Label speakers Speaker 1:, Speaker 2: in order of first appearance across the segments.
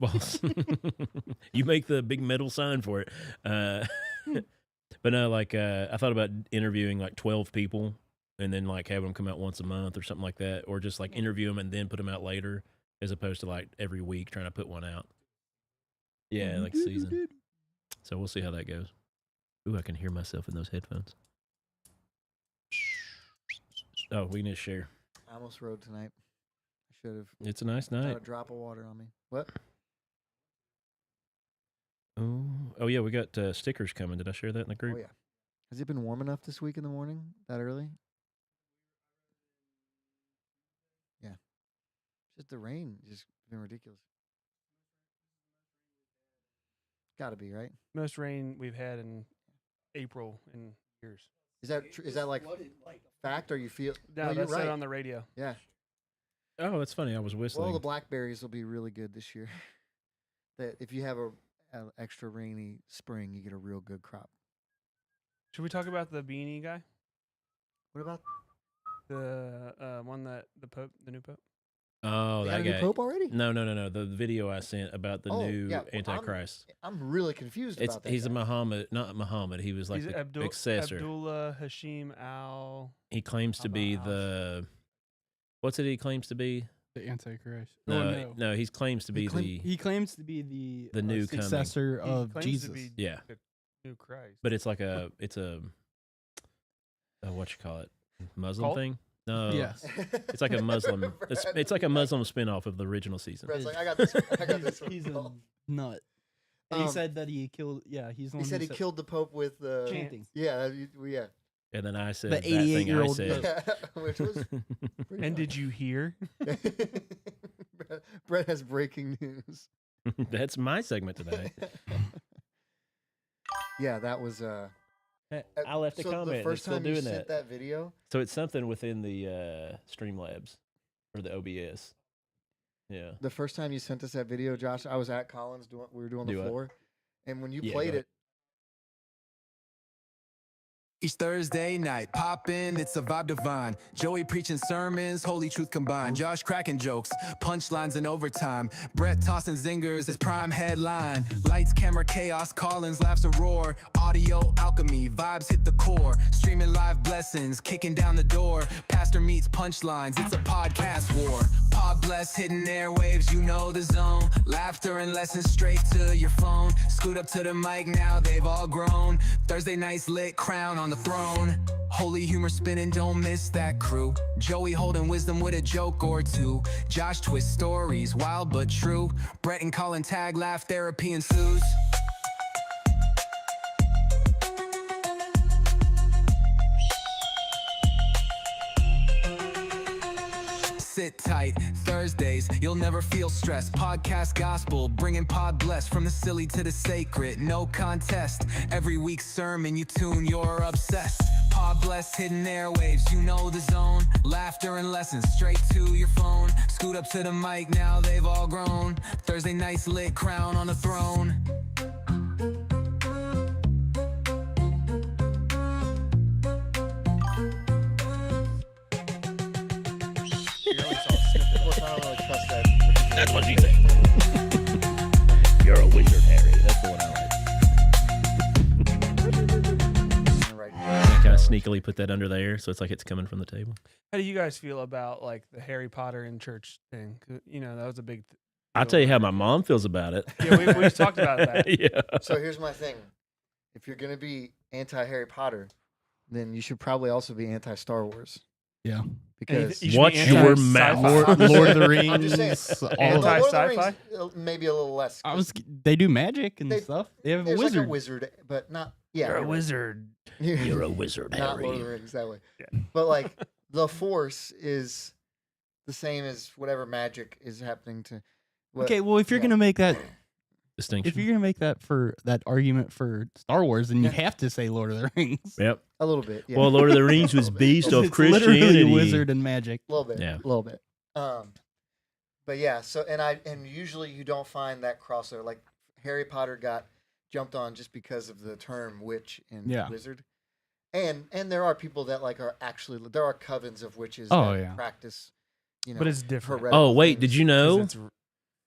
Speaker 1: Well, you make the big metal sign for it. But no, like I thought about interviewing like 12 people and then like having them come out once a month or something like that, or just like interview them and then put them out later, as opposed to like every week trying to put one out. Yeah, like season. So we'll see how that goes. Ooh, I can hear myself in those headphones. Oh, we need to share.
Speaker 2: I almost rode tonight. I should have.
Speaker 1: It's a nice
Speaker 2: Got
Speaker 1: night.
Speaker 2: a drop of water on me. What?
Speaker 1: Oh yeah, we got stickers coming. Did I share that in the group?
Speaker 2: Oh yeah. Has it been warm enough this week in the morning? That early? Yeah. Just the rain just been ridiculous. Got to be, right?
Speaker 3: Most rain we've had in April in years.
Speaker 2: Is that like fact or you feel?
Speaker 3: No,
Speaker 2: you're
Speaker 3: that's
Speaker 2: right.
Speaker 3: said on the radio.
Speaker 2: Yeah.
Speaker 1: Oh, that's funny. I was whistling.
Speaker 2: Well, the blackberries will be really good this year. That if you have an extra rainy spring, you get a real good crop.
Speaker 3: Should we talk about the beanie guy?
Speaker 2: What about
Speaker 3: The one that the new pope?
Speaker 1: Oh,
Speaker 2: they
Speaker 1: that
Speaker 2: got a new
Speaker 1: guy.
Speaker 2: pope already?
Speaker 1: No. The video I sent about the new
Speaker 2: yeah, well,
Speaker 1: Antichrist.
Speaker 2: I'm really confused about that.
Speaker 1: He's a
Speaker 2: guy.
Speaker 1: Muhammad, not Muhammad. He was like
Speaker 3: He's
Speaker 1: the successor.
Speaker 3: Abdullah Hashim al.
Speaker 1: He claims to be the. What's it? He claims to be
Speaker 4: The Antichrist.
Speaker 1: no. He claims to be
Speaker 4: He claims to be the
Speaker 1: new coming.
Speaker 4: successor
Speaker 3: He
Speaker 4: of
Speaker 3: claims
Speaker 4: Jesus.
Speaker 3: to be
Speaker 1: Yeah.
Speaker 3: the new Christ.
Speaker 1: But it's like it's a what you call it, Muslim
Speaker 3: Cult?
Speaker 1: thing. No,
Speaker 4: Yes.
Speaker 1: it's like a Muslim. It's like a Muslim spinoff of the original season.
Speaker 2: Brad's like, I got this. I got this.
Speaker 4: He's a
Speaker 2: one.
Speaker 4: nut. And he
Speaker 2: Um,
Speaker 4: said that he killed. Yeah, he's the
Speaker 2: He
Speaker 4: one
Speaker 2: said
Speaker 4: who
Speaker 2: he killed the pope with
Speaker 4: chanting.
Speaker 2: Yeah, yeah.
Speaker 1: And then I said
Speaker 4: The
Speaker 1: that thing I
Speaker 4: 88-year-old
Speaker 1: said.
Speaker 2: Which was pretty
Speaker 3: And
Speaker 2: fun.
Speaker 3: did you hear?
Speaker 2: Brett has breaking news.
Speaker 1: That's my segment today.
Speaker 2: Yeah, that was
Speaker 1: I left a
Speaker 2: so
Speaker 1: comment.
Speaker 2: the first
Speaker 1: Still
Speaker 2: time you
Speaker 1: doing
Speaker 2: sent that video.
Speaker 1: So it's something within the Streamlabs or the OBS. Yeah.
Speaker 2: The first time you sent us that video, Josh, I was at Collins doing. We were doing the
Speaker 1: Do what?
Speaker 2: floor, and when you
Speaker 1: Yeah,
Speaker 2: played
Speaker 1: go
Speaker 2: it,
Speaker 5: Each Thursday night, pop in, it's a vibe divine. Joey preaching sermons, holy truth combined. Josh cracking jokes, punchlines in overtime. Brett tossing zingers, his prime headline. Lights, camera, chaos, Collins laughs a roar. Audio alchemy, vibes hit the core. Streaming live blessings, kicking down the door. Pastor meets punchlines, it's a podcast war. Pod bless, hidden airwaves, you know the zone. Laughter and lessons straight to your phone. Scoot up to the mic now, they've all grown. Thursday night's lit, crown on the throne. Holy humor spinning, don't miss that crew. Joey holding wisdom with a joke or two. Josh twist stories, wild but true. Brett and Colin tag, laugh, therapy ensues. Sit tight, Thursdays, you'll never feel stressed. Podcast gospel, bringing pod bless. From the silly to the sacred, no contest. Every week's sermon, you tune, you're obsessed. Pod bless, hidden airwaves, you know the zone. Laughter and lessons, straight to your phone. Scoot up to the mic, now they've all grown. Thursday night's lit, crown on the throne.
Speaker 2: I don't really trust that.
Speaker 1: That's what she said. You're a wizard, Harry. That's the one I like.
Speaker 2: Right.
Speaker 1: I kind of sneakily put that under there, so it's like it's coming from the table.
Speaker 3: How do you guys feel about like the Harry Potter in church thing? 'Cause, you know, that was a big.
Speaker 1: I'll tell you how my mom feels about it.
Speaker 3: Yeah, we've talked about that.
Speaker 1: Yeah.
Speaker 2: So here's my thing: if you're gonna be anti Harry Potter, then you should probably also be anti Star Wars.
Speaker 4: Yeah.
Speaker 2: Because
Speaker 3: You should be
Speaker 1: What's your
Speaker 3: anti-sci-fi.
Speaker 1: mouth?
Speaker 4: Lord of the
Speaker 2: I'm just saying.
Speaker 4: Rings. All
Speaker 3: Anti-
Speaker 4: of that.
Speaker 2: Lord of the Rings,
Speaker 3: Sci-fi?
Speaker 2: maybe a little less.
Speaker 4: I was. They do magic and
Speaker 2: They-
Speaker 4: stuff. They have a
Speaker 2: There's
Speaker 4: wizard.
Speaker 2: like a wizard, but not. Yeah,
Speaker 3: You're a
Speaker 2: right.
Speaker 3: wizard.
Speaker 1: You're a wizard,
Speaker 2: Not Lord of the
Speaker 1: Harry.
Speaker 2: Rings that way.
Speaker 3: Yeah.
Speaker 2: But like the Force is the same as whatever magic is happening to. What,
Speaker 4: Okay, well, if you're
Speaker 2: yeah.
Speaker 4: gonna make that,
Speaker 1: Distinction.
Speaker 4: if you're gonna make that for that argument for Star Wars, then you
Speaker 2: Yeah.
Speaker 4: have to say Lord of the Rings.
Speaker 1: Yep.
Speaker 2: A little bit. Yeah.
Speaker 1: Well, Lord of the Rings was
Speaker 2: A little bit.
Speaker 1: based off
Speaker 4: It's literally
Speaker 1: Christianity.
Speaker 4: wizard and magic.
Speaker 2: A little bit.
Speaker 1: Yeah.
Speaker 2: A little bit. But yeah. So and usually you don't find that crossover. Like Harry Potter got jumped on just because of the term witch and
Speaker 4: Yeah.
Speaker 2: wizard. And there are people that like are actually there are covens of witches
Speaker 4: Oh,
Speaker 2: that
Speaker 4: yeah.
Speaker 2: practice. You know,
Speaker 3: But it's different.
Speaker 2: heretical
Speaker 1: Oh wait,
Speaker 2: things.
Speaker 1: did you
Speaker 3: 'Cause
Speaker 1: know?
Speaker 3: it's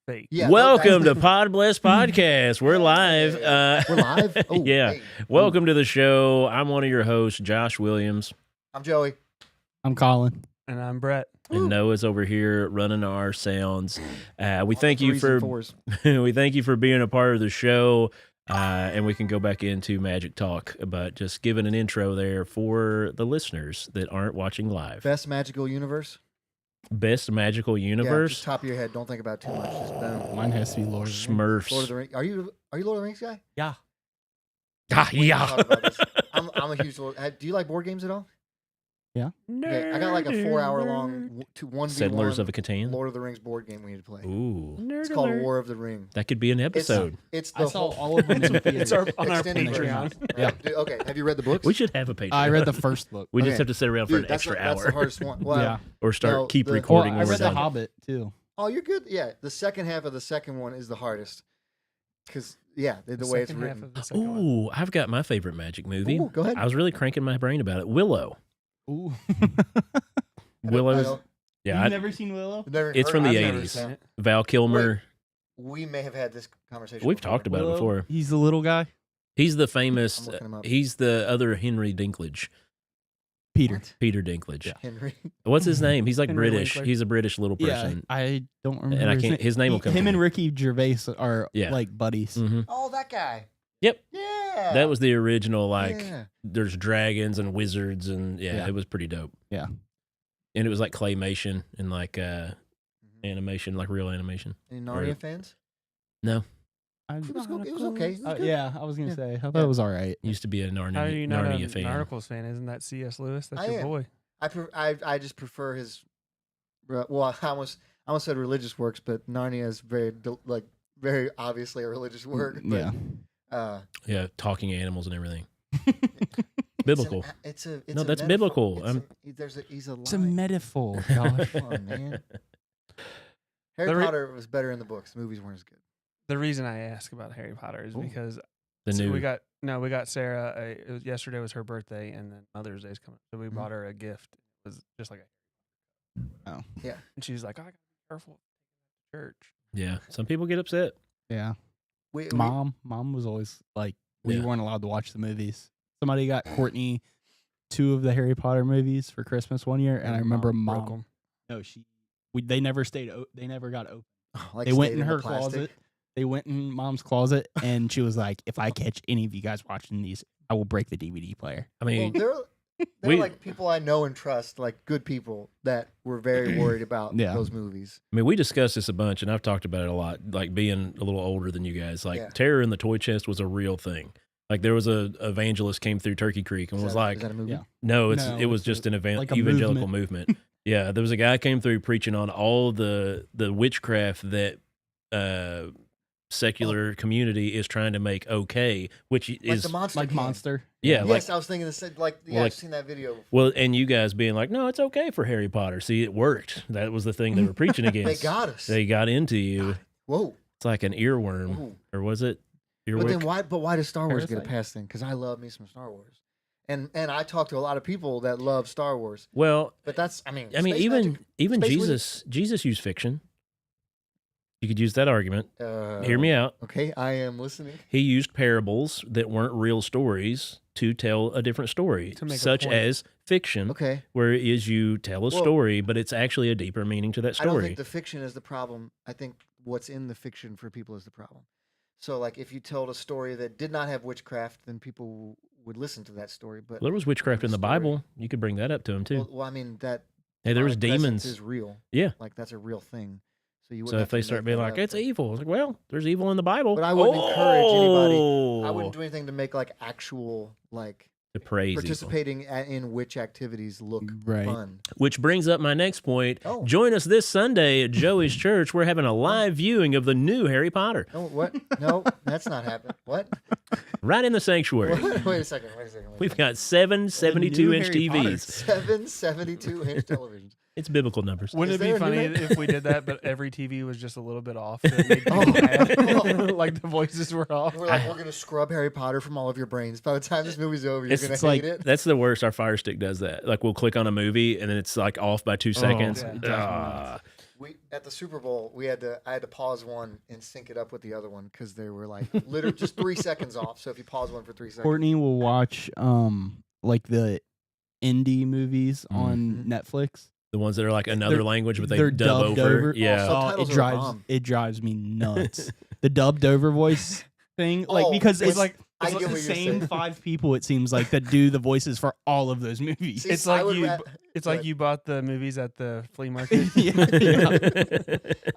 Speaker 3: fake.
Speaker 2: Yeah,
Speaker 1: Welcome to
Speaker 2: that's-
Speaker 1: Pod Bless Podcast. We're live.
Speaker 2: We're live. Oh,
Speaker 1: Yeah.
Speaker 2: hey.
Speaker 1: Welcome to the show. I'm one of your hosts, Josh Williams,
Speaker 2: I'm Joey.
Speaker 4: I'm Colin.
Speaker 3: And I'm Brett.
Speaker 1: and Noah's over here running our sounds. We thank you
Speaker 2: Threes and
Speaker 1: for
Speaker 2: fours.
Speaker 1: we thank you for being a part of the show. And we can go back into Magic Talk, but just giving an intro there for the listeners that aren't watching live.
Speaker 2: Best magical universe.
Speaker 1: Best magical
Speaker 2: Yeah,
Speaker 1: universe.
Speaker 2: just top of your head. Don't think about it too much. Just boom.
Speaker 4: Mine has to be Lord of the Rings.
Speaker 1: Smurfs.
Speaker 2: Lord of the Rings. Are you Lord of the Rings guy?
Speaker 4: Yeah.
Speaker 1: Ah,
Speaker 2: We
Speaker 1: yeah.
Speaker 2: talk about this. I'm a huge Lord. Do you like board games at all? Okay, I got like a 4-hour long 1v1
Speaker 1: Settlers of Catan.
Speaker 2: Lord of the Rings board game we need to play.
Speaker 1: Ooh,
Speaker 2: It's called War of the Ring.
Speaker 1: that could be an episode.
Speaker 2: It's
Speaker 4: I
Speaker 2: the
Speaker 4: saw
Speaker 2: whole.
Speaker 4: all of them in
Speaker 3: It's our, on our
Speaker 2: Extended version.
Speaker 3: Patreon.
Speaker 4: Yeah.
Speaker 2: Dude, okay, have you read the books?
Speaker 1: We should have a Patreon.
Speaker 4: I read the first book.
Speaker 1: We just
Speaker 2: Okay.
Speaker 1: have to sit around for
Speaker 2: Dude,
Speaker 1: an
Speaker 2: that's
Speaker 1: extra
Speaker 2: that's
Speaker 1: hour,
Speaker 2: the hardest one. Well,
Speaker 4: Yeah.
Speaker 1: or start
Speaker 2: No,
Speaker 1: keep
Speaker 2: the-
Speaker 4: Well,
Speaker 1: recording.
Speaker 4: I
Speaker 1: when we're
Speaker 4: read The
Speaker 1: done.
Speaker 4: Hobbit too.
Speaker 2: Oh, you're good. Yeah, the second half of the second one is the hardest. Because the way it's
Speaker 3: Second half
Speaker 2: written.
Speaker 3: of the second one.
Speaker 1: Ooh, I've got my favorite magic movie.
Speaker 2: Ooh, go ahead.
Speaker 1: I was really cranking my brain about it. Willow.
Speaker 4: Ooh.
Speaker 1: Willow's. Yeah,
Speaker 4: You've
Speaker 1: I-
Speaker 4: never seen Willow?
Speaker 1: It's from the
Speaker 3: I've never
Speaker 1: 80s.
Speaker 3: seen it.
Speaker 1: Val Kilmer.
Speaker 2: We may have had this conversation.
Speaker 1: We've
Speaker 2: before.
Speaker 1: talked about it
Speaker 4: Willow?
Speaker 1: before.
Speaker 4: He's the little guy.
Speaker 1: He's the famous.
Speaker 2: I'm looking him up.
Speaker 1: He's the other Henry Dinklage.
Speaker 4: Peter.
Speaker 2: What?
Speaker 1: Peter Dinklage.
Speaker 4: Yeah.
Speaker 2: Henry.
Speaker 1: What's his name? He's like
Speaker 3: Henry
Speaker 1: British.
Speaker 3: Winkler.
Speaker 1: He's a British little person.
Speaker 4: Yeah, I don't remember.
Speaker 1: And I can't- his name will come
Speaker 4: Him
Speaker 1: to
Speaker 4: and
Speaker 1: me.
Speaker 4: Ricky Gervais are
Speaker 1: Yeah.
Speaker 4: like buddies.
Speaker 1: hmm
Speaker 2: Oh, that guy.
Speaker 1: Yep.
Speaker 2: Yeah.
Speaker 1: That was the original. Like,
Speaker 2: Yeah.
Speaker 1: there's dragons and wizards, and
Speaker 4: Yeah.
Speaker 1: it was pretty dope.
Speaker 4: Yeah.
Speaker 1: And it was like claymation and like animation, like real animation.
Speaker 2: Any Narnia fans?
Speaker 1: No,
Speaker 4: I
Speaker 2: It was,
Speaker 4: don't
Speaker 2: it was
Speaker 4: know.
Speaker 2: okay. It was good.
Speaker 4: Yeah, I was gonna
Speaker 2: Yeah.
Speaker 4: say. I thought
Speaker 2: Yeah.
Speaker 4: it was all right.
Speaker 1: used to be a
Speaker 3: How are you not
Speaker 1: Narnia
Speaker 3: an
Speaker 1: fan.
Speaker 3: Narcos fan? Isn't that C.S. Lewis? That's
Speaker 2: I
Speaker 3: your
Speaker 2: am.
Speaker 3: boy.
Speaker 2: I just prefer his. Well, I almost said religious works, but Narnia is very obviously a religious work. But,
Speaker 4: Yeah.
Speaker 1: Yeah, talking animals and everything.
Speaker 2: it's
Speaker 1: Biblical.
Speaker 2: It's a. It's
Speaker 1: No,
Speaker 2: a
Speaker 1: that's
Speaker 2: metaphor.
Speaker 1: biblical.
Speaker 2: He's a.
Speaker 4: It's a
Speaker 2: line.
Speaker 4: metaphor, Josh.
Speaker 2: Come on, man. Harry
Speaker 3: The re-
Speaker 2: Potter was better in the books. The movies weren't as good.
Speaker 3: The reason I ask about Harry Potter is
Speaker 2: Ooh.
Speaker 3: because
Speaker 1: The
Speaker 3: so
Speaker 1: new.
Speaker 3: we got Sarah. Yesterday was her birthday, and then Mother's Day's coming, so we
Speaker 2: Mhm.
Speaker 3: bought her a gift. It was just like
Speaker 4: Oh.
Speaker 2: Yeah.
Speaker 3: and she's like, "Oh, I gotta be careful, church."
Speaker 1: Yeah, some people get upset.
Speaker 4: Yeah.
Speaker 2: We,
Speaker 4: Mom was always like, we
Speaker 1: Yeah.
Speaker 4: weren't allowed to watch the movies. Somebody got Courtney 2 of the Harry Potter movies for Christmas one year, and I
Speaker 2: And
Speaker 4: remember
Speaker 2: Mom
Speaker 3: broke
Speaker 4: Mom.
Speaker 3: 'em.
Speaker 4: No, they never stayed. They never got open.
Speaker 2: like
Speaker 4: They went
Speaker 2: stayed
Speaker 4: in her
Speaker 2: the plastic.
Speaker 4: closet. They went in Mom's closet, and she was like, "If I catch any of you guys watching these, I will break the DVD player."
Speaker 1: I
Speaker 2: Well,
Speaker 1: mean,
Speaker 2: they're
Speaker 1: we-
Speaker 2: like people I know and trust, like good people that were very worried about
Speaker 4: Yeah.
Speaker 2: those movies.
Speaker 1: we discussed this a bunch, and I've talked about it a lot. Like being a little older than you guys, like
Speaker 2: Yeah.
Speaker 1: terror in the toy chest was a real thing. Like there was a evangelist came through Turkey Creek and
Speaker 2: Is
Speaker 1: was
Speaker 2: that-
Speaker 1: like,
Speaker 2: is that a movie?
Speaker 4: Yeah.
Speaker 1: no, it
Speaker 4: No,
Speaker 1: was
Speaker 4: it's
Speaker 1: just an
Speaker 4: like a
Speaker 1: evangelical movement. Yeah, there was a guy came through preaching on all the witchcraft that secular community is trying to make okay, which
Speaker 2: Like
Speaker 1: is
Speaker 2: the Monster
Speaker 4: Like
Speaker 2: Can.
Speaker 4: Monster.
Speaker 1: yeah,
Speaker 2: Yes,
Speaker 1: like
Speaker 2: I was thinking the same. Like, yeah,
Speaker 1: Well,
Speaker 2: I've seen that video.
Speaker 1: well, and you guys being like, no, it's okay for Harry Potter. See, it worked. That was the thing they were preaching
Speaker 2: They
Speaker 1: against.
Speaker 2: got us.
Speaker 1: They got into you.
Speaker 2: Whoa.
Speaker 1: It's like an earworm,
Speaker 2: Ooh.
Speaker 1: or was it?
Speaker 2: But then
Speaker 1: Earwick?
Speaker 2: why? But why does Star Wars get a
Speaker 4: Parasite.
Speaker 2: pass then? Because I love me some Star Wars, and I talk to a lot of people that love Star Wars.
Speaker 1: Well,
Speaker 2: But that's, I mean,
Speaker 1: I mean,
Speaker 2: space
Speaker 1: even
Speaker 2: magic- space
Speaker 1: Jesus used fiction. You could use that argument.
Speaker 2: magic,
Speaker 1: Hear me out.
Speaker 2: Okay, I am listening.
Speaker 1: He used parables that weren't real stories to tell a different story,
Speaker 3: To make a
Speaker 1: such
Speaker 3: point.
Speaker 1: as fiction,
Speaker 2: Okay,
Speaker 1: where it is you tell a
Speaker 2: Well,
Speaker 1: story, but it's actually a deeper meaning to that
Speaker 2: I don't
Speaker 1: story.
Speaker 2: think the fiction is the problem. I think what's in the fiction for people is the problem. So, like, if you told a story that did not have witchcraft, then people would listen to that story. But
Speaker 1: Well, there was witchcraft in the
Speaker 2: story.
Speaker 1: Bible. You could bring that up to him too.
Speaker 2: well, I mean that.
Speaker 1: Hey, there was
Speaker 2: demonic presence
Speaker 1: demons.
Speaker 2: Is real.
Speaker 1: Yeah.
Speaker 2: Like that's a real thing. So you.
Speaker 1: So
Speaker 2: wouldn't
Speaker 1: if
Speaker 2: have
Speaker 1: they
Speaker 2: to
Speaker 1: start
Speaker 2: make
Speaker 1: being
Speaker 2: that
Speaker 1: like,
Speaker 2: up,
Speaker 1: it's
Speaker 2: but-
Speaker 1: evil, it's like, well, there's evil in the Bible.
Speaker 2: But I wouldn't encourage anybody. I
Speaker 1: Oh!
Speaker 2: wouldn't do anything to make like actual like
Speaker 1: To praise evil.
Speaker 2: participating in witch activities look
Speaker 4: Right.
Speaker 2: fun.
Speaker 1: Which brings up my next point.
Speaker 2: Oh.
Speaker 1: Join us this Sunday at Joey's Church. We're having a live viewing of the new Harry Potter
Speaker 2: No, what? No, that's not happening. What?
Speaker 1: right in the sanctuary.
Speaker 2: Wait a second. Wait a second.
Speaker 1: We've got 7 72-inch
Speaker 4: Harry Potter.
Speaker 1: TVs.
Speaker 2: 7 72-inch televisions.
Speaker 1: It's biblical numbers.
Speaker 3: Wouldn't
Speaker 2: Is
Speaker 3: it be
Speaker 2: there a new
Speaker 3: funny
Speaker 2: man?
Speaker 3: if we did that, but every TV was just a little bit off? So it made people
Speaker 2: Oh.
Speaker 3: mad. Like the voices were off.
Speaker 2: We're like, we're gonna scrub Harry Potter from all of your brains. By the time this movie's over, you're
Speaker 1: It's
Speaker 2: gonna
Speaker 4: like-
Speaker 2: hate it.
Speaker 1: That's the worst. Our Fire Stick does that. Like we'll click on a movie and then it's like off by 2 seconds.
Speaker 3: yeah.
Speaker 4: It drives me
Speaker 1: Ah.
Speaker 2: We at the Super Bowl, I had to pause one and sync it up with the other one because they were like literally just 3 seconds off. So if you pause one for 3 seconds,
Speaker 4: Courtney will watch like the indie movies on Netflix.
Speaker 1: The ones that are like another
Speaker 4: They're-
Speaker 1: language, but they
Speaker 4: they're
Speaker 1: dub
Speaker 4: dubbed
Speaker 1: over.
Speaker 4: over.
Speaker 1: Yeah.
Speaker 2: Subtitles are bomb.
Speaker 4: It drives me nuts. The dubbed over voice thing, like
Speaker 2: Oh,
Speaker 4: because it's
Speaker 2: it's-
Speaker 4: like
Speaker 2: I
Speaker 4: it's
Speaker 2: get
Speaker 4: the
Speaker 2: what you're
Speaker 4: same
Speaker 2: saying.
Speaker 4: 5 people it seems like that do the voices for all of those movies.
Speaker 2: See,
Speaker 3: It's
Speaker 2: I
Speaker 3: like
Speaker 2: would
Speaker 3: you.
Speaker 2: ra-
Speaker 3: It's
Speaker 2: Go
Speaker 3: like
Speaker 2: ahead.
Speaker 3: you bought the movies at the flea market.
Speaker 4: Yeah.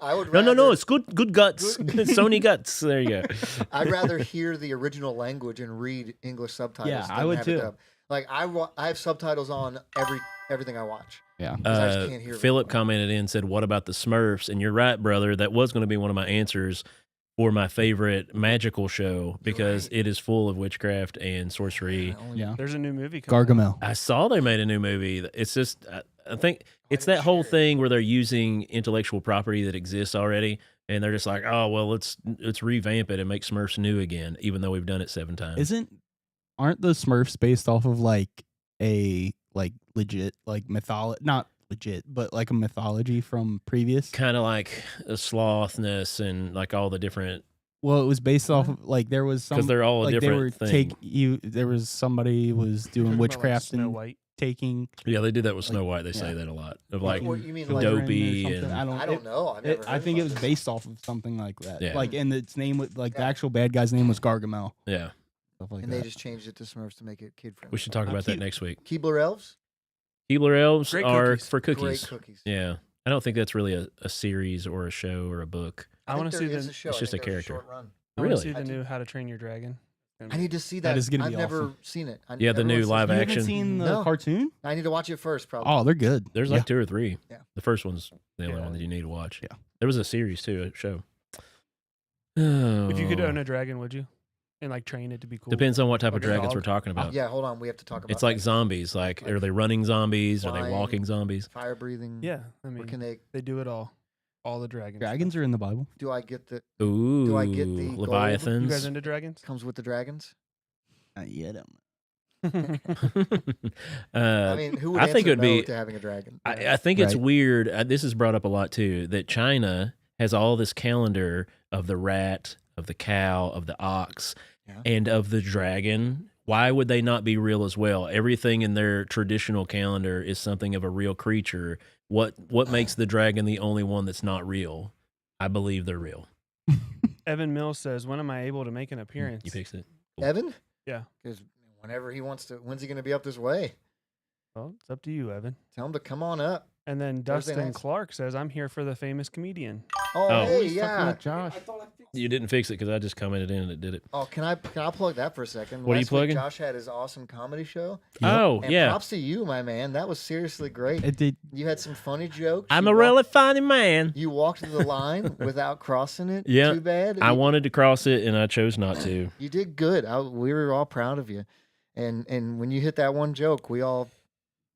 Speaker 2: I would
Speaker 1: No,
Speaker 2: rather,
Speaker 1: it's good guts. Sony guts. There you go.
Speaker 2: I'd rather hear the original language and read English subtitles.
Speaker 4: Yeah,
Speaker 2: than
Speaker 4: I would
Speaker 2: have it
Speaker 4: too.
Speaker 2: dubbed. Like I have subtitles on everything I watch.
Speaker 4: Yeah.
Speaker 2: 'Cause I just can't hear it.
Speaker 1: Philip commented in and said, "What about the Smurfs?" And you're right, brother. That was going to be one of my answers for my favorite magical show because
Speaker 2: right.
Speaker 1: it is full of witchcraft and sorcery.
Speaker 4: Yeah.
Speaker 3: There's a new movie coming. out.
Speaker 4: Gargamel.
Speaker 1: I saw they made a new movie. It's just, I think it's
Speaker 2: didn't
Speaker 1: that whole
Speaker 2: share it.
Speaker 1: thing where they're using intellectual property that exists already, and they're just like, oh well, let's revamp it and make Smurfs new again, even though we've done it 7 times.
Speaker 4: Aren't the Smurfs based off of like a like legit like not legit, but like a mythology from previous?
Speaker 1: Kind of like a slothness and like all the different,
Speaker 4: Well, it was based off of like there was some
Speaker 1: because they're all a
Speaker 4: like they
Speaker 1: different
Speaker 4: were
Speaker 1: thing.
Speaker 4: there was somebody was
Speaker 3: Talking
Speaker 4: doing
Speaker 3: about, like,
Speaker 4: witchcraft
Speaker 3: Snow
Speaker 4: and
Speaker 3: White.
Speaker 4: taking
Speaker 1: Yeah, they did that with Snow White. They
Speaker 4: yeah.
Speaker 1: say that a lot of like,
Speaker 2: What you mean,
Speaker 4: children
Speaker 2: like,
Speaker 4: or
Speaker 1: Dopey
Speaker 4: something.
Speaker 1: and-
Speaker 4: I
Speaker 2: I don't know. I've never.
Speaker 4: I
Speaker 2: heard
Speaker 4: think it
Speaker 2: about
Speaker 4: was
Speaker 2: this.
Speaker 4: based off of something like that.
Speaker 1: Yeah.
Speaker 4: Like, and its name was like the
Speaker 2: Yeah.
Speaker 4: actual bad guy's name was Gargamel.
Speaker 1: yeah.
Speaker 4: Stuff like
Speaker 2: And
Speaker 4: that.
Speaker 2: they just changed it to Smurfs to make it kid friendly.
Speaker 1: We should talk about that next week.
Speaker 2: Keebler elves,
Speaker 1: Keebler elves
Speaker 3: Great
Speaker 1: are
Speaker 3: cookies.
Speaker 1: for
Speaker 2: great
Speaker 1: cookies.
Speaker 2: cookies.
Speaker 1: Yeah, I don't think that's really a series or a show or a book.
Speaker 3: I
Speaker 2: think
Speaker 3: want to
Speaker 2: there
Speaker 3: see
Speaker 2: is
Speaker 3: the.
Speaker 2: a show.
Speaker 1: it's
Speaker 2: I
Speaker 1: just
Speaker 2: think
Speaker 1: a
Speaker 2: there's
Speaker 1: character.
Speaker 2: short run.
Speaker 3: I want to
Speaker 1: Really?
Speaker 3: see the
Speaker 2: I do.
Speaker 3: new How to Train Your Dragon.
Speaker 2: I need to see
Speaker 4: That
Speaker 2: that.
Speaker 4: is gonna
Speaker 2: I've
Speaker 4: be
Speaker 2: never
Speaker 4: awesome.
Speaker 2: seen it.
Speaker 1: Yeah, the new
Speaker 2: everyone says-
Speaker 1: live
Speaker 4: You
Speaker 1: action.
Speaker 4: haven't seen the
Speaker 2: No.
Speaker 4: cartoon?
Speaker 2: I need to watch it first, probably.
Speaker 4: Oh, they're good.
Speaker 1: There's
Speaker 4: Yeah.
Speaker 1: like 2 or 3.
Speaker 2: Yeah.
Speaker 1: The first one's the only
Speaker 3: Yeah.
Speaker 1: one that you need to watch.
Speaker 4: Yeah.
Speaker 1: There was a series too, a show.
Speaker 3: If you could
Speaker 1: Oh.
Speaker 3: own a dragon, would you? And like train it to be cool.
Speaker 1: Depends on what type of
Speaker 3: Like a
Speaker 1: dragons
Speaker 3: dog?
Speaker 1: we're talking about.
Speaker 2: Yeah, hold on. We have to talk about.
Speaker 1: It's like zombies. Like, are they running zombies? Are they
Speaker 2: flying.
Speaker 1: walking zombies?
Speaker 2: fire breathing.
Speaker 3: Yeah, I
Speaker 2: Or
Speaker 3: mean,
Speaker 2: can they?
Speaker 3: they do it all. All the dragons.
Speaker 4: Dragons are in the Bible.
Speaker 2: Do I get the?
Speaker 1: Ooh,
Speaker 2: I get the gold?
Speaker 1: Leviathans.
Speaker 3: You guys into dragons?
Speaker 2: Comes with the dragons.
Speaker 4: Yeah, I don't
Speaker 1: uh,
Speaker 2: I mean, who would
Speaker 1: I
Speaker 2: answer
Speaker 1: think it would
Speaker 2: no
Speaker 1: be-
Speaker 2: to having a dragon?
Speaker 1: I think it's
Speaker 4: Right.
Speaker 1: weird. This is brought up a lot too. That China has all this calendar of the rat, of the cow, of the ox,
Speaker 2: Yeah.
Speaker 1: and of the dragon. Why would they not be real as well? Everything in their traditional calendar is something of a real creature. What makes the dragon the only one that's not real? I believe they're real.
Speaker 3: Evan Mills says, "When am I able to make an appearance?"
Speaker 1: You fixed it.
Speaker 2: Evan?
Speaker 3: Yeah.
Speaker 2: Because whenever he wants to, when's he going to be up this way?
Speaker 3: Well, it's up to you, Evan.
Speaker 2: Tell him to come on up.
Speaker 3: And then
Speaker 2: Thursday
Speaker 3: Dustin
Speaker 2: nights.
Speaker 3: Clark says, "I'm here for the famous comedian."
Speaker 2: Oh,
Speaker 1: Oh.
Speaker 2: hey, yeah.
Speaker 4: Josh.
Speaker 1: You didn't fix it because I just commented in and it did it.
Speaker 2: Oh, can I plug that for a second?
Speaker 1: What are you
Speaker 2: Last week,
Speaker 1: plugging?
Speaker 2: Josh had his awesome comedy show.
Speaker 1: Oh,
Speaker 2: And
Speaker 1: yeah.
Speaker 2: props to you, my man. That was seriously great.
Speaker 4: It did.
Speaker 2: You had some funny jokes.
Speaker 1: I'm
Speaker 2: You
Speaker 1: a
Speaker 2: walked-
Speaker 1: really funny man.
Speaker 2: You walked the line without crossing it.
Speaker 1: Yeah.
Speaker 2: Too bad.
Speaker 1: I
Speaker 2: You-
Speaker 1: wanted to cross it and I chose not to.
Speaker 2: You did good. We were all proud of you. And when you hit that one joke, we all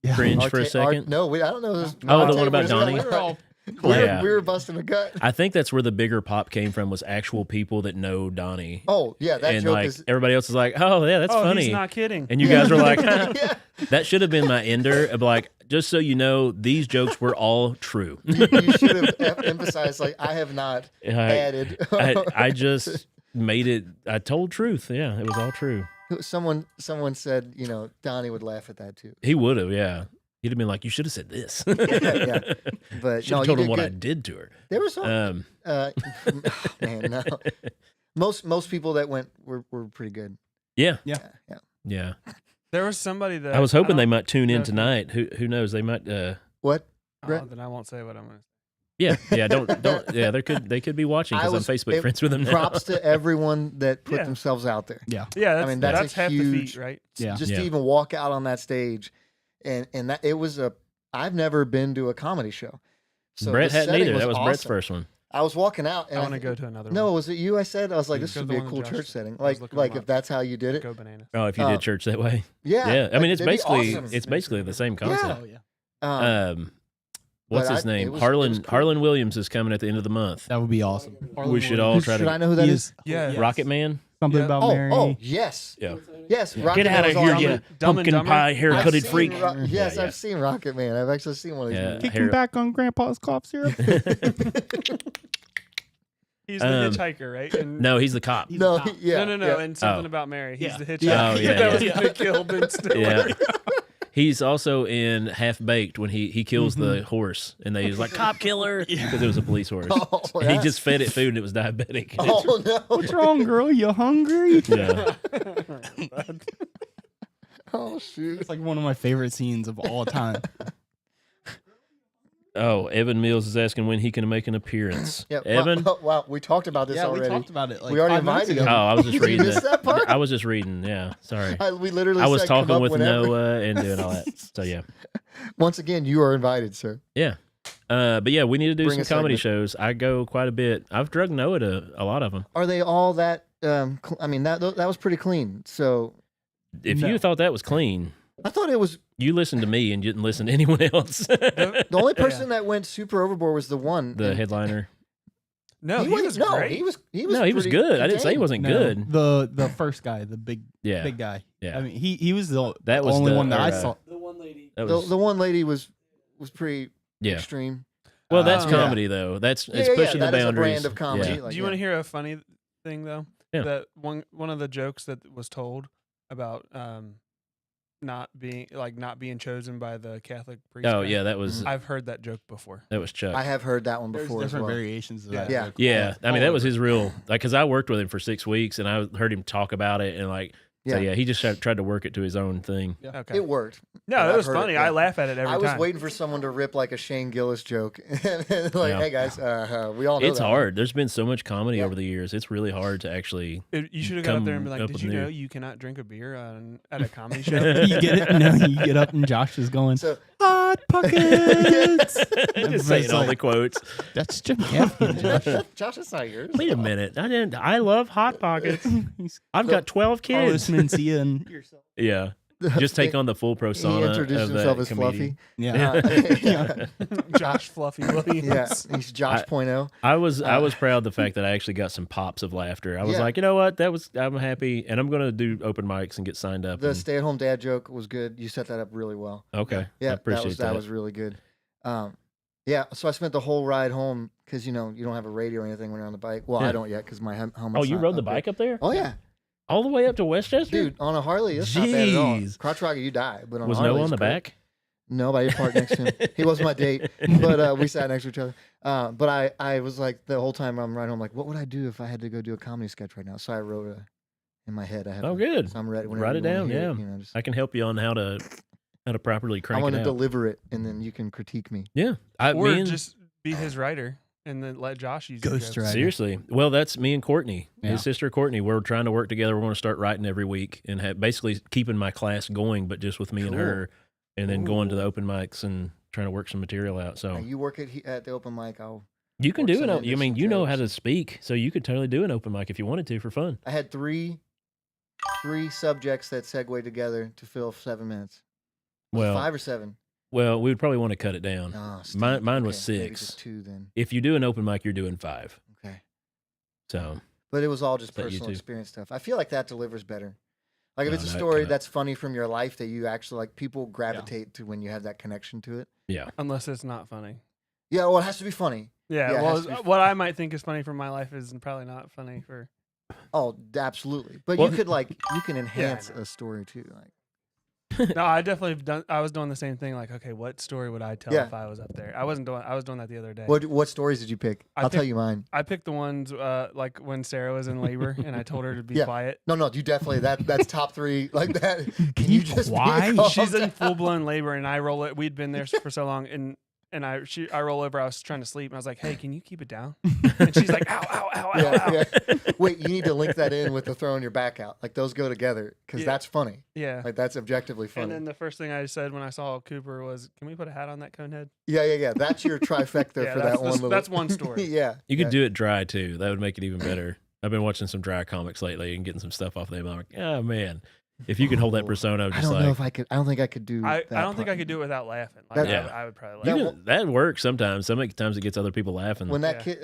Speaker 4: Yeah.
Speaker 1: Cringe for a second.
Speaker 2: no, I don't know. This,
Speaker 1: Oh,
Speaker 2: our
Speaker 1: the one
Speaker 2: tape
Speaker 1: about
Speaker 2: was-
Speaker 1: Donnie?
Speaker 2: We were, all,
Speaker 1: Yeah.
Speaker 2: we were busting a gut.
Speaker 1: I think that's where the bigger pop came from, was actual people that know Donnie.
Speaker 2: Oh yeah, that
Speaker 1: and
Speaker 2: joke
Speaker 1: like
Speaker 2: is.
Speaker 1: everybody else is like, oh yeah, that's
Speaker 3: oh,
Speaker 1: funny.
Speaker 3: he's not kidding.
Speaker 1: And you guys were like,
Speaker 2: yeah.
Speaker 1: that should have been my ender. Of like, just so you know, these jokes were all true.
Speaker 2: You should have emphasized like I have not added.
Speaker 1: I just made it. I told truth. Yeah, it was all true.
Speaker 2: someone said Donnie would laugh at that too.
Speaker 1: He would have. Yeah, he'd have been like, you should have said this.
Speaker 2: Yeah. But
Speaker 1: Should
Speaker 2: no,
Speaker 1: have
Speaker 2: you
Speaker 1: told him
Speaker 2: did
Speaker 1: what I
Speaker 2: good.
Speaker 1: did to her.
Speaker 2: There was some.
Speaker 1: Um,
Speaker 2: Man, no. Most people that went were pretty good.
Speaker 1: yeah,
Speaker 2: Yeah.
Speaker 1: yeah.
Speaker 3: There was somebody that
Speaker 1: I was hoping they
Speaker 3: don't-
Speaker 1: might tune in
Speaker 3: know.
Speaker 1: tonight. Who knows? They might.
Speaker 2: What?
Speaker 3: Oh,
Speaker 2: Brett?
Speaker 3: then I won't say what I'm going to say.
Speaker 1: Yeah. Don't. Yeah, they could be watching
Speaker 2: I
Speaker 1: because I'm
Speaker 2: was-
Speaker 1: Facebook
Speaker 2: it-
Speaker 1: friends with them now.
Speaker 2: Props to everyone that put
Speaker 3: Yeah.
Speaker 2: themselves out there.
Speaker 3: Yeah, that's,
Speaker 2: mean, that's a
Speaker 3: half the
Speaker 2: huge-
Speaker 3: feat, right?
Speaker 4: Yeah.
Speaker 2: Just
Speaker 1: Yeah.
Speaker 2: to even walk out on that stage, and that it was a. I've never been to a comedy show. So
Speaker 1: Brett
Speaker 2: the
Speaker 1: hadn't
Speaker 2: setting
Speaker 1: either. That was Brett's
Speaker 2: awesome.
Speaker 1: first one.
Speaker 2: I was walking out, and
Speaker 3: I want to go to another one.
Speaker 2: No, was it you? I said I was like,
Speaker 3: Yeah,
Speaker 2: this
Speaker 3: go
Speaker 2: would
Speaker 3: the
Speaker 2: be a
Speaker 3: one
Speaker 2: cool
Speaker 3: Josh
Speaker 2: church
Speaker 3: said.
Speaker 2: setting.
Speaker 3: I was
Speaker 2: Like
Speaker 3: looking them
Speaker 2: if
Speaker 3: up.
Speaker 2: that's how you did it.
Speaker 3: Go bananas.
Speaker 1: Oh, if you
Speaker 2: Uh,
Speaker 1: did church that way.
Speaker 2: Yeah.
Speaker 1: Yeah. I mean,
Speaker 2: like,
Speaker 1: it's
Speaker 2: that'd be
Speaker 1: basically
Speaker 2: awesome.
Speaker 1: it's basically the same concept.
Speaker 4: Oh, yeah.
Speaker 2: Um,
Speaker 1: What's
Speaker 2: but
Speaker 1: his
Speaker 2: it
Speaker 1: name?
Speaker 2: was
Speaker 1: Harlan
Speaker 2: cool.
Speaker 1: Harlan Williams is coming at the end of the month.
Speaker 4: That would be awesome.
Speaker 1: We should all try
Speaker 2: should
Speaker 1: to.
Speaker 2: I know who that
Speaker 4: He
Speaker 2: is?
Speaker 3: Yeah.
Speaker 4: Yes.
Speaker 1: Rocket Man.
Speaker 4: Something
Speaker 3: Yeah.
Speaker 4: about
Speaker 2: Oh,
Speaker 4: Mary.
Speaker 2: oh, yes.
Speaker 1: Yeah.
Speaker 2: Yes,
Speaker 1: Yeah.
Speaker 2: Rocket
Speaker 1: Get out
Speaker 2: Man
Speaker 1: of
Speaker 2: was
Speaker 1: here,
Speaker 2: on
Speaker 1: you
Speaker 2: there.
Speaker 3: Dumb and
Speaker 1: pumpkin
Speaker 3: Dumber?
Speaker 1: pie
Speaker 2: I've
Speaker 1: haircutted
Speaker 2: seen
Speaker 1: freak.
Speaker 2: Yes,
Speaker 1: Yeah,
Speaker 2: I've seen Rocket Man. I've actually seen one of these
Speaker 1: Yeah.
Speaker 2: movies.
Speaker 4: Kicking back on Grandpa's cough syrup.
Speaker 3: He's the hitchhiker, right? And
Speaker 1: No, he's the cop.
Speaker 2: No,
Speaker 4: cop.
Speaker 2: yeah.
Speaker 3: no,
Speaker 2: yeah.
Speaker 3: and something
Speaker 1: Oh.
Speaker 3: about Mary. He's
Speaker 4: Yeah.
Speaker 3: the hitchhiker.
Speaker 2: Yeah.
Speaker 1: Oh, yeah,
Speaker 3: that was
Speaker 1: yeah.
Speaker 3: gonna kill Ben Stiller.
Speaker 1: Yeah. He's also in Half Baked when he kills
Speaker 2: Mm-hmm.
Speaker 1: the horse, and they was like cop killer because it was a police horse.
Speaker 2: Oh,
Speaker 1: And he
Speaker 2: that's-
Speaker 1: just fed it food and it was diabetic.
Speaker 2: Oh no!
Speaker 4: What's wrong, girl? You hungry?
Speaker 1: Yeah.
Speaker 2: Oh shoot!
Speaker 4: It's like one of my favorite scenes of all time.
Speaker 1: Oh, Evan Mills is asking when he can make an appearance.
Speaker 2: Yeah,
Speaker 1: Evan.
Speaker 2: Wow, we talked about this
Speaker 4: yeah,
Speaker 2: already.
Speaker 4: we talked about it. Like
Speaker 2: We already
Speaker 4: 5 minutes
Speaker 2: invited
Speaker 4: ago.
Speaker 1: Oh, I was just
Speaker 2: Did you
Speaker 1: reading
Speaker 2: miss that part?
Speaker 1: I was just reading. Yeah, sorry.
Speaker 2: We literally.
Speaker 1: I was
Speaker 2: said, "Come
Speaker 1: talking
Speaker 2: up
Speaker 1: with
Speaker 2: whenever."
Speaker 1: Noah and doing all that. So yeah,
Speaker 2: Once again, you are invited, sir.
Speaker 1: yeah. But yeah, we need to do
Speaker 2: Bring
Speaker 1: some
Speaker 2: a
Speaker 1: comedy
Speaker 2: segment.
Speaker 1: shows. I go quite a bit. I've drugged Noah to a lot of them.
Speaker 2: Are they all that? I mean, that was pretty clean. So
Speaker 1: If
Speaker 4: No.
Speaker 1: you thought that was clean,
Speaker 2: I thought it was
Speaker 1: you listened to me and didn't listen to anyone else.
Speaker 2: the only person that went super overboard was the one.
Speaker 1: The
Speaker 2: and
Speaker 1: headliner.
Speaker 3: No, he was
Speaker 2: no,
Speaker 3: great.
Speaker 2: he was
Speaker 1: No, he was
Speaker 2: pretty
Speaker 1: good. I didn't say he
Speaker 2: contained.
Speaker 1: wasn't
Speaker 4: No,
Speaker 1: good.
Speaker 4: The first guy, the big
Speaker 1: Yeah,
Speaker 4: guy.
Speaker 1: Yeah.
Speaker 4: I mean, he was the
Speaker 1: That was
Speaker 4: only
Speaker 1: the-
Speaker 4: one that
Speaker 1: or,
Speaker 4: I
Speaker 1: uh,
Speaker 4: saw.
Speaker 1: that was,
Speaker 2: The one lady was pretty
Speaker 1: yeah.
Speaker 2: extreme.
Speaker 1: Well, that's
Speaker 3: Yeah.
Speaker 1: comedy though. That's it's
Speaker 2: Yeah,
Speaker 1: pushing
Speaker 2: that
Speaker 1: the
Speaker 2: is a
Speaker 1: boundaries.
Speaker 2: brand of comedy.
Speaker 1: Yeah.
Speaker 3: Do
Speaker 2: Like,
Speaker 3: you want to
Speaker 2: yeah.
Speaker 3: hear a funny thing though?
Speaker 1: Yeah.
Speaker 3: That one of the jokes that was told about not being chosen by the Catholic priest.
Speaker 1: Oh
Speaker 3: guy.
Speaker 1: yeah, that was
Speaker 3: I've heard that joke before.
Speaker 1: that was Chuck.
Speaker 2: I have heard that one
Speaker 4: There's
Speaker 2: before as
Speaker 4: different
Speaker 2: well.
Speaker 4: variations of
Speaker 3: Yeah.
Speaker 4: that.
Speaker 2: Yeah.
Speaker 4: joke.
Speaker 1: Yeah, I mean
Speaker 4: All
Speaker 1: that was
Speaker 4: over.
Speaker 1: his real like because I worked with him for 6 weeks and I heard him talk about it and like so
Speaker 2: Yeah.
Speaker 1: yeah he just tried to work it to his own thing.
Speaker 3: Okay.
Speaker 2: It worked.
Speaker 3: No,
Speaker 2: I've
Speaker 3: it was
Speaker 2: heard it,
Speaker 3: funny.
Speaker 2: yeah.
Speaker 3: I laugh at it every
Speaker 2: I was
Speaker 3: time.
Speaker 2: waiting for someone to rip like a Shane Gillis joke. Like,
Speaker 1: Yeah.
Speaker 2: hey guys, we all know
Speaker 1: It's
Speaker 2: that.
Speaker 1: hard. There's been so much comedy
Speaker 2: Yeah.
Speaker 1: over the years. It's really hard to actually.
Speaker 3: You should have got up there and be
Speaker 1: come
Speaker 3: like,
Speaker 1: up
Speaker 3: "Did
Speaker 1: with
Speaker 3: you know
Speaker 1: new-
Speaker 3: you cannot drink a beer at a comedy show?"
Speaker 4: You get it? No, you get up and Josh is going,
Speaker 2: So
Speaker 4: Hot Pockets!
Speaker 1: just
Speaker 4: Everybody's
Speaker 1: saying all the
Speaker 4: like,
Speaker 1: quotes.
Speaker 4: That's Jim Gaffigan, Josh.
Speaker 2: Josh, that's not yours.
Speaker 1: Wait a minute. I didn't. I love hot pockets.
Speaker 4: He's
Speaker 1: I've got 12
Speaker 4: all
Speaker 1: kids.
Speaker 4: listening to you and
Speaker 1: Yeah, just take on the full
Speaker 2: He
Speaker 1: persona
Speaker 2: introduced
Speaker 1: of
Speaker 2: himself
Speaker 1: that
Speaker 2: as
Speaker 1: comedian.
Speaker 2: Fluffy.
Speaker 4: yeah.
Speaker 3: Josh Fluffy Williams.
Speaker 2: Yeah, he's Josh Point oh.
Speaker 1: I was proud of the fact that I actually got some pops of laughter. I was
Speaker 2: Yeah.
Speaker 1: like, you know what, I'm happy, and I'm gonna do open mics and get signed up.
Speaker 2: The
Speaker 1: and-
Speaker 2: stay-at-home dad joke was good. You set that up really well.
Speaker 1: okay, I
Speaker 2: Yeah,
Speaker 1: appreciate
Speaker 2: that was really good. Yeah, so I spent the whole ride home because you don't have a radio or anything when you're on the bike. Well,
Speaker 1: Yeah.
Speaker 2: I don't yet because my helmet's
Speaker 1: Oh, you
Speaker 2: not
Speaker 1: rode the
Speaker 2: upgraded.
Speaker 1: bike up there?
Speaker 2: Oh yeah,
Speaker 1: All the way up to Westchester?
Speaker 2: dude, on a Harley, that's not bad at all.
Speaker 1: Jeez.
Speaker 2: Crotch rocket, you die, but on
Speaker 1: Was
Speaker 2: a Harley,
Speaker 1: Noah on
Speaker 2: it's
Speaker 1: the
Speaker 2: great.
Speaker 1: back?
Speaker 2: No, but I didn't park next to him. He wasn't my date, but we sat next to each other. But I was like the whole time I'm riding home, like, what would I do if I had to go do a comedy sketch right now? So I wrote in my head. I have
Speaker 1: Oh,
Speaker 2: a-
Speaker 1: good.
Speaker 2: So I'm ready. whenever
Speaker 1: Write
Speaker 2: you
Speaker 1: it
Speaker 2: wanna
Speaker 1: down,
Speaker 2: hear
Speaker 1: yeah.
Speaker 2: You know, just,
Speaker 1: I can help you on how to properly
Speaker 2: I
Speaker 1: crank
Speaker 2: want
Speaker 1: it
Speaker 2: to
Speaker 1: out.
Speaker 2: deliver it, and then you can critique me.
Speaker 1: Yeah,
Speaker 3: Or
Speaker 1: me and-
Speaker 3: just be his writer and then let Josh use your
Speaker 4: Ghost
Speaker 3: jokes.
Speaker 4: writer.
Speaker 1: seriously. Well, that's me and Courtney,
Speaker 4: Yeah.
Speaker 1: his sister Courtney. We're trying to work together. We're going to start writing every week and basically keeping my class going, but just with me and
Speaker 2: Cool.
Speaker 1: her, and then going to the open mics and trying to work some material out. So
Speaker 2: Now, you work at the open mic.
Speaker 1: you can
Speaker 2: work
Speaker 1: do
Speaker 2: some
Speaker 1: it.
Speaker 2: into
Speaker 1: I mean,
Speaker 2: some
Speaker 1: you know how
Speaker 2: jokes.
Speaker 1: to speak, so you could totally do an open mic if you wanted to for fun.
Speaker 2: I had three subjects that segued together to fill 7 minutes. Was it
Speaker 1: Well,
Speaker 2: 5 or 7?
Speaker 1: well, we would probably want to cut it down.
Speaker 2: Oh,
Speaker 1: Mine was
Speaker 2: okay, maybe
Speaker 1: 6.
Speaker 2: just 2 then.
Speaker 1: If you do an open mic, you're doing 5.
Speaker 2: Okay.
Speaker 1: So
Speaker 2: But it was all just
Speaker 1: Is that you
Speaker 2: personal
Speaker 1: too?
Speaker 2: experience stuff. I feel like that delivers better. Like if
Speaker 1: No,
Speaker 2: it's a
Speaker 1: that
Speaker 2: story
Speaker 1: kinda-
Speaker 2: that's funny from your life that you actually like, people gravitate to when you have that connection to it.
Speaker 1: yeah,
Speaker 3: Unless it's not funny.
Speaker 2: Yeah, well, it has to be funny.
Speaker 3: Yeah,
Speaker 2: Yeah, it
Speaker 3: well,
Speaker 2: has to be
Speaker 3: what I might think is funny from my life is probably not funny for.
Speaker 2: Oh, absolutely. But
Speaker 1: Well-
Speaker 2: you can enhance
Speaker 3: know.
Speaker 2: a story too. Like
Speaker 3: No, I definitely done. I was doing the same thing. Like, okay, what story would I tell
Speaker 2: Yeah.
Speaker 3: if I was up there? I was doing that the other day.
Speaker 2: what stories did you pick?
Speaker 3: I
Speaker 2: I'll tell
Speaker 3: picked-
Speaker 2: you mine.
Speaker 3: I picked the ones like when Sarah was in labor and I told her to be
Speaker 2: Yeah.
Speaker 3: quiet.
Speaker 2: No, you definitely that's top 3 like that. Can
Speaker 4: you
Speaker 2: you just be
Speaker 4: quiet?
Speaker 2: calm
Speaker 3: She's in
Speaker 2: down?
Speaker 3: full blown labor and I roll it. We'd been there for so long and I roll over. I was trying to sleep and I was like, hey, can you keep it down? And she's like, ow, ow, ow, ow, ow.
Speaker 2: Yeah, yeah. Wait, you need to link that in with the throwing your back out. Like those go together because
Speaker 3: Yeah.
Speaker 2: that's funny.
Speaker 3: Yeah.
Speaker 2: Like that's objectively funny.
Speaker 3: And then the first thing I said when I saw Cooper was, "Can we put a hat on that conehead?"
Speaker 2: yeah. That's your trifecta
Speaker 3: Yeah,
Speaker 2: for
Speaker 3: that's
Speaker 2: that one.
Speaker 3: that's one story.
Speaker 2: Yeah,
Speaker 1: you could
Speaker 2: yeah.
Speaker 1: do it dry too. That would make it even better. I've been watching some dry comics lately and getting some stuff off them. I'm like, oh man, if you can hold that
Speaker 2: Oh,
Speaker 1: persona, of
Speaker 2: I
Speaker 1: just
Speaker 2: don't
Speaker 1: like
Speaker 2: know if I could. I don't think I could do.
Speaker 3: I
Speaker 2: that
Speaker 3: don't think I
Speaker 2: part.
Speaker 3: could do it without laughing.
Speaker 2: That-
Speaker 3: Like,
Speaker 1: Yeah.
Speaker 3: I would probably
Speaker 1: you
Speaker 3: laugh.
Speaker 1: can- that works sometimes. Some times it gets other people laughing.
Speaker 2: When that
Speaker 3: Yeah.
Speaker 2: kid,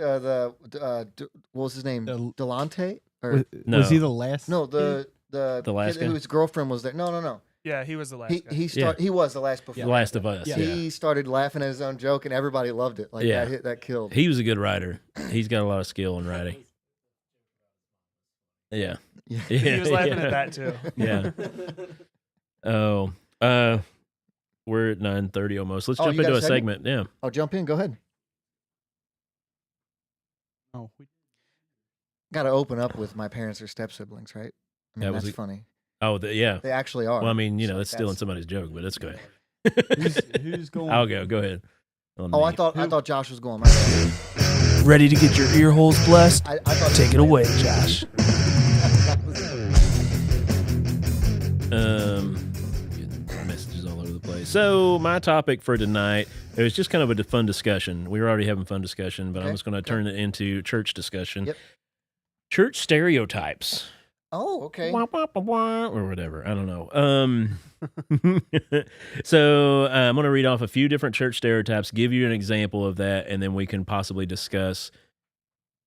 Speaker 2: what was his name?
Speaker 4: Del-
Speaker 2: Delonte or
Speaker 4: Was,
Speaker 1: No.
Speaker 4: was he the last?
Speaker 2: no the the
Speaker 1: last
Speaker 2: kid
Speaker 1: guy?
Speaker 2: whose girlfriend was there. No.
Speaker 3: Yeah, he was the last guy.
Speaker 2: He was the last before.
Speaker 1: The Last of Us.
Speaker 4: Yeah.
Speaker 2: He started laughing at his own joke, and everybody loved it. Like
Speaker 1: Yeah.
Speaker 2: that killed.
Speaker 1: He was a good writer. He's got a lot of skill in writing. Yeah.
Speaker 2: Yeah.
Speaker 3: He was laughing at that too.
Speaker 1: Yeah. Oh. We're at 9:30 almost. Let's
Speaker 2: Oh,
Speaker 1: jump
Speaker 2: you got
Speaker 1: into
Speaker 2: a
Speaker 1: a segment. Yeah.
Speaker 2: I'll jump in. Go ahead.
Speaker 4: Oh,
Speaker 2: Got to open up with my parents are step siblings, right? I mean,
Speaker 1: Yeah, was
Speaker 2: that's
Speaker 1: it-
Speaker 2: funny.
Speaker 1: Oh, yeah.
Speaker 2: They actually are.
Speaker 1: Well, I mean,
Speaker 2: So
Speaker 1: that's stealing
Speaker 2: that's-
Speaker 1: somebody's joke, but it's good.
Speaker 4: who's going?
Speaker 1: I'll go. Go ahead. On
Speaker 2: Oh,
Speaker 1: me.
Speaker 2: I thought Josh was going. My bad.
Speaker 3: Ready to get your ear holes blessed?
Speaker 2: I thought
Speaker 3: Take it away, Josh.
Speaker 1: Messages all over the place. So my topic for tonight, it was just kind of a fun discussion. We were already having fun discussion, but I'm
Speaker 2: Okay,
Speaker 1: just going to turn it into church discussion.
Speaker 2: Yep.
Speaker 1: Church stereotypes.
Speaker 2: Oh, okay.
Speaker 1: Wah, wah, wah, wah, or whatever. I don't know. So I'm going to read off a few different church stereotypes, give you an example of that, and then we can possibly discuss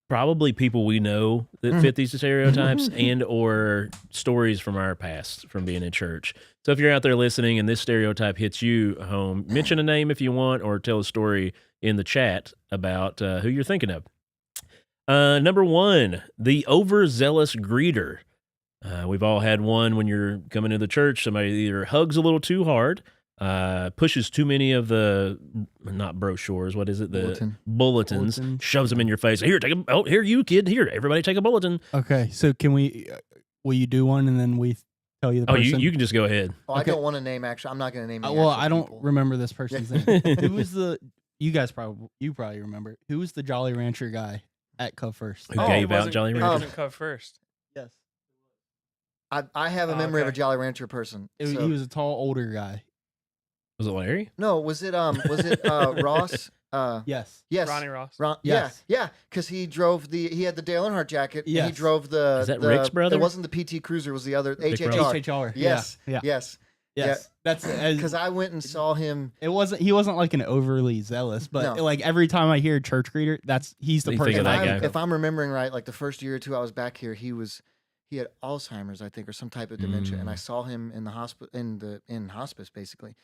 Speaker 1: probably people we know that fit these stereotypes and or stories from our past from being in church. So if you're out there listening and this stereotype hits you home, mention a name if you want or tell a story in the chat about who you're thinking of. Number 1, the overzealous greeter. We've all had one when you're coming to the church. Somebody either hugs a little too hard, pushes too many of the, not brochures, what is it? The bulletins,
Speaker 4: Bulletin.
Speaker 1: shoves them in your face. Here, take a, oh, here, you kid, here, everybody take a bulletin.
Speaker 4: Okay, so can we? Will you do one and then we tell you the
Speaker 1: Oh,
Speaker 4: person?
Speaker 1: you can just go ahead.
Speaker 2: Oh, I
Speaker 4: Okay.
Speaker 2: don't want to name actually. I'm not going to name. Any
Speaker 4: Well,
Speaker 2: actual
Speaker 4: I don't
Speaker 2: people.
Speaker 4: remember this person's
Speaker 2: Yeah.
Speaker 4: name. Who was the? You probably remember. Who was the Jolly Rancher guy at Cove First?
Speaker 1: Who
Speaker 3: Oh,
Speaker 1: gave
Speaker 3: it
Speaker 1: out
Speaker 3: wasn't-
Speaker 1: Jolly
Speaker 3: it
Speaker 1: Ranchers?
Speaker 3: wasn't Cove first.
Speaker 4: Yes.
Speaker 2: I have a
Speaker 3: Oh,
Speaker 2: memory of a
Speaker 3: okay.
Speaker 2: Jolly Rancher person.
Speaker 4: He
Speaker 2: so-
Speaker 4: was a tall, older guy.
Speaker 1: Was it Larry?
Speaker 2: No, was it Ross?
Speaker 4: Yes.
Speaker 2: Yes.
Speaker 3: Ronnie Ross.
Speaker 4: Yes.
Speaker 2: Yeah, because he had the Dale Earnhardt jacket. And he
Speaker 4: Yes.
Speaker 2: drove the.
Speaker 1: Is that
Speaker 2: the-
Speaker 1: Rick's brother?
Speaker 2: It wasn't the PT Cruiser. It was the other
Speaker 1: Rick
Speaker 2: HHR.
Speaker 4: HHR.
Speaker 2: Yes.
Speaker 4: Yeah.
Speaker 2: Yes.
Speaker 4: Yes. That's
Speaker 2: Because I went and saw him.
Speaker 4: It wasn't. He wasn't like an overly zealous, but
Speaker 2: No.
Speaker 4: like every time I hear church greeter, he's the
Speaker 1: You think
Speaker 4: person.
Speaker 1: of that guy.
Speaker 2: If I'm remembering right, like the first year or two I was back here, he had Alzheimer's, I think, or some type of dementia, and I saw him in the hospital in hospice basically,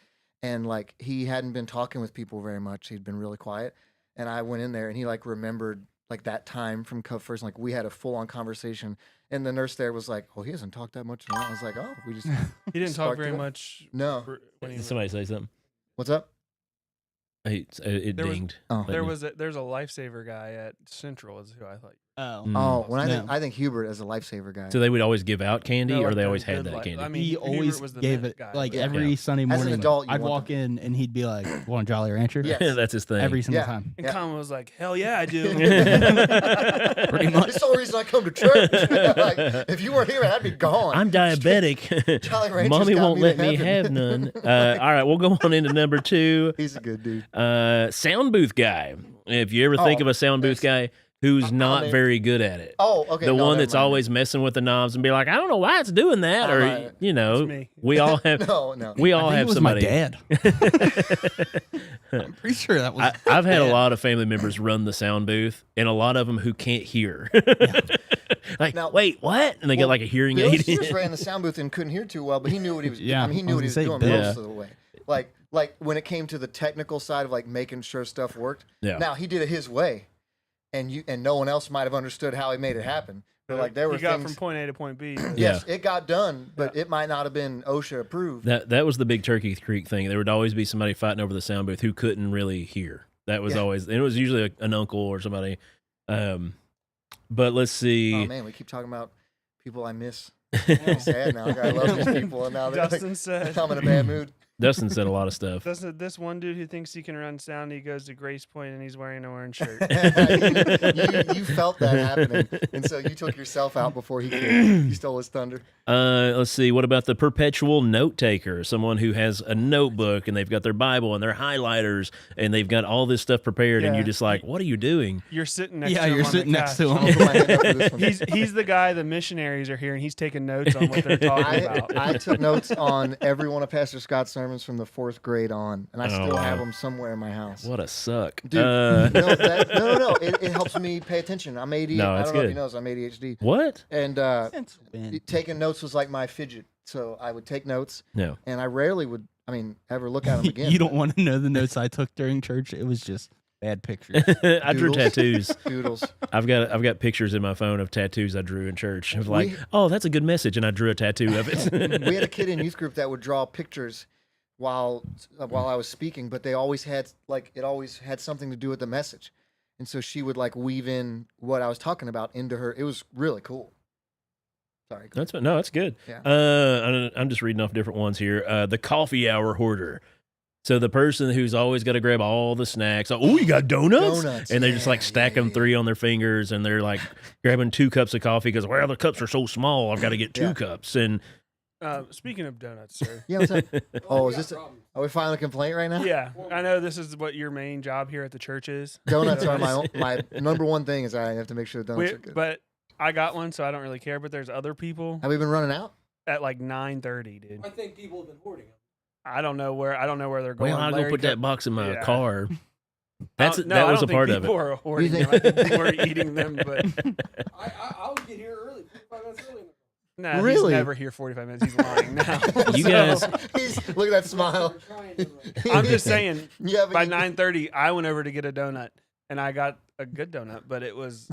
Speaker 2: and like he hadn't been talking with people very much. He'd been really quiet, and I went in there and he like remembered like that time from Cove First. Like we had a full on conversation, and the nurse there was like, "Oh, he hasn't talked that much." And I was like, "Oh, we just
Speaker 3: He didn't talk
Speaker 2: Sparked
Speaker 3: very
Speaker 2: it up.
Speaker 3: much.
Speaker 2: no."
Speaker 3: When he
Speaker 1: Did
Speaker 3: was,
Speaker 1: somebody say something?
Speaker 2: What's up?
Speaker 1: It
Speaker 3: There was-
Speaker 1: dinged.
Speaker 2: Oh.
Speaker 3: there's a lifesaver guy at Central is who I thought.
Speaker 4: Oh.
Speaker 2: Oh, when
Speaker 4: No.
Speaker 2: I think Hubert as a lifesaver guy.
Speaker 1: So they would always give out candy,
Speaker 3: No,
Speaker 1: or
Speaker 3: like
Speaker 1: they
Speaker 3: the
Speaker 1: always had
Speaker 3: good
Speaker 1: that
Speaker 3: life.
Speaker 1: candy?
Speaker 3: I mean,
Speaker 4: He
Speaker 3: Hubert
Speaker 4: always
Speaker 3: was the
Speaker 4: gave
Speaker 3: mint
Speaker 4: it
Speaker 3: guy,
Speaker 4: like
Speaker 3: but-
Speaker 4: every Sunday
Speaker 2: As an
Speaker 4: morning.
Speaker 2: adult, you
Speaker 4: I'd
Speaker 2: want
Speaker 4: walk in and he'd be like, "Want Jolly Rancher?"
Speaker 2: Yes.
Speaker 1: That's his thing.
Speaker 4: Every single
Speaker 2: Yeah.
Speaker 4: time.
Speaker 3: And
Speaker 2: Yeah.
Speaker 3: Colin was like, "Hell yeah, I do."
Speaker 4: Pretty much.
Speaker 2: It's the only reason I come to church. Like, if you weren't here, I'd be gone.
Speaker 1: I'm diabetic.
Speaker 2: Jolly Rancher's
Speaker 1: Mommy
Speaker 2: got
Speaker 1: won't
Speaker 2: me to
Speaker 1: let me
Speaker 2: heaven.
Speaker 1: have none. All right, we'll go on into number 2.
Speaker 2: He's a good dude.
Speaker 1: Sound booth guy. If you ever think
Speaker 2: Oh,
Speaker 1: of a sound booth guy who's not
Speaker 2: mean-
Speaker 1: very good at it.
Speaker 2: Oh, okay.
Speaker 1: The
Speaker 2: no,
Speaker 1: one
Speaker 2: never
Speaker 1: that's
Speaker 2: mind.
Speaker 1: always messing with the knobs and be like, I don't know why it's doing that,
Speaker 2: I'm
Speaker 1: or
Speaker 2: not-
Speaker 1: you know,
Speaker 3: It's me.
Speaker 1: we all have
Speaker 2: No.
Speaker 1: we all
Speaker 4: I think
Speaker 1: have
Speaker 4: it was
Speaker 1: somebody.
Speaker 4: my dad. I'm pretty sure that was.
Speaker 1: I've had a
Speaker 4: dad.
Speaker 1: lot of family members run the sound booth, and a lot of them who can't hear. Like,
Speaker 2: Now-
Speaker 1: wait, what? And they get
Speaker 2: Well,
Speaker 1: like a hearing
Speaker 2: Bill
Speaker 1: aid.
Speaker 2: Sears ran the sound booth and couldn't hear too well, but he knew what he was.
Speaker 4: Yeah,
Speaker 2: I mean, he
Speaker 4: I
Speaker 2: knew what he
Speaker 4: was
Speaker 2: was
Speaker 4: gonna
Speaker 2: doing
Speaker 4: say,
Speaker 2: most
Speaker 1: Bill-
Speaker 2: of the way. Like when it came to the technical side of like making sure stuff worked.
Speaker 1: Yeah.
Speaker 2: Now he did it his way, and no one else might have understood how he made it happen. But like there were
Speaker 3: he got
Speaker 2: things.
Speaker 3: from point A to point B.
Speaker 2: Yes, it got done, but it might not have been OSHA approved.
Speaker 1: That was the big Turkey Creek thing. There would always be somebody fighting over the sound booth who couldn't really hear. That was
Speaker 2: Yeah.
Speaker 1: always, and it was usually an uncle or somebody. But let's see.
Speaker 2: Oh man, we keep talking about people I miss. I'm sad now. I love these people, and now they're like,
Speaker 3: Dustin said,
Speaker 2: I'm in a bad mood.
Speaker 1: Dustin said a lot of stuff.
Speaker 3: This one dude who thinks he can run sound, he goes to Grace Point and he's wearing an orange shirt.
Speaker 2: you felt that happening, and so you took yourself out before he could. You stole his thunder.
Speaker 1: Let's see. What about the perpetual note taker? Someone who has a notebook and they've got their Bible and their highlighters and they've got all this stuff prepared, and
Speaker 3: Yeah.
Speaker 1: you're just like, what are you doing?
Speaker 3: You're sitting next
Speaker 4: Yeah,
Speaker 3: to him
Speaker 4: you're
Speaker 3: on
Speaker 4: sitting
Speaker 3: the
Speaker 4: next
Speaker 3: couch.
Speaker 4: to
Speaker 2: I'll
Speaker 4: him.
Speaker 2: put my hand up for this one.
Speaker 3: He's the guy the missionaries are here and he's taking notes on what they're talking about.
Speaker 2: I took notes on every one of Pastor Scott's sermons. sermons from the 4th grade on, and I still have them somewhere in my house.
Speaker 1: What a suck.
Speaker 2: Dude, no. It helps me pay attention. I'm ADHD.
Speaker 1: No,
Speaker 2: I
Speaker 1: that's
Speaker 2: don't know if
Speaker 1: good.
Speaker 2: he knows I'm ADHD.
Speaker 1: What?
Speaker 2: And
Speaker 4: Since when?
Speaker 2: taking notes was like my fidget. So I would take notes,
Speaker 1: No.
Speaker 2: and I rarely would, ever look at them again.
Speaker 4: You don't want to know the notes I took during church. It was just bad pictures.
Speaker 1: I drew
Speaker 2: Doodles.
Speaker 1: tattoos.
Speaker 2: Doodles.
Speaker 1: I've got pictures in my phone of tattoos I drew in church of like,
Speaker 2: We-
Speaker 1: oh, that's a good message, and I drew a tattoo of it.
Speaker 2: We had a kid in youth group that would draw pictures while I was speaking, but they always had it always had something to do with the message, and so she would like weave in what I was talking about into her. It was really cool. Sorry.
Speaker 1: That's good.
Speaker 2: Yeah.
Speaker 1: I'm just reading off different ones here. The coffee hour hoarder. So the person who's always got to grab all the snacks. Oh, you got donuts?
Speaker 2: Donuts,
Speaker 1: And they just like stack them 3 on their fingers, and they're like grabbing 2 cups of coffee because well, the cups are so small. I've got to get 2
Speaker 2: Yeah.
Speaker 1: cups. And
Speaker 3: Speaking of donuts, sir.
Speaker 2: Yeah. What's up? Oh, is this? Are we filing a complaint right now?
Speaker 3: Yeah, I know this is what your main job here at the church is.
Speaker 2: Donuts are my number one thing. Is I have to make sure the donuts are good.
Speaker 3: But I got one, so I don't really care. But there's other people
Speaker 2: Have we been running out?
Speaker 3: at like 9:30, dude.
Speaker 6: I think people have been hoarding them.
Speaker 3: I don't know where they're going.
Speaker 1: well, I'll go
Speaker 3: Larry
Speaker 1: put
Speaker 3: cut-
Speaker 1: that box in my
Speaker 3: Yeah.
Speaker 1: car.
Speaker 3: I
Speaker 1: That
Speaker 3: don't
Speaker 1: was a
Speaker 3: think
Speaker 1: part of it.
Speaker 3: people are hoarding
Speaker 2: You
Speaker 3: them. I think people are eating them, but
Speaker 6: I would get here early, 45 minutes early.
Speaker 3: nah,
Speaker 2: Really?
Speaker 3: he's never here 45 minutes. He's lying now.
Speaker 1: You
Speaker 3: So,
Speaker 1: guys,
Speaker 2: Look at that smile.
Speaker 6: We're trying to,
Speaker 3: I'm just saying.
Speaker 2: Yeah, but
Speaker 3: By
Speaker 2: you-
Speaker 3: 9:30, I went over to get a donut, and I got a good donut, but it was.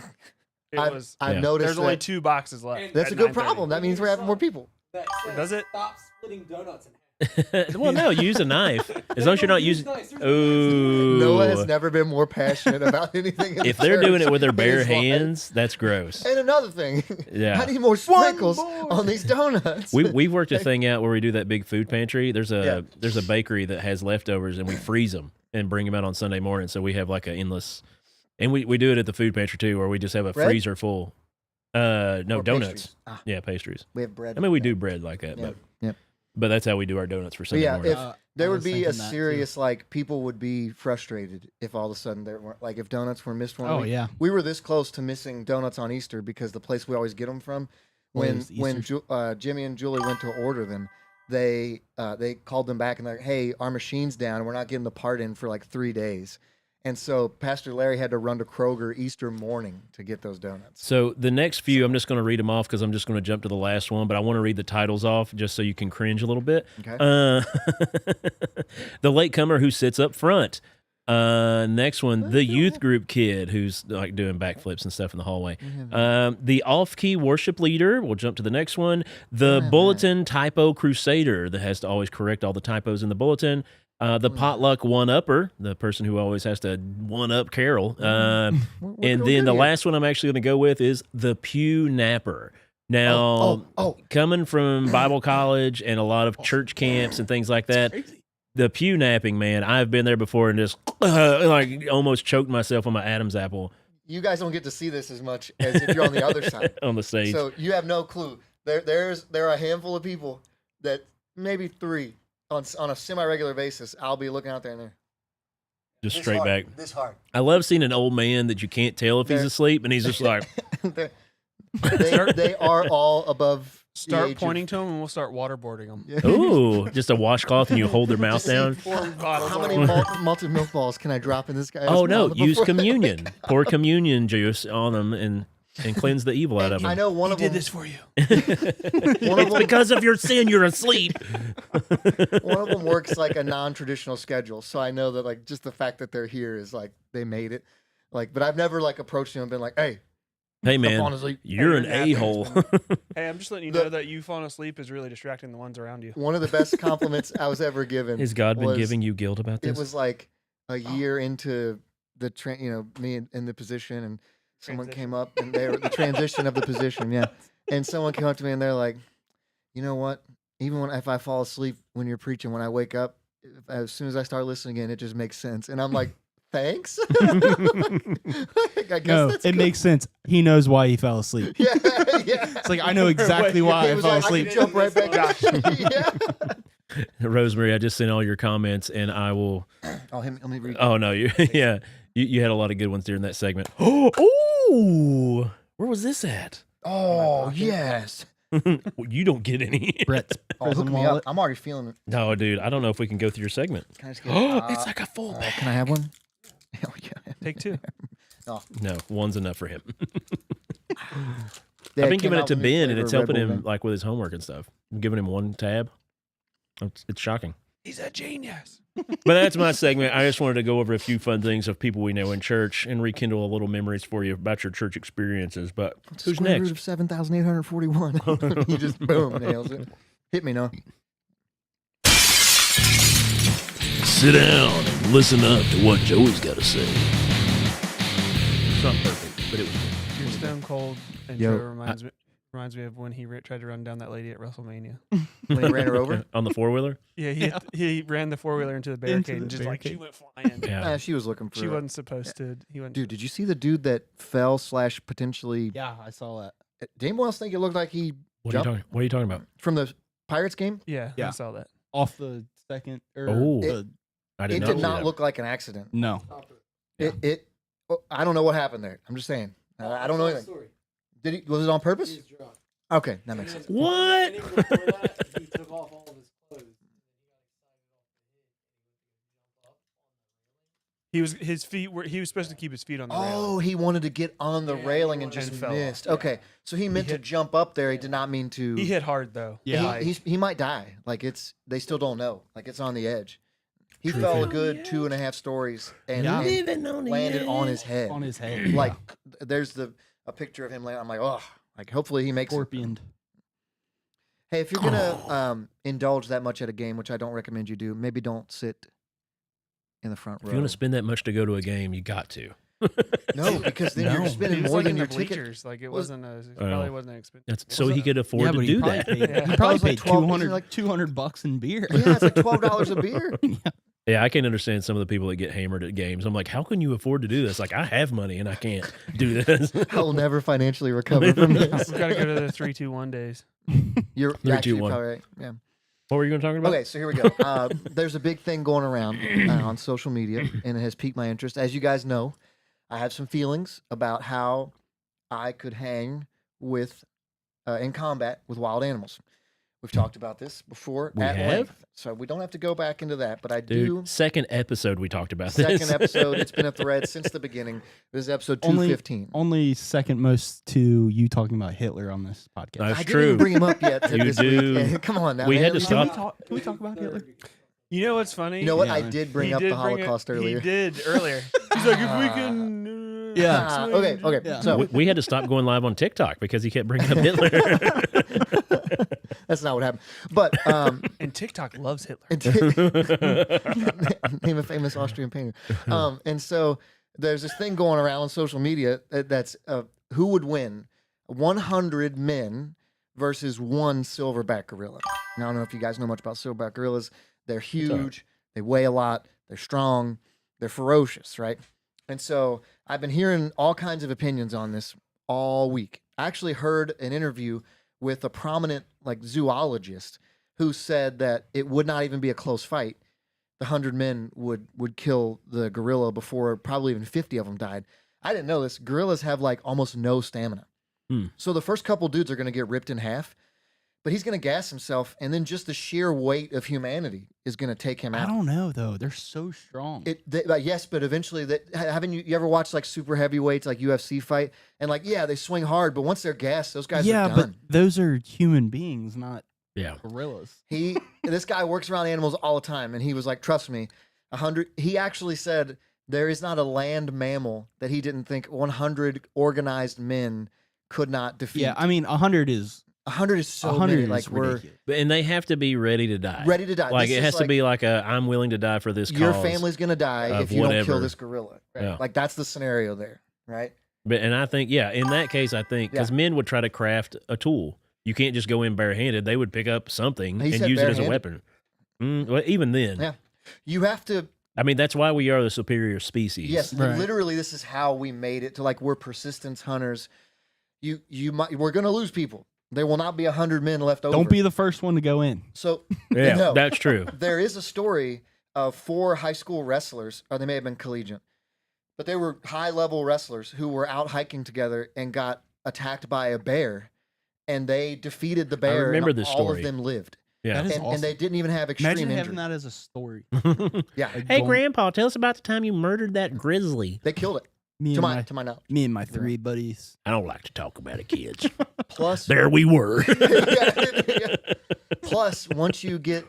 Speaker 2: I've
Speaker 1: Yeah.
Speaker 2: noticed
Speaker 3: There's only
Speaker 2: that
Speaker 3: 2 boxes left.
Speaker 2: that's a
Speaker 3: at
Speaker 2: good
Speaker 3: 9:30.
Speaker 2: problem. That means we're having more people.
Speaker 6: that says
Speaker 3: Does it?
Speaker 6: Stop splitting donuts in half.
Speaker 1: well, no, use a knife as long as you're not using.
Speaker 6: Ooh.
Speaker 2: Noah has
Speaker 1: Ooh,
Speaker 2: never been more passionate about anything. In
Speaker 1: if
Speaker 2: the
Speaker 1: they're doing
Speaker 2: church
Speaker 1: it with their
Speaker 2: in
Speaker 1: bare
Speaker 2: his life.
Speaker 1: hands, that's gross.
Speaker 2: And another thing,
Speaker 1: Yeah.
Speaker 2: I need more sprinkles
Speaker 3: more.
Speaker 2: on these donuts.
Speaker 1: We've worked a thing out where we do that big food pantry. There's a
Speaker 2: Yeah.
Speaker 1: bakery that has leftovers, and we freeze them and bring them out on Sunday morning. So we have like an endless, and we do it at the food pantry too, where we just have a
Speaker 2: Bread?
Speaker 1: freezer full. No,
Speaker 2: Or
Speaker 1: donuts.
Speaker 2: pastries. Ah,
Speaker 1: Yeah, pastries.
Speaker 2: we have bread.
Speaker 1: I mean, we
Speaker 2: Yeah.
Speaker 1: do bread like that,
Speaker 2: Yeah.
Speaker 1: but
Speaker 2: Yep.
Speaker 1: but that's how we do our donuts for
Speaker 2: But
Speaker 1: Sunday
Speaker 2: yeah,
Speaker 1: morning.
Speaker 2: if there
Speaker 4: I
Speaker 2: would
Speaker 4: was
Speaker 2: be a
Speaker 4: thinking that, too.
Speaker 2: serious like people would be frustrated if all of a sudden there weren't like if donuts were missed one
Speaker 4: Oh
Speaker 2: week.
Speaker 4: yeah.
Speaker 2: We were this close to missing donuts on Easter because the place we always get them from,
Speaker 4: Well, it
Speaker 2: when
Speaker 4: was
Speaker 2: when
Speaker 4: Easter.
Speaker 2: Jimmy and Julie went to order them, they called them back and they're like, hey, our machine's down and we're not getting the part in for like 3 days, and so Pastor Larry had to run to Kroger Easter morning to get those donuts.
Speaker 1: So the next few, I'm just going to read them off because I'm just going to jump to the last one, but I want to read the titles off just so you can cringe a little bit.
Speaker 2: Okay.
Speaker 1: The latecomer who sits up front. Next one, the youth group kid who's like doing backflips and stuff in the hallway. The off-key worship leader. We'll jump to the next one. The bulletin typo crusader that has to always correct all the typos in the bulletin. The potluck one-upper, the person who always has to one-up Carol. And then the last one I'm actually going to go with is the pew napper. Now, coming from Bible college and a lot of church camps and things like that, the pew napping, man, I've been there before and just like almost choked myself on my Adam's apple
Speaker 2: You guys don't get to see this as much as if you're on the other side.
Speaker 1: on the stage.
Speaker 2: So you have no clue. There are a handful of people that maybe 3 on a semi-regular basis. I'll be looking out there and they're
Speaker 1: Just
Speaker 2: this
Speaker 1: straight
Speaker 2: hard,
Speaker 1: back.
Speaker 2: this hard.
Speaker 1: I love seeing an old man that you can't tell if he's
Speaker 2: They're-
Speaker 1: asleep, and he's just like,
Speaker 2: they are all above. the
Speaker 3: Start
Speaker 2: age of-
Speaker 3: pointing to them, and we'll start waterboarding them.
Speaker 2: Yeah.
Speaker 1: ooh, just a washcloth, and you hold their mouth down.
Speaker 2: How many malted milk balls can I drop in this guy's
Speaker 1: Oh no,
Speaker 2: mouth
Speaker 1: use
Speaker 2: before-
Speaker 1: communion. Pour communion juice on them and cleanse the evil out of them.
Speaker 2: I know one of them.
Speaker 3: for you.
Speaker 1: It's because of your sin you're asleep.
Speaker 2: One of them works like a non-traditional schedule, so I know that like just the fact that they're here is like they made it. Like, but I've never like approached him and been like, "Hey,
Speaker 1: Hey
Speaker 2: falling
Speaker 1: man,
Speaker 2: asleep."
Speaker 1: you're an
Speaker 3: Hey, you're napping.
Speaker 1: a-hole.
Speaker 3: Hey, I'm just letting you
Speaker 2: The-
Speaker 3: know that you falling asleep is really distracting the ones around you.
Speaker 2: One of the best compliments I was ever given.
Speaker 1: Has God been
Speaker 2: was-
Speaker 1: giving you guilt about
Speaker 2: It
Speaker 1: this?
Speaker 2: was like a year into the me in the position, and someone
Speaker 3: Transition.
Speaker 2: came up and they were the transition of the position, yeah. And someone came up to me and they're like, "You know what? Even if I fall asleep when you're preaching, when I wake up, as soon as I start listening again, it just makes sense." And I'm like, "Thanks." I guess
Speaker 4: No,
Speaker 2: that's
Speaker 4: it
Speaker 2: good.
Speaker 4: makes sense. He knows why he fell asleep.
Speaker 2: Yeah, yeah.
Speaker 4: It's like I know exactly why
Speaker 2: He
Speaker 4: I
Speaker 2: was
Speaker 4: fell
Speaker 2: like,
Speaker 4: asleep.
Speaker 2: I can jump right back. Yeah.
Speaker 1: Rosemary, I just sent all your comments, and I will.
Speaker 2: Oh, let me read.
Speaker 1: Oh no, you yeah, you had a lot of good ones during that segment. Oh, where was this at?
Speaker 2: Oh, yes.
Speaker 1: You don't get any.
Speaker 4: Brett's
Speaker 2: Oh, hook
Speaker 4: prison
Speaker 2: me up.
Speaker 4: wallet.
Speaker 2: I'm already feeling it.
Speaker 1: No, dude, I don't know if we can go through your segment.
Speaker 2: Can I just get
Speaker 1: It's like a full bag.
Speaker 2: can I have one? Hell yeah.
Speaker 3: Take two.
Speaker 1: No, one's enough for him.
Speaker 2: Yeah,
Speaker 1: I've been
Speaker 2: came
Speaker 1: giving it
Speaker 2: out
Speaker 1: to
Speaker 2: with new
Speaker 1: Ben, and
Speaker 2: flavor
Speaker 1: it's
Speaker 2: Red
Speaker 1: helping
Speaker 2: Bull,
Speaker 1: him
Speaker 2: man.
Speaker 1: like with his homework and stuff. I'm giving him one tab. It's shocking.
Speaker 3: He's a genius.
Speaker 1: But that's my segment. I just wanted to go over a few fun things of people we know in church and rekindle a little memories for you about your church experiences. But
Speaker 2: What's the
Speaker 1: who's
Speaker 2: square root
Speaker 1: next?
Speaker 2: of 7,841? You just boom nails it. Hit me, no.
Speaker 1: Sit down and listen up to what Joey's got to say. It's not perfect, but it was.
Speaker 3: Your Stone Cold
Speaker 2: Yo,
Speaker 3: intro reminds me of when he tried to run down that lady at WrestleMania.
Speaker 2: When he ran her over.
Speaker 1: On the four-wheeler?
Speaker 3: Yeah, he ran the 4-wheeler into the barricade and just like she
Speaker 4: barricade.
Speaker 3: went flying.
Speaker 1: Yeah.
Speaker 2: She was looking for
Speaker 3: She
Speaker 2: it.
Speaker 3: wasn't supposed to. He went.
Speaker 2: Dude, did you see the dude that fell / potentially?
Speaker 4: Yeah, I saw that.
Speaker 2: Did anyone else think it looked like he
Speaker 1: What are you talking about?
Speaker 2: from the Pirates game?
Speaker 3: Yeah, I
Speaker 4: Yeah.
Speaker 3: saw that.
Speaker 4: Off the second. Or
Speaker 1: Oh.
Speaker 4: the-
Speaker 1: I
Speaker 2: It
Speaker 1: did
Speaker 2: did
Speaker 1: see
Speaker 2: not
Speaker 1: that.
Speaker 2: look like an accident.
Speaker 4: no.
Speaker 2: It. I don't know what happened there. I'm just saying. I don't know anything.
Speaker 6: Story.
Speaker 2: Did he? Was it on
Speaker 6: He
Speaker 2: purpose?
Speaker 6: was drunk.
Speaker 2: Okay, that makes sense.
Speaker 1: What?
Speaker 6: And even before that, he took off all of his clothes.
Speaker 3: He was his feet were. He was supposed to keep his feet on the
Speaker 2: Oh,
Speaker 3: railing.
Speaker 2: he wanted to get on the
Speaker 6: Yeah,
Speaker 2: railing
Speaker 6: he
Speaker 2: and
Speaker 6: wanted
Speaker 2: just
Speaker 3: to fell off,
Speaker 2: missed.
Speaker 3: yeah.
Speaker 2: Okay, so he meant to
Speaker 3: hit-
Speaker 2: jump up there. He did not mean to.
Speaker 3: He hit hard though.
Speaker 4: Yeah.
Speaker 3: Like,
Speaker 2: he might die. Like they still don't know. Like it's on the edge. He
Speaker 1: True
Speaker 2: fell a
Speaker 1: thing.
Speaker 2: good 2.5 stories and,
Speaker 4: Yeah.
Speaker 2: and landed on his head.
Speaker 4: On his head.
Speaker 2: Like there's a picture of him landing. I'm like, oh, like hopefully he makes it.
Speaker 4: Scorpioned.
Speaker 2: Hey, if you're gonna indulge that much at a game, which I don't recommend you do, maybe don't sit in the front
Speaker 1: If
Speaker 2: row.
Speaker 1: you want to spend that much to go to a game, you got to.
Speaker 2: No, because then
Speaker 4: No.
Speaker 2: you're
Speaker 3: he
Speaker 2: spending
Speaker 3: was
Speaker 2: more
Speaker 3: like
Speaker 2: than
Speaker 3: in
Speaker 2: your
Speaker 3: the
Speaker 2: ticket.
Speaker 3: bleachers. Like it
Speaker 2: was-
Speaker 3: wasn't a. It
Speaker 1: Oh.
Speaker 3: probably wasn't expensive.
Speaker 1: That's, so he could afford to
Speaker 4: but
Speaker 1: do
Speaker 4: he probably
Speaker 1: that.
Speaker 4: paid,
Speaker 3: Yeah.
Speaker 4: he probably
Speaker 2: It was like
Speaker 4: paid
Speaker 2: 12
Speaker 4: $200,
Speaker 2: like-
Speaker 4: $200 in beer.
Speaker 2: Yeah, it's like $12 a beer.
Speaker 1: Yeah, I can't understand some of the people that get hammered at games. I'm like, how can you afford to do this? Like, I have money and I can't do this.
Speaker 2: I will never financially recover from this.
Speaker 3: We gotta go to the 3-2-1 days.
Speaker 2: You're
Speaker 1: 3,
Speaker 2: actually
Speaker 1: 2, 1.
Speaker 2: probably right. Yeah.
Speaker 1: What were you going to talk about?
Speaker 2: Okay, so here we go. There's a big thing going around on social media, and it has piqued my interest. As you guys know, I have some feelings about how I could hang with in combat with wild animals. We've talked about this before
Speaker 1: We
Speaker 2: at
Speaker 1: have?
Speaker 2: length, so we don't have to go back into that. But I
Speaker 1: Dude,
Speaker 2: do.
Speaker 1: second episode we talked about this.
Speaker 2: Second episode. It's been a thread since the beginning. This is episode
Speaker 4: Only-
Speaker 2: 215.
Speaker 4: Only second most to you talking about Hitler on this podcast.
Speaker 1: That's
Speaker 2: I didn't
Speaker 1: true.
Speaker 2: even bring him up yet
Speaker 1: You
Speaker 2: this
Speaker 1: do.
Speaker 2: week. Come on now.
Speaker 1: We
Speaker 2: man.
Speaker 1: had to
Speaker 2: At least-
Speaker 1: stop.
Speaker 4: Can we talk about Hitler?
Speaker 3: You know what's funny?
Speaker 2: You know what?
Speaker 4: Yeah,
Speaker 2: I
Speaker 4: man.
Speaker 2: did bring
Speaker 3: He
Speaker 2: up
Speaker 3: did
Speaker 2: the Holocaust earlier.
Speaker 3: He did earlier. He's like, if we can.
Speaker 4: Yeah.
Speaker 3: swing-
Speaker 2: Okay.
Speaker 4: Yeah.
Speaker 2: So
Speaker 1: We had to stop going live on TikTok because he kept bringing up Hitler.
Speaker 2: that's not what happened. But
Speaker 3: And TikTok loves Hitler.
Speaker 2: name a famous Austrian painter. And so there's this thing going around on social media that's who would win 100 men versus one silverback gorilla. Now, I don't know if you guys know much about silverback gorillas. They're huge. They weigh a lot. They're strong. They're ferocious, right? And so I've been hearing all kinds of opinions on this all week. I actually heard an interview with a prominent like zoologist who said that it would not even be a close fight. The 100 men would kill the gorilla before probably even 50 of them died. I didn't know this. Gorillas have like almost no stamina.
Speaker 1: Hmm.
Speaker 2: So the first couple dudes are going to get ripped in half, but he's going to gas himself, and then just the sheer weight of humanity is going to take him
Speaker 4: I
Speaker 2: out.
Speaker 4: don't know though. They're so strong.
Speaker 2: Yes, but eventually, haven't you ever watched like super heavyweights, like UFC fight, and like yeah, they swing hard, but once they're gassed, those guys
Speaker 4: yeah,
Speaker 2: are
Speaker 4: but
Speaker 2: done.
Speaker 4: those are human beings, not
Speaker 1: Yeah.
Speaker 4: gorillas.
Speaker 2: This guy works around animals all the time, and he was like, "Trust me, 100." He actually said there is not a land mammal that he didn't think 100 organized men could not defeat.
Speaker 4: Yeah, I mean, 100 is
Speaker 2: 100 is so
Speaker 4: 100
Speaker 2: many.
Speaker 4: is
Speaker 2: Like we're
Speaker 4: ridiculous.
Speaker 1: And they have to be ready to die.
Speaker 2: ready to die.
Speaker 1: Like,
Speaker 2: This
Speaker 1: it
Speaker 2: is
Speaker 1: has to be like I'm willing to die for this
Speaker 2: your
Speaker 1: cause.
Speaker 2: family's gonna die
Speaker 1: of
Speaker 2: if you don't kill
Speaker 1: whatever.
Speaker 2: this gorilla.
Speaker 1: Yeah.
Speaker 2: Like that's the scenario there, right?
Speaker 1: And I think, yeah, in that case, I think because men would try to craft a tool. You can't just go in barehanded. They would pick up something
Speaker 2: He
Speaker 1: and
Speaker 2: said
Speaker 1: use it as a
Speaker 2: barehanded.
Speaker 1: weapon. Well, even then,
Speaker 2: Yeah. You have to.
Speaker 1: I mean, that's why we are the superior species.
Speaker 2: Yes,
Speaker 4: Right.
Speaker 2: literally, this is how we made it to like we're persistence hunters. We're gonna lose people. There will not be 100 men left over.
Speaker 4: Don't be the first one to go in.
Speaker 2: So
Speaker 1: Yeah,
Speaker 2: no.
Speaker 1: that's true.
Speaker 2: There is a story of 4 high school wrestlers, or they may have been collegiate, but they were high level wrestlers who were out hiking together and got attacked by a bear and they defeated the bear.
Speaker 1: remember
Speaker 2: and
Speaker 1: this
Speaker 2: all
Speaker 1: story.
Speaker 2: of them lived,
Speaker 1: Yeah.
Speaker 4: That is
Speaker 2: and
Speaker 4: awesome.
Speaker 2: they didn't even have extreme
Speaker 4: Imagine
Speaker 2: injury.
Speaker 4: having that as a story.
Speaker 2: Yeah,
Speaker 4: Like
Speaker 1: Hey,
Speaker 4: going-
Speaker 1: Grandpa, tell us about the time you murdered that grizzly.
Speaker 2: they killed it.
Speaker 4: me
Speaker 2: To
Speaker 4: and
Speaker 2: my knowledge.
Speaker 4: my 3 buddies.
Speaker 1: I don't like to talk about it, kids.
Speaker 2: Plus,
Speaker 1: There we were.
Speaker 2: Yeah. Plus, once you get,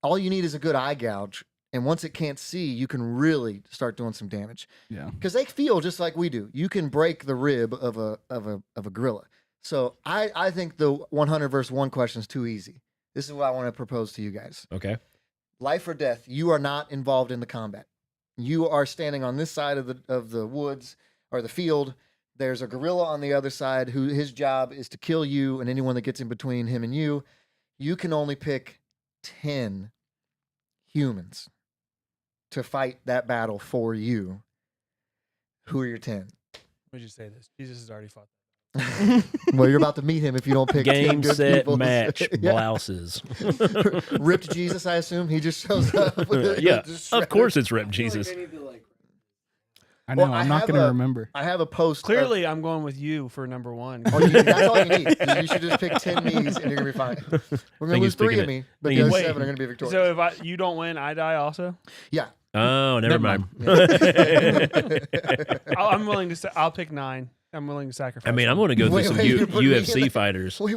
Speaker 2: all you need is a good eye gouge, and once it can't see, you can really start doing some damage.
Speaker 4: Yeah.
Speaker 2: Because they feel just like we do. You can break the rib of a gorilla. So I think the 100 versus 1 question is too easy. This is what I want to propose to you guys.
Speaker 1: Okay.
Speaker 2: Life or death. You are not involved in the combat. You are standing on this side of the woods or the field. There's a gorilla on the other side who his job is to kill you and anyone that gets in between him and you. You can only pick 10 humans to fight that battle for you. Who are your 10?
Speaker 3: Would you say this? Jesus has already fought.
Speaker 2: Well, you're about to meet him if you don't pick 10
Speaker 1: Game,
Speaker 2: good
Speaker 1: set,
Speaker 2: people.
Speaker 1: match,
Speaker 2: Yeah.
Speaker 1: blouses.
Speaker 2: Ripped Jesus, I assume. He just shows up. With
Speaker 1: Yeah,
Speaker 2: just
Speaker 1: of
Speaker 2: shredded.
Speaker 1: course it's Rep
Speaker 6: I feel like
Speaker 1: Jesus.
Speaker 6: I need to, like,
Speaker 4: I know.
Speaker 2: Well, I
Speaker 4: I'm not
Speaker 2: have
Speaker 4: going to
Speaker 2: a-
Speaker 4: remember.
Speaker 2: I have a post. of-
Speaker 3: Clearly, I'm going with you for number 1.
Speaker 2: Oh, that's all you need. You should just pick 10 me's and you're gonna be fine. We're gonna
Speaker 1: Think
Speaker 2: lose
Speaker 1: he's picking
Speaker 2: 3 of
Speaker 1: it.
Speaker 2: me, but
Speaker 1: Think
Speaker 2: the other
Speaker 1: he's-
Speaker 2: 7 are gonna be victorious.
Speaker 3: So if you don't win, I die also.
Speaker 2: Yeah.
Speaker 1: Oh, never
Speaker 4: Never
Speaker 1: mind.
Speaker 3: I'm willing to. I'll pick 9. I'm willing to sacrifice.
Speaker 1: I mean, I'm
Speaker 3: one.
Speaker 1: going to go through
Speaker 2: Wait,
Speaker 1: some
Speaker 2: wait, you're putting me in
Speaker 1: UFC
Speaker 2: the-
Speaker 1: fighters.
Speaker 2: Wait.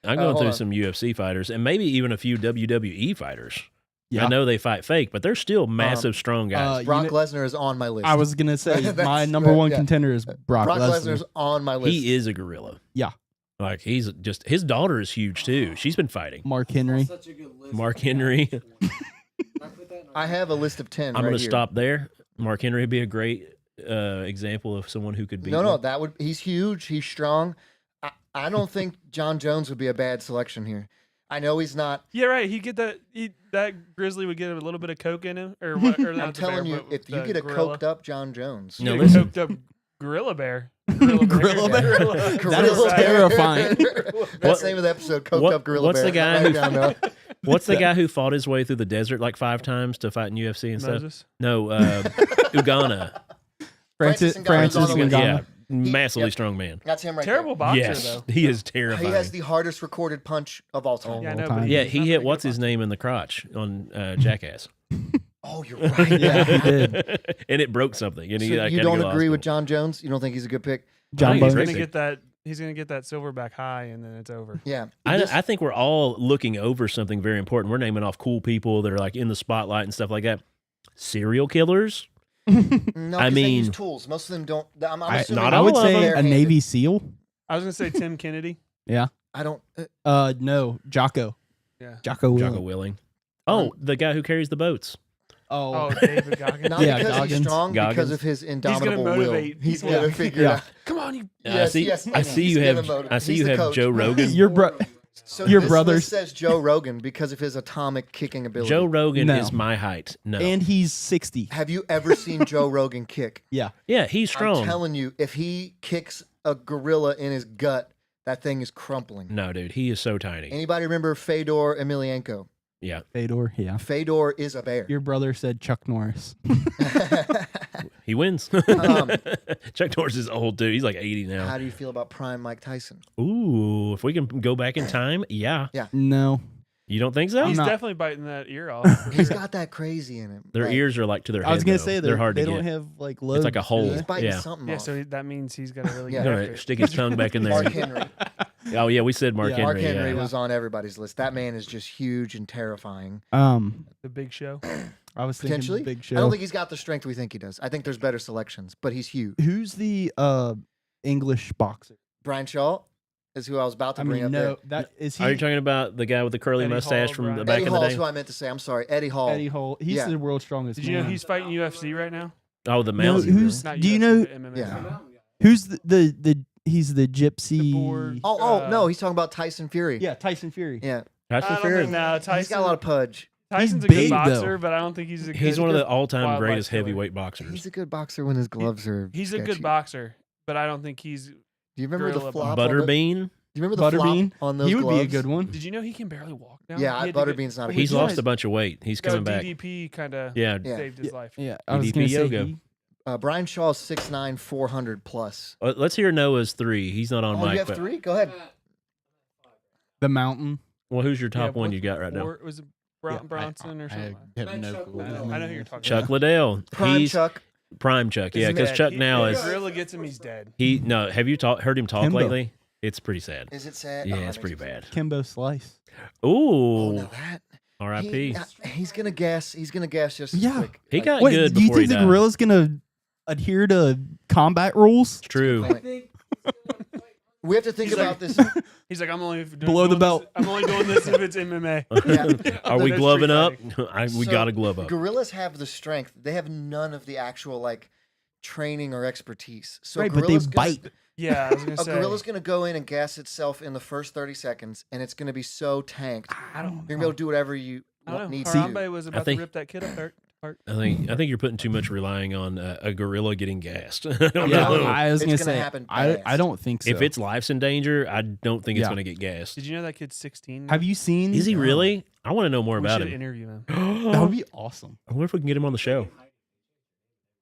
Speaker 1: I'm going
Speaker 2: hold
Speaker 1: through
Speaker 2: on.
Speaker 1: some UFC fighters and maybe even a few WWE fighters.
Speaker 4: Yeah.
Speaker 1: I know they fight fake, but they're still massive, strong guys.
Speaker 4: You
Speaker 2: Brock
Speaker 4: know-
Speaker 2: Lesnar is on my list.
Speaker 4: I was going to say my
Speaker 2: That's-
Speaker 4: number 1
Speaker 2: yeah.
Speaker 4: contender is Brock
Speaker 2: Lesnar's
Speaker 4: Lesnar.
Speaker 2: on my list.
Speaker 1: He is a gorilla.
Speaker 4: Yeah.
Speaker 1: Like he's just his daughter is huge too. She's been fighting.
Speaker 4: Mark Henry.
Speaker 6: such a good list.
Speaker 1: Mark Henry.
Speaker 6: Can I put that in
Speaker 2: I have a list of 10.
Speaker 1: I'm
Speaker 2: right
Speaker 1: going to
Speaker 2: here.
Speaker 1: stop there. Mark Henry would be a great example of someone who could beat.
Speaker 2: No,
Speaker 1: him.
Speaker 2: that would. He's huge. He's strong. I don't think John Jones would be a bad selection here. I know he's not.
Speaker 3: Yeah, right. He'd get that. That grizzly would get a little bit of coke in him, or what? Or not
Speaker 2: I'm
Speaker 3: the
Speaker 2: telling
Speaker 3: bear,
Speaker 2: you,
Speaker 3: but
Speaker 2: if you
Speaker 3: the
Speaker 2: get a
Speaker 3: gorilla.
Speaker 2: coked up John Jones,
Speaker 1: No,
Speaker 3: You get a
Speaker 1: listen.
Speaker 3: coked up gorilla bear. Gorilla
Speaker 4: Gorilla bear?
Speaker 3: Gorilla
Speaker 4: That is
Speaker 3: bear.
Speaker 4: terrifying.
Speaker 2: That's the name of the episode. Coked
Speaker 1: what-
Speaker 2: up gorilla
Speaker 1: what's
Speaker 2: bear.
Speaker 1: the guy
Speaker 2: Write
Speaker 1: who-
Speaker 2: it down now.
Speaker 1: What's the guy who fought his way through the desert like 5 times to fight in UFC and stuff?
Speaker 3: Moses.
Speaker 1: No, Ugana.
Speaker 2: Francis
Speaker 4: Francis
Speaker 2: Ngannou.
Speaker 4: Ngannou.
Speaker 1: Yeah, massively
Speaker 2: yep.
Speaker 1: strong man.
Speaker 2: That's him right
Speaker 3: Terrible
Speaker 2: there.
Speaker 3: boxer
Speaker 1: Yes,
Speaker 3: though.
Speaker 1: he is
Speaker 2: He
Speaker 1: terrifying.
Speaker 2: has the hardest recorded punch of all time.
Speaker 3: Yeah, I
Speaker 4: all
Speaker 3: know,
Speaker 4: time.
Speaker 3: but
Speaker 1: Yeah,
Speaker 3: he's
Speaker 1: he
Speaker 3: not
Speaker 1: hit
Speaker 3: very good
Speaker 1: what's
Speaker 3: at
Speaker 1: his
Speaker 3: boxing.
Speaker 1: name in the crotch on Jackass.
Speaker 2: Oh, you're right.
Speaker 4: Yeah, he did.
Speaker 1: And it broke something. And
Speaker 2: So
Speaker 1: he, like,
Speaker 2: you
Speaker 1: had to
Speaker 2: don't
Speaker 1: go to
Speaker 2: agree with
Speaker 1: hospital.
Speaker 2: John Jones? You don't think he's a good pick?
Speaker 4: John
Speaker 1: think he's
Speaker 3: He's
Speaker 4: Bones.
Speaker 3: gonna
Speaker 1: racing.
Speaker 3: get that. He's gonna get that silverback high, and then it's over.
Speaker 2: Yeah.
Speaker 1: I think we're all looking over something very important. We're naming off cool people that are like in the spotlight and stuff like that. Serial killers?
Speaker 2: No,
Speaker 1: I
Speaker 2: 'cause they use
Speaker 1: mean-
Speaker 2: tools. Most of them don't. I'm
Speaker 4: I-
Speaker 2: assuming
Speaker 1: not
Speaker 4: I
Speaker 1: all
Speaker 4: would
Speaker 1: of
Speaker 4: say
Speaker 1: them.
Speaker 4: a
Speaker 2: barehanded.
Speaker 4: Navy SEAL.
Speaker 3: I was gonna say Tim Kennedy.
Speaker 2: I don't.
Speaker 4: No, Jocko.
Speaker 3: Yeah.
Speaker 4: Jocko
Speaker 1: Jocko
Speaker 4: Willink.
Speaker 1: Willing. Oh, the guy who carries the boats.
Speaker 3: Oh, David Goggins.
Speaker 2: Not
Speaker 4: Yeah,
Speaker 2: because he's
Speaker 4: Goggins.
Speaker 2: strong, because
Speaker 1: Goggins.
Speaker 2: of his
Speaker 3: gonna
Speaker 2: indomitable will.
Speaker 3: motivate
Speaker 2: He's
Speaker 3: people.
Speaker 2: gonna figure
Speaker 4: Yeah.
Speaker 2: it out.
Speaker 3: Come on, you.
Speaker 2: Yes, yes,
Speaker 1: I see
Speaker 2: he's
Speaker 1: you
Speaker 2: gonna
Speaker 1: have.
Speaker 2: motivate.
Speaker 1: I see
Speaker 2: He's
Speaker 1: you
Speaker 2: the
Speaker 1: have
Speaker 2: coach.
Speaker 1: Joe Rogan.
Speaker 4: Your bro.
Speaker 2: So
Speaker 4: Your
Speaker 2: this
Speaker 4: brothers-
Speaker 2: list says Joe Rogan because of his atomic kicking ability.
Speaker 1: Joe Rogan
Speaker 4: No.
Speaker 1: is my height. No.
Speaker 4: And he's 60.
Speaker 2: Have you ever seen Joe Rogan kick?
Speaker 4: Yeah.
Speaker 1: yeah, he's
Speaker 2: I'm
Speaker 1: strong.
Speaker 2: telling you, if he kicks a gorilla in his gut, that thing is crumpling.
Speaker 1: No, dude, he is so tiny.
Speaker 2: Anybody remember Fedor Emelianenko?
Speaker 1: Yeah.
Speaker 4: Fedor. Yeah.
Speaker 2: Fedor is a bear.
Speaker 4: Your brother said Chuck Norris.
Speaker 1: He wins.
Speaker 2: Um,
Speaker 1: Chuck Norris is old, dude. He's like 80 now.
Speaker 2: How do you feel about prime Mike Tyson?
Speaker 1: Ooh, if we can go back in time, yeah.
Speaker 4: No.
Speaker 1: You don't think so?
Speaker 3: He's
Speaker 4: not-
Speaker 3: definitely biting that ear off. for
Speaker 2: He's
Speaker 3: sure.
Speaker 2: got that crazy in him.
Speaker 1: Their
Speaker 2: Like,
Speaker 1: ears are like to their head.
Speaker 4: I was gonna
Speaker 1: though.
Speaker 4: say
Speaker 1: they're hard
Speaker 4: they
Speaker 1: to
Speaker 4: don't
Speaker 1: get.
Speaker 4: have like lobes.
Speaker 1: like a
Speaker 4: do
Speaker 1: hole.
Speaker 2: He's
Speaker 4: they?
Speaker 2: biting
Speaker 1: Yeah.
Speaker 2: something
Speaker 3: Yeah,
Speaker 2: off.
Speaker 3: so that means he's got to really
Speaker 2: Yeah.
Speaker 3: get
Speaker 1: All
Speaker 3: after
Speaker 1: right,
Speaker 3: it.
Speaker 1: stick his tongue back in there.
Speaker 2: Mark Henry.
Speaker 1: Oh yeah, we said Mark
Speaker 4: Yeah.
Speaker 1: Henry.
Speaker 2: Mark Henry
Speaker 1: yeah.
Speaker 2: was on everybody's list. That man is just huge and terrifying.
Speaker 3: The Big Show.
Speaker 4: I was thinking
Speaker 2: Potentially,
Speaker 4: Big
Speaker 2: I
Speaker 4: Show.
Speaker 2: don't think he's got the strength we think he does. I think there's better selections, but he's huge.
Speaker 4: Who's the English boxer?
Speaker 2: Brian Shaw is who I was about to
Speaker 4: I
Speaker 2: bring
Speaker 4: mean,
Speaker 2: up.
Speaker 4: no, that is he.
Speaker 1: Are you talking about the guy with the curly
Speaker 3: Eddie
Speaker 1: mustache
Speaker 3: Hall,
Speaker 1: from
Speaker 3: Brian.
Speaker 1: the
Speaker 2: there.
Speaker 1: back
Speaker 2: Eddie
Speaker 1: in the
Speaker 2: Hall is
Speaker 1: day?
Speaker 2: who I meant to say. I'm sorry, Eddie Hall.
Speaker 4: Eddie Hall. He's
Speaker 2: Yeah.
Speaker 4: the world's strongest.
Speaker 3: Did you know
Speaker 4: man.
Speaker 3: he's fighting UFC right now?
Speaker 1: Oh, the
Speaker 4: No,
Speaker 1: mouse.
Speaker 4: who's?
Speaker 3: Not
Speaker 4: Do you
Speaker 3: UFC,
Speaker 4: know
Speaker 3: but MMA.
Speaker 2: Yeah.
Speaker 4: who's the? He's the gypsy.
Speaker 3: board-
Speaker 2: Oh, no, he's talking about Tyson Fury.
Speaker 4: Yeah, Tyson Fury.
Speaker 2: Yeah.
Speaker 1: Tyson
Speaker 3: I don't
Speaker 1: Fury.
Speaker 3: think no, Tyson.
Speaker 2: He's got a lot of pudge.
Speaker 3: Tyson's a
Speaker 4: big,
Speaker 3: good boxer,
Speaker 4: though.
Speaker 3: but I don't think he's a good.
Speaker 1: He's one of the all-time
Speaker 3: wildlife
Speaker 1: greatest
Speaker 3: killer.
Speaker 1: heavyweight boxers.
Speaker 2: He's a good boxer when his gloves are.
Speaker 3: He's a good
Speaker 2: sketchy.
Speaker 3: boxer, but I don't think he's.
Speaker 2: Do you remember the
Speaker 3: gorilla
Speaker 2: flop? on the-
Speaker 1: Butterbean.
Speaker 2: Do you remember the
Speaker 4: Butterbean.
Speaker 2: flop on those
Speaker 4: He would
Speaker 2: gloves?
Speaker 4: be a good one.
Speaker 3: Did you know he can barely walk now?
Speaker 2: Yeah,
Speaker 3: He had to get-
Speaker 2: Butterbean's not a
Speaker 1: He's
Speaker 2: good
Speaker 1: lost
Speaker 2: choice.
Speaker 1: a bunch of weight. He's
Speaker 3: No,
Speaker 1: coming back.
Speaker 3: DDP kind of
Speaker 1: Yeah.
Speaker 2: Yeah.
Speaker 3: saved his life.
Speaker 4: Yeah, I was
Speaker 1: EDP
Speaker 4: gonna say
Speaker 1: yoga.
Speaker 4: he,
Speaker 2: Brian Shaw's 6'9", 400 plus.
Speaker 1: Let's hear Noah's 3. He's not on
Speaker 2: Oh,
Speaker 1: mic.
Speaker 2: you have
Speaker 1: but,
Speaker 2: 3? Go ahead.
Speaker 4: The mountain.
Speaker 1: well, who's your top one
Speaker 3: what's
Speaker 1: you got right now?
Speaker 3: Was it
Speaker 4: Yeah,
Speaker 3: Bronson or something?
Speaker 4: I have no
Speaker 6: Chuck
Speaker 4: clue.
Speaker 6: Liddell.
Speaker 3: I know who you're talking
Speaker 1: Chuck
Speaker 3: about.
Speaker 1: Liddell.
Speaker 2: Prime
Speaker 1: He's
Speaker 2: Chuck.
Speaker 1: Prime Chuck. Yeah,
Speaker 3: He's
Speaker 1: because
Speaker 3: dead.
Speaker 1: Chuck
Speaker 3: He-
Speaker 1: now
Speaker 3: if
Speaker 1: is
Speaker 3: Gorilla gets him, he's dead.
Speaker 1: he. No, have you heard him talk
Speaker 4: Kimbo.
Speaker 1: lately? It's pretty sad.
Speaker 2: Is it sad?
Speaker 1: Yeah,
Speaker 2: Oh,
Speaker 1: it's
Speaker 2: that
Speaker 1: pretty
Speaker 2: makes me
Speaker 1: bad.
Speaker 4: Kimbo Slice.
Speaker 2: Oh,
Speaker 1: Ooh,
Speaker 2: now that.
Speaker 1: R.I.P.
Speaker 2: He's gonna gas. He's gonna gas just as
Speaker 4: Yeah.
Speaker 2: quick.
Speaker 1: He
Speaker 2: Like,
Speaker 1: got
Speaker 4: Wait,
Speaker 1: good
Speaker 4: do you
Speaker 1: before he
Speaker 4: think the
Speaker 1: died.
Speaker 4: gorilla's gonna adhere to combat rules?
Speaker 1: It's true.
Speaker 2: Point.
Speaker 6: think
Speaker 2: We have to think
Speaker 3: He's
Speaker 2: about
Speaker 3: like-
Speaker 2: this.
Speaker 3: He's like, I'm only
Speaker 4: Below the
Speaker 3: doing
Speaker 4: belt.
Speaker 3: this- I'm only doing this if it's MMA.
Speaker 2: Yeah.
Speaker 1: Are we
Speaker 3: That's
Speaker 1: gloving up?
Speaker 3: street
Speaker 1: We
Speaker 2: So,
Speaker 1: got to glove up.
Speaker 2: Gorillas have the strength. They have none of the actual like training or expertise. So
Speaker 4: Right, but they
Speaker 2: gorilla's gonna-
Speaker 4: bite.
Speaker 3: Yeah, I was gonna
Speaker 2: A
Speaker 3: say.
Speaker 2: gorilla's gonna go in and gas itself in the first 30 seconds, and it's gonna be so tanked.
Speaker 3: I don't.
Speaker 2: You're gonna be able to do whatever you
Speaker 3: I don't know.
Speaker 2: need to do.
Speaker 3: Harambe was about
Speaker 1: think-
Speaker 3: to rip that kid apart.
Speaker 1: I think you're putting too much relying on a gorilla getting gassed. I don't
Speaker 4: Yeah,
Speaker 1: know.
Speaker 4: I was
Speaker 2: It's
Speaker 4: gonna
Speaker 2: gonna
Speaker 4: say.
Speaker 2: happen
Speaker 4: I
Speaker 2: fast.
Speaker 4: don't think so.
Speaker 1: If its life's in danger, I don't think it's
Speaker 4: Yeah.
Speaker 1: going to get gassed.
Speaker 3: Did you know that kid's 16?
Speaker 4: have you seen?
Speaker 1: Is he really? I want to know more
Speaker 3: We
Speaker 1: about
Speaker 3: should
Speaker 1: him.
Speaker 3: interview him.
Speaker 4: That would be awesome.
Speaker 1: I wonder if we can get him on the show.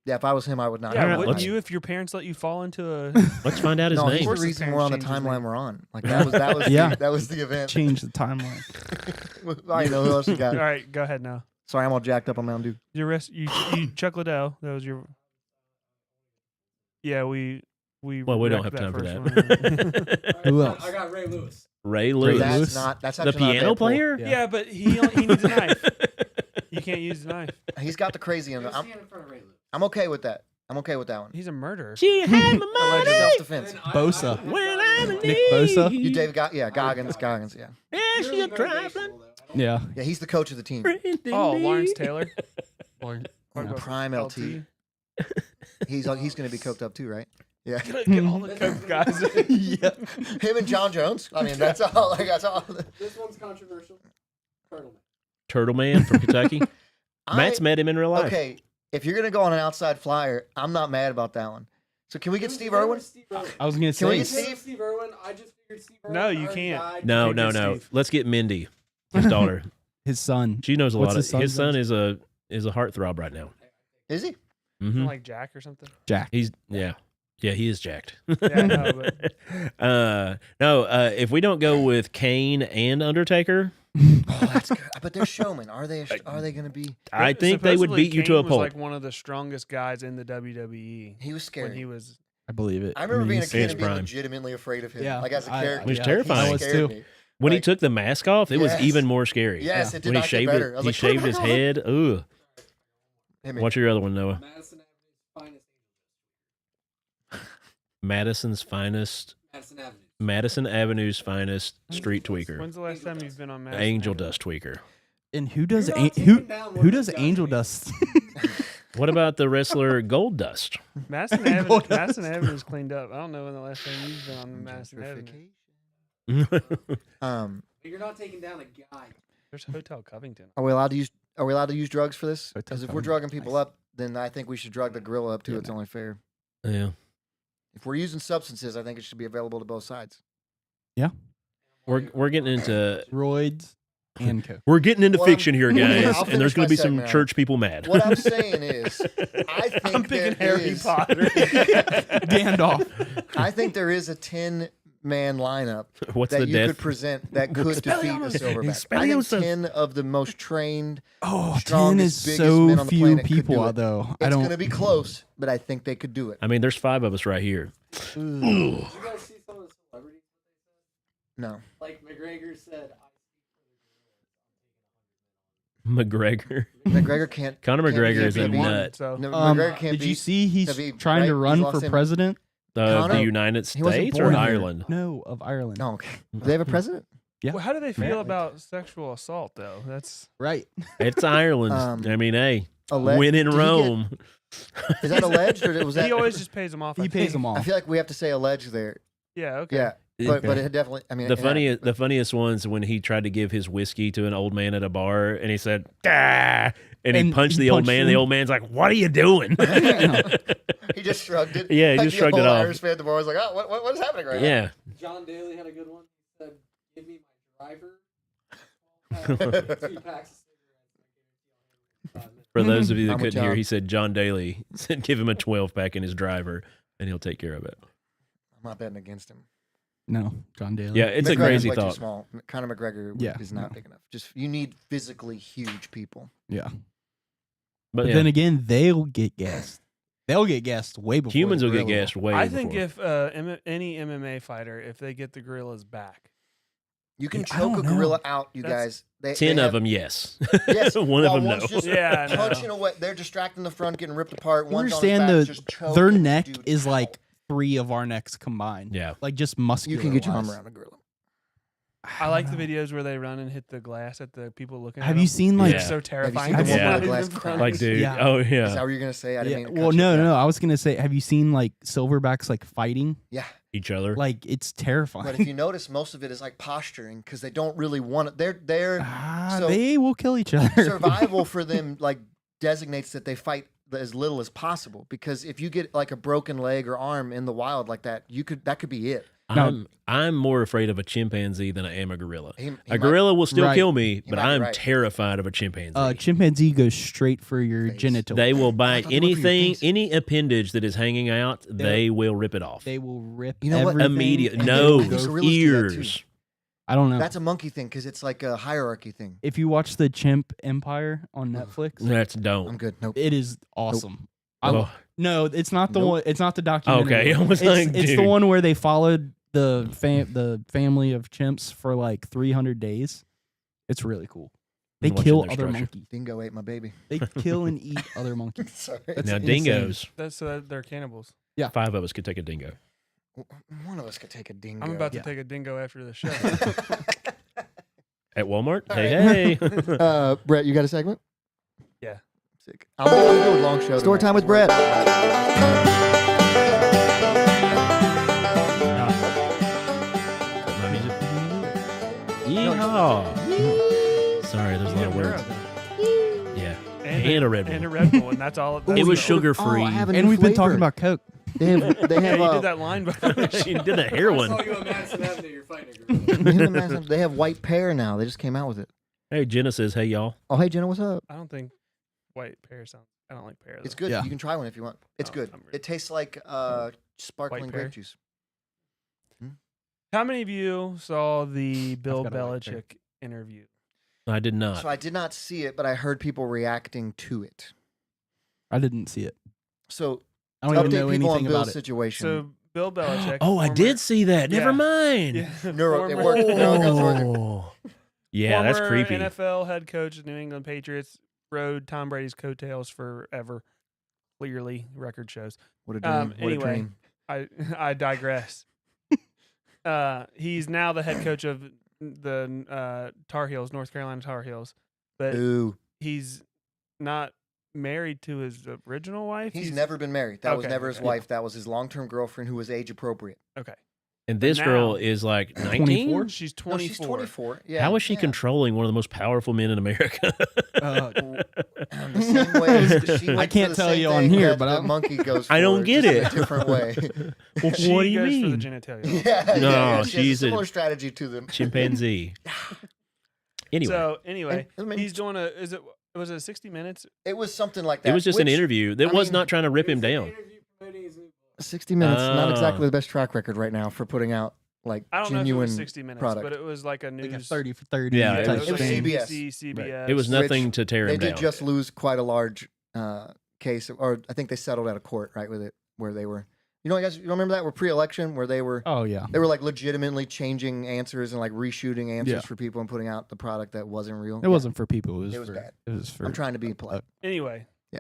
Speaker 2: Yeah, if I was him, I would not.
Speaker 3: Yeah,
Speaker 1: Alright,
Speaker 3: wouldn't
Speaker 1: let's-
Speaker 3: you if your parents let you fall into a?
Speaker 1: Let's find out his
Speaker 2: No, he's
Speaker 1: name.
Speaker 2: the
Speaker 3: course his
Speaker 2: reason we're on the
Speaker 3: parents changed his
Speaker 2: timeline
Speaker 3: name.
Speaker 2: we're on. Like that was
Speaker 4: Yeah.
Speaker 2: that was the event.
Speaker 4: Change the timeline.
Speaker 2: I know who else you got.
Speaker 3: All right, go ahead now.
Speaker 2: Sorry, I'm all jacked up on Mountain Dew.
Speaker 3: Your rest, you Chuck Liddell. That was your. Yeah, we.
Speaker 1: Well, we don't have
Speaker 3: wrecked
Speaker 1: time for
Speaker 3: first one.
Speaker 1: that.
Speaker 4: Who else?
Speaker 6: I got Ray Lewis.
Speaker 1: Ray
Speaker 4: Ray
Speaker 1: Lewis.
Speaker 2: That's
Speaker 4: Lewis?
Speaker 2: not. That's
Speaker 1: The
Speaker 2: actually not a
Speaker 1: piano
Speaker 2: bad pull.
Speaker 1: player?
Speaker 3: Yeah, but he needs a knife. You can't use a knife.
Speaker 2: He's got the crazy in him.
Speaker 6: Just stand in front of Ray Lewis.
Speaker 2: I'm okay with that. I'm okay with that one.
Speaker 3: He's a murderer.
Speaker 1: She had my
Speaker 2: Alleged
Speaker 1: money
Speaker 2: self-defense.
Speaker 4: Bosa.
Speaker 1: when I'm in
Speaker 4: Nick Bosa?
Speaker 1: need.
Speaker 2: You, Dave, Goggins, yeah,
Speaker 1: Yeah, she
Speaker 6: Purely
Speaker 1: a trifling.
Speaker 6: motivational, though. I don't-
Speaker 4: Yeah.
Speaker 2: yeah. He's the coach of the team.
Speaker 1: friend in
Speaker 3: Oh,
Speaker 1: need.
Speaker 3: Lawrence Taylor.
Speaker 2: Prime LT. He's going to be coked up too, right? Yeah.
Speaker 3: Get all the coke guys.
Speaker 4: Yeah.
Speaker 2: Him and John Jones. I mean, that's all. Like, that's all.
Speaker 6: This one's controversial. Turtleman.
Speaker 1: Turtle Man from Kentucky.
Speaker 2: I-
Speaker 1: Matt's met him in real life.
Speaker 2: Okay, if you're gonna go on an outside flyer, I'm not mad about that one. So can we get Steve
Speaker 6: Where
Speaker 2: Irwin?
Speaker 6: was Steve Irwin?
Speaker 4: I was gonna
Speaker 2: Can we
Speaker 4: say.
Speaker 2: get
Speaker 6: Steve? Steve Irwin. I just figured Steve Irwin.
Speaker 3: No, you
Speaker 6: already
Speaker 3: can't.
Speaker 6: died.
Speaker 1: No,
Speaker 3: Can't
Speaker 1: no,
Speaker 3: get
Speaker 1: no.
Speaker 3: Steve.
Speaker 1: Let's get Mindy, his daughter.
Speaker 4: His son.
Speaker 1: She knows a
Speaker 4: What's
Speaker 1: lot of.
Speaker 4: his son's
Speaker 1: His son
Speaker 4: name?
Speaker 1: is a heartthrob right now.
Speaker 2: Is he?
Speaker 1: Hmm
Speaker 3: Like Jack or something.
Speaker 4: Jack.
Speaker 1: He's yeah, he is jacked.
Speaker 3: Yeah, I know, but
Speaker 1: No. If we don't go with Kane and Undertaker,
Speaker 2: Oh, that's good. But they're showmen. Are they? Are they gonna be?
Speaker 1: I think they would
Speaker 3: supposedly
Speaker 1: beat you to
Speaker 3: Kane
Speaker 1: a
Speaker 3: was
Speaker 1: pulp.
Speaker 3: like one of the strongest guys in the WWE
Speaker 2: He was
Speaker 3: when
Speaker 2: scary.
Speaker 3: he was.
Speaker 4: I believe it.
Speaker 2: I remember being a
Speaker 4: he's-
Speaker 2: kid
Speaker 1: His
Speaker 2: and being
Speaker 1: prime.
Speaker 2: legitimately afraid of him.
Speaker 4: Yeah,
Speaker 2: Like as a
Speaker 4: I-
Speaker 2: character.
Speaker 1: It was
Speaker 4: yeah,
Speaker 1: terrifying.
Speaker 4: I was
Speaker 2: Scared
Speaker 4: too.
Speaker 2: me.
Speaker 1: When he
Speaker 2: Like-
Speaker 1: took the mask off, it was
Speaker 2: Yes.
Speaker 1: even more scary.
Speaker 2: Yes, it did
Speaker 1: When he
Speaker 2: not get
Speaker 1: shaved
Speaker 2: better. I was
Speaker 1: he
Speaker 2: like,
Speaker 1: shaved his head. Ugh.
Speaker 2: Hit me.
Speaker 1: What's your other one, Noah?
Speaker 6: Madison Avenue's finest.
Speaker 1: Madison's finest.
Speaker 6: Madison Avenue.
Speaker 1: Madison Avenue's finest street tweaker.
Speaker 3: When's the last time you've been on Madison
Speaker 1: Angel
Speaker 3: Avenue?
Speaker 1: Dust tweaker.
Speaker 4: And who does
Speaker 6: You're not
Speaker 4: who
Speaker 6: taking down one
Speaker 4: who
Speaker 6: of
Speaker 4: does
Speaker 6: those guys
Speaker 4: angel
Speaker 6: to me.
Speaker 4: dust?
Speaker 1: What about the wrestler Gold Dust?
Speaker 3: Madison Avenue. Madison Avenue's cleaned up. I don't know when the last time you've been on Madison Avenue.
Speaker 2: Um,
Speaker 6: But you're not taking down a guy.
Speaker 3: There's Hotel Covington.
Speaker 2: are we allowed to use? Are we allowed to use drugs for this?
Speaker 4: Hotel
Speaker 2: Because if we're
Speaker 4: Covington.
Speaker 2: drugging people
Speaker 4: Nice.
Speaker 2: up, then I think we should drug the gorilla up too.
Speaker 4: Yeah,
Speaker 2: It's only fair.
Speaker 1: Yeah.
Speaker 2: If we're using substances, I think it should be available to both sides.
Speaker 1: We're getting into
Speaker 4: Roids and coke.
Speaker 1: we're getting into
Speaker 2: Well, I'm-
Speaker 1: fiction here,
Speaker 2: yeah,
Speaker 1: guys,
Speaker 2: I'll
Speaker 1: and there's
Speaker 2: finish
Speaker 1: going
Speaker 2: my
Speaker 1: to be some
Speaker 2: segment out.
Speaker 1: church people mad.
Speaker 2: What I'm saying is, I think
Speaker 3: I'm thinking
Speaker 2: there
Speaker 3: Harry
Speaker 2: is-
Speaker 3: Potter.
Speaker 4: Gandalf.
Speaker 2: I think there is a 10-man lineup
Speaker 1: What's
Speaker 2: that
Speaker 1: the
Speaker 2: you
Speaker 1: death?
Speaker 2: could present that could defeat the Silverback. I think
Speaker 1: Expelliarmus.
Speaker 2: 10 of the most trained.
Speaker 4: Oh, 10
Speaker 2: Strongest,
Speaker 4: is
Speaker 2: biggest
Speaker 4: so
Speaker 2: men on the
Speaker 4: few
Speaker 2: planet could do
Speaker 4: people,
Speaker 2: it.
Speaker 4: though. I
Speaker 2: It's
Speaker 4: don't.
Speaker 2: going to be close, but I think they could do it.
Speaker 1: I mean, there's 5 of us right here.
Speaker 6: Did you guys see some of the celebrities?
Speaker 2: No.
Speaker 6: Like McGregor said,
Speaker 1: McGregor.
Speaker 2: McGregor can't.
Speaker 1: Conor
Speaker 2: can't
Speaker 1: McGregor
Speaker 2: be
Speaker 1: is a
Speaker 2: Khabib.
Speaker 1: nut.
Speaker 3: So
Speaker 2: No,
Speaker 4: Um,
Speaker 2: McGregor can't
Speaker 4: did you
Speaker 2: beat
Speaker 4: see he's
Speaker 2: Khabib,
Speaker 4: trying to
Speaker 2: right?
Speaker 4: run
Speaker 2: He's lost
Speaker 4: for
Speaker 2: him.
Speaker 4: president?
Speaker 1: Of
Speaker 2: Conor?
Speaker 1: the United
Speaker 2: He wasn't
Speaker 1: States or
Speaker 2: born here.
Speaker 1: Ireland?
Speaker 4: No, of Ireland.
Speaker 2: No, okay. Do they have a president?
Speaker 4: Yeah.
Speaker 3: Well, how do they feel
Speaker 4: Apparently.
Speaker 3: about sexual assault, though? That's
Speaker 4: Right.
Speaker 1: It's Ireland.
Speaker 2: Um,
Speaker 1: I mean, hey,
Speaker 2: Alleg-
Speaker 1: win in
Speaker 2: did he
Speaker 1: Rome.
Speaker 2: Is that alleged or was that?
Speaker 3: he always just pays them off. I
Speaker 4: He pays
Speaker 3: think.
Speaker 4: them
Speaker 2: I
Speaker 4: off.
Speaker 2: feel like we have to say alleged there.
Speaker 3: Yeah. Okay.
Speaker 2: Yeah, but it definitely. I mean,
Speaker 1: The
Speaker 2: it
Speaker 1: funniest, the funniest ones when he tried to give his whiskey to an old man at a bar, and he said, "Ah," and he
Speaker 4: And
Speaker 1: punched
Speaker 4: he
Speaker 1: the old
Speaker 4: punched
Speaker 1: man.
Speaker 4: him.
Speaker 1: The old man's like, "What are you doing?"
Speaker 2: He just shrugged it.
Speaker 1: Yeah, he
Speaker 2: Like
Speaker 1: just
Speaker 2: the
Speaker 1: shrugged it
Speaker 2: old
Speaker 1: off.
Speaker 2: Irish fan at the bar was like, "Oh, what is happening right
Speaker 1: Yeah,
Speaker 6: John Daly had a good one. He said, "Give me my driver, 2 packs of cigarettes, and I guarantee I'll hit him in 5 minutes."
Speaker 1: For those of you that
Speaker 2: I'm with
Speaker 1: couldn't hear,
Speaker 2: John.
Speaker 1: he said John Daly said give him a 12-pack in his driver, and he'll take care of it.
Speaker 2: I'm not betting against him.
Speaker 4: No, John Daly.
Speaker 1: Yeah, it's a
Speaker 2: McGregor's
Speaker 1: crazy
Speaker 2: way Too
Speaker 1: thought.
Speaker 2: small. Conor McGregor
Speaker 4: Yeah,
Speaker 2: is not
Speaker 4: no.
Speaker 2: big enough. Just you need physically huge people.
Speaker 4: Yeah.
Speaker 1: But
Speaker 4: But
Speaker 1: yeah,
Speaker 4: then again, they'll get gassed. They'll get gassed way before
Speaker 1: humans
Speaker 4: the
Speaker 1: will get
Speaker 4: gorilla
Speaker 1: gassed way
Speaker 3: I
Speaker 1: before.
Speaker 3: think if any MMA fighter, if they get the gorillas back,
Speaker 2: You can
Speaker 4: Yeah, I
Speaker 2: choke a
Speaker 4: don't know.
Speaker 2: gorilla out, you
Speaker 3: That's-
Speaker 2: guys. They,
Speaker 1: 10
Speaker 2: they
Speaker 1: of
Speaker 2: have-
Speaker 1: them, yes.
Speaker 2: Yes,
Speaker 1: One
Speaker 2: while
Speaker 1: of them,
Speaker 2: one's
Speaker 1: no.
Speaker 2: just
Speaker 3: Yeah, I know.
Speaker 2: punching away. They're distracting the front, getting ripped apart.
Speaker 4: You
Speaker 2: One's
Speaker 4: understand
Speaker 2: on his
Speaker 4: the
Speaker 2: back, just
Speaker 4: their
Speaker 2: choking,
Speaker 4: neck
Speaker 2: dude.
Speaker 4: is
Speaker 2: Ow.
Speaker 4: like 3 of our necks combined.
Speaker 1: Yeah.
Speaker 4: Like just
Speaker 2: You
Speaker 4: muscular.
Speaker 2: can get your arm
Speaker 4: wise.
Speaker 2: around a gorilla.
Speaker 3: I like the videos where they run and hit the glass at the people looking.
Speaker 4: Have
Speaker 3: at
Speaker 4: you
Speaker 3: them.
Speaker 4: seen like
Speaker 1: Yeah.
Speaker 3: It's so terrifying.
Speaker 2: the
Speaker 1: one where
Speaker 2: the glass
Speaker 3: Yeah.
Speaker 2: cracks?
Speaker 1: Like, dude.
Speaker 4: Yeah.
Speaker 1: Oh,
Speaker 2: Is that
Speaker 1: yeah.
Speaker 2: what you're gonna say? I didn't
Speaker 4: Yeah,
Speaker 2: mean to
Speaker 4: well,
Speaker 2: cut you.
Speaker 4: no. I was gonna say, have you seen like silverbacks like fighting?
Speaker 2: Yeah,
Speaker 1: Each other.
Speaker 4: Like it's terrifying.
Speaker 2: but if you notice, most of it is like posturing because they don't really want it. They're so-
Speaker 4: they will kill each other.
Speaker 2: survival for them like designates that they fight as little as possible because if you get like a broken leg or arm in the wild like that, that could be it.
Speaker 1: I'm more afraid of a chimpanzee than I am a gorilla.
Speaker 2: He
Speaker 1: A
Speaker 2: might-
Speaker 1: gorilla will still
Speaker 4: Right.
Speaker 1: kill me, but
Speaker 2: might be
Speaker 1: I'm
Speaker 2: right.
Speaker 1: terrified of a chimpanzee.
Speaker 4: Chimpanzee goes straight for your
Speaker 2: Face.
Speaker 4: genital.
Speaker 1: They will bite
Speaker 2: thought they went for your
Speaker 1: anything,
Speaker 2: face.
Speaker 1: any appendage that is hanging out, they will rip it off.
Speaker 4: They will rip.
Speaker 2: You know what?
Speaker 4: everything
Speaker 1: Immediate
Speaker 2: And
Speaker 1: nose,
Speaker 2: gorillas do that too.
Speaker 1: ears.
Speaker 4: I don't know.
Speaker 2: That's a monkey thing because it's like a hierarchy thing.
Speaker 4: If you watch the Chimp Empire on Netflix,
Speaker 1: That's
Speaker 2: I'm
Speaker 1: don't.
Speaker 2: good. Nope.
Speaker 4: it is awesome.
Speaker 1: Oh,
Speaker 4: No, it's not the
Speaker 2: Nope.
Speaker 4: one. It's not the documentary.
Speaker 1: okay, I was
Speaker 4: It's,
Speaker 1: like,
Speaker 4: it's the
Speaker 1: dude.
Speaker 4: one where they followed the family of chimps for like 300 days. It's really cool. They
Speaker 1: I'm watching
Speaker 4: kill
Speaker 1: their
Speaker 4: other
Speaker 1: structure.
Speaker 4: monkeys.
Speaker 2: Dingo ate my baby.
Speaker 4: They kill and eat other monkeys.
Speaker 2: Sorry.
Speaker 4: That's
Speaker 1: Now,
Speaker 4: insane.
Speaker 1: dingoes,
Speaker 3: That's they're cannibals.
Speaker 1: 5 of us could take a dingo.
Speaker 2: One of us could take a dingo.
Speaker 3: I'm about to
Speaker 4: Yeah.
Speaker 3: take a dingo after the show.
Speaker 1: At Walmart?
Speaker 2: All
Speaker 1: Hey, hey.
Speaker 2: Brett, you got a segment?
Speaker 3: Yeah.
Speaker 2: Sick. I'm good with long show. Story time with Brett.
Speaker 1: My music. Yeehaw. Sorry, there's a lot of words. Yeah. And a Red Bull.
Speaker 3: And a Red Bull, and that's all. That's
Speaker 1: It was
Speaker 3: the-
Speaker 1: sugar
Speaker 2: Oh,
Speaker 1: free.
Speaker 2: I have a
Speaker 4: And
Speaker 2: new
Speaker 4: we've been talking
Speaker 2: flavor.
Speaker 4: about Coke.
Speaker 2: They have. They
Speaker 3: Yeah,
Speaker 2: have.
Speaker 3: you did that line, but
Speaker 1: she did a
Speaker 6: I
Speaker 1: heroin.
Speaker 6: saw you on Madison Avenue. You're fighting a gorilla.
Speaker 2: they have white pear now. They just came out with it.
Speaker 1: Hey, Jenna says, hey, y'all.
Speaker 2: Oh, hey Jenna, what's up?
Speaker 3: I don't think white pear sounds. I don't like pear.
Speaker 2: It's
Speaker 3: though.
Speaker 2: good.
Speaker 4: Yeah.
Speaker 2: You can try one if you want. It's
Speaker 3: Oh,
Speaker 2: good.
Speaker 3: I'm ready.
Speaker 2: It tastes like sparkling
Speaker 3: pear?
Speaker 2: grape juice.
Speaker 3: How many of you saw the Bill
Speaker 4: got a white pear.
Speaker 3: Belichick interview?
Speaker 1: I did not.
Speaker 2: So I did not see it, but I heard people reacting to it.
Speaker 4: I didn't see it.
Speaker 2: So
Speaker 4: I
Speaker 2: to
Speaker 4: don't even
Speaker 2: update
Speaker 4: know
Speaker 2: people on
Speaker 4: anything
Speaker 2: Bill's
Speaker 4: about it.
Speaker 2: situation.
Speaker 3: So Bill Belichick.
Speaker 1: Oh, I
Speaker 3: former-
Speaker 1: did see that. Never
Speaker 3: Yeah.
Speaker 1: mind.
Speaker 3: Yeah,
Speaker 2: Neuro- it
Speaker 3: former-
Speaker 2: worked. Neuro-
Speaker 1: Oh. Yeah, that's
Speaker 3: former
Speaker 1: creepy.
Speaker 3: NFL head coach of New England Patriots rode Tom Brady's coattails forever. Clearly, record shows.
Speaker 2: what a dream. What a
Speaker 3: Anyway,
Speaker 2: dream.
Speaker 3: I digress. He's now the head coach of the Tar Heels, North Carolina Tar Heels, but
Speaker 2: Ooh.
Speaker 3: he's not married to his original wife.
Speaker 2: He's never been married. That was
Speaker 3: Okay,
Speaker 2: never his
Speaker 3: okay.
Speaker 2: wife. That was his long-term girlfriend who was age appropriate.
Speaker 3: Okay,
Speaker 1: And this
Speaker 3: now-
Speaker 1: girl is like 19?
Speaker 4: 24?
Speaker 3: she's
Speaker 2: No,
Speaker 3: 24.
Speaker 2: she's 24. Yeah.
Speaker 1: How is she
Speaker 2: yeah.
Speaker 1: controlling one of the most powerful men in America?
Speaker 2: The same way she
Speaker 4: I
Speaker 2: went
Speaker 4: can't
Speaker 2: for the
Speaker 4: tell
Speaker 2: same
Speaker 4: you on
Speaker 2: thing
Speaker 4: here,
Speaker 2: that
Speaker 4: but
Speaker 2: the
Speaker 4: I'm-
Speaker 2: monkey goes for.
Speaker 1: I don't get
Speaker 2: just in
Speaker 1: it.
Speaker 2: a different way.
Speaker 1: Well,
Speaker 3: She
Speaker 1: what do you
Speaker 3: goes
Speaker 1: mean?
Speaker 3: for the genitalia.
Speaker 2: yeah,
Speaker 1: No,
Speaker 2: yeah, she has
Speaker 1: she's
Speaker 2: a
Speaker 1: a-
Speaker 2: similar strategy to them.
Speaker 1: Chimpanzee. Anyway,
Speaker 3: So anyway,
Speaker 2: I mean,
Speaker 3: he's doing a. Was it 60 Minutes?
Speaker 2: it was something like that.
Speaker 1: it was just an
Speaker 2: which,
Speaker 1: interview. That
Speaker 2: I
Speaker 1: was
Speaker 2: mean,
Speaker 1: not trying to rip him
Speaker 6: It's an
Speaker 1: down.
Speaker 6: interview promoting his new book.
Speaker 2: 60 minutes. Not
Speaker 1: Ah.
Speaker 2: exactly the best track record right now for putting out like
Speaker 3: I don't know if it
Speaker 2: genuine.
Speaker 3: was 60 Minutes,
Speaker 2: product.
Speaker 3: but it was like a
Speaker 4: Like
Speaker 3: news.
Speaker 4: a 30 for 30
Speaker 1: Yeah,
Speaker 3: Yeah,
Speaker 1: it
Speaker 4: type
Speaker 1: was
Speaker 3: like
Speaker 2: CBS.
Speaker 4: thing.
Speaker 3: NBC, CBS.
Speaker 1: It was
Speaker 2: Which
Speaker 1: nothing to tear
Speaker 2: They
Speaker 1: him
Speaker 2: did
Speaker 1: down.
Speaker 2: just lose quite a large case, or I think they settled out of court right with it, where they were. You know, guys, you remember that? We're pre-election where they were.
Speaker 4: Oh yeah.
Speaker 2: They were like legitimately changing answers and like reshooting answers
Speaker 4: Yeah.
Speaker 2: for people and putting out the product that wasn't real.
Speaker 4: It wasn't for people.
Speaker 2: It was
Speaker 4: for,
Speaker 2: bad.
Speaker 4: It was for.
Speaker 2: I'm trying to be polite.
Speaker 3: Anyway.
Speaker 2: Yeah.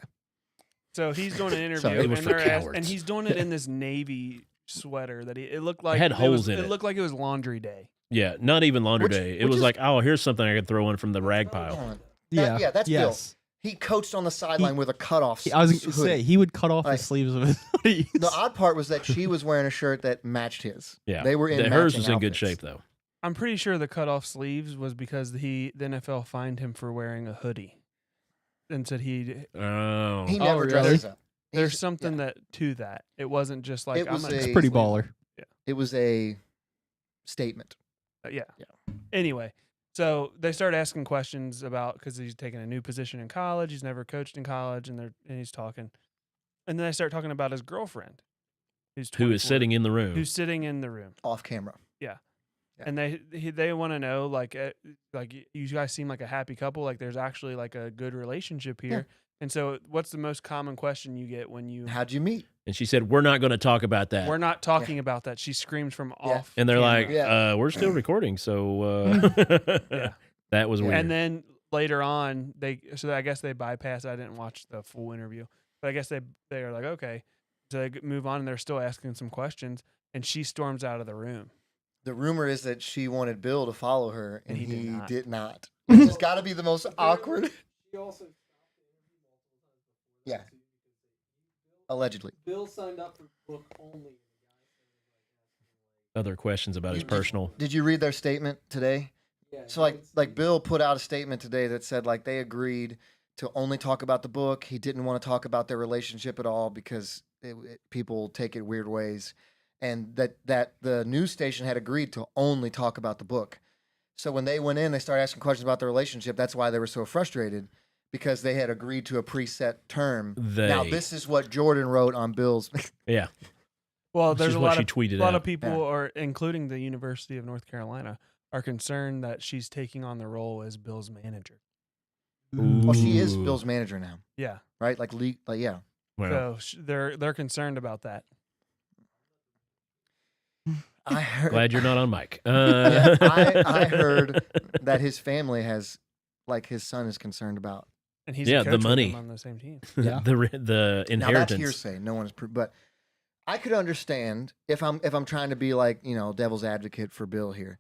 Speaker 3: So he's doing an interview,
Speaker 2: Sorry.
Speaker 1: It was
Speaker 3: and
Speaker 1: for
Speaker 3: they're
Speaker 1: cowards.
Speaker 3: and he's doing it in this navy sweater that it looked like
Speaker 1: had
Speaker 3: it
Speaker 1: holes
Speaker 3: was,
Speaker 1: in it.
Speaker 3: looked like it was laundry day.
Speaker 1: Yeah, not even laundry
Speaker 2: Which-
Speaker 1: day. It
Speaker 2: which
Speaker 1: was
Speaker 2: is-
Speaker 1: like, oh, here's something I could throw in from the rag pile.
Speaker 2: Hold on.
Speaker 4: yeah.
Speaker 2: yeah, that's Bill.
Speaker 4: yes.
Speaker 2: He coached on the sideline with a cutoff.
Speaker 4: I was going to
Speaker 2: hoodie.
Speaker 4: say he would cut off
Speaker 2: Like-
Speaker 4: the sleeves of his hoodies.
Speaker 2: The odd part was that she was wearing a shirt that matched his.
Speaker 1: Yeah,
Speaker 2: They were in
Speaker 1: hers
Speaker 2: matching
Speaker 1: was in good
Speaker 2: outfits.
Speaker 1: shape though.
Speaker 3: I'm pretty sure the cut off sleeves was because the NFL fined him for wearing a hoodie, and said he.
Speaker 1: Oh,
Speaker 2: He
Speaker 4: Oh,
Speaker 2: never
Speaker 4: really?
Speaker 2: dresses up.
Speaker 3: There's
Speaker 2: He's-
Speaker 3: something
Speaker 2: yeah.
Speaker 3: that to that. It wasn't just like
Speaker 2: It was
Speaker 3: I'm a,
Speaker 2: a-
Speaker 4: It's pretty baller.
Speaker 2: It was a statement.
Speaker 3: yeah.
Speaker 2: Yeah.
Speaker 3: Anyway, So they start asking questions about because he's taking a new position in college. He's never coached in college, and he's talking, and then they start talking about his girlfriend,
Speaker 1: Who is
Speaker 3: 24,
Speaker 1: sitting in the room?
Speaker 3: who's sitting in the room,
Speaker 2: Off camera. Yeah.
Speaker 3: and they want to know like you guys seem like a happy couple, like there's actually like a good relationship here.
Speaker 2: Yeah.
Speaker 3: And so, what's the most common question you get when you?
Speaker 2: How'd you meet?
Speaker 1: And she said, "We're not going to talk about that."
Speaker 3: We're not talking about that. She screams from off.
Speaker 1: And they're
Speaker 3: camera.
Speaker 1: like,
Speaker 2: Yeah.
Speaker 1: "We're still recording." So
Speaker 3: Yeah.
Speaker 1: that was weird.
Speaker 3: And then later on, I guess they bypass. I didn't watch the full interview, but I guess they are like, okay, so they move on, and they're still asking some questions, and she storms out of the room.
Speaker 2: The rumor is that she wanted Bill to follow her, and
Speaker 3: And he
Speaker 2: he
Speaker 3: did not.
Speaker 2: did not. Which has got to be the most awkward.
Speaker 6: She also
Speaker 2: Yeah. Allegedly.
Speaker 6: Bill signed up for book only.
Speaker 1: Other questions about his personal.
Speaker 2: Did you read their statement today?
Speaker 6: Yeah,
Speaker 2: So like Bill put out a statement today that said like they agreed to only talk about the book. He didn't want to talk about their relationship at all because people take it weird ways, and that the news station had agreed to only talk about the book. So when they went in, they started asking questions about the relationship. That's why they were so frustrated, because they had agreed to a preset term. Now this is what Jordan wrote on Bill's.
Speaker 1: Yeah.
Speaker 3: Well,
Speaker 1: This
Speaker 3: there's
Speaker 1: is
Speaker 3: a
Speaker 1: what
Speaker 3: lot
Speaker 1: she
Speaker 3: of
Speaker 1: tweeted
Speaker 3: a lot
Speaker 1: out.
Speaker 3: of people,
Speaker 2: Yeah.
Speaker 3: are including the University of North Carolina, are concerned that she's taking on the role as Bill's manager.
Speaker 2: Well, she is
Speaker 1: Ooh.
Speaker 2: Bill's manager now,
Speaker 3: Yeah,
Speaker 2: right? Like yeah.
Speaker 1: Well,
Speaker 3: so they're concerned about that.
Speaker 2: I heard.
Speaker 1: glad you're not on mic.
Speaker 2: Yeah, I heard that his family has, like, his son is concerned about.
Speaker 3: And he's
Speaker 1: Yeah,
Speaker 3: a
Speaker 1: the
Speaker 3: coach with
Speaker 1: money.
Speaker 3: them on the same team.
Speaker 4: Yeah.
Speaker 1: the
Speaker 2: Now that's
Speaker 1: inheritance.
Speaker 2: hearsay. No one has proved, but I could understand if I'm trying to be like, devil's advocate for Bill here.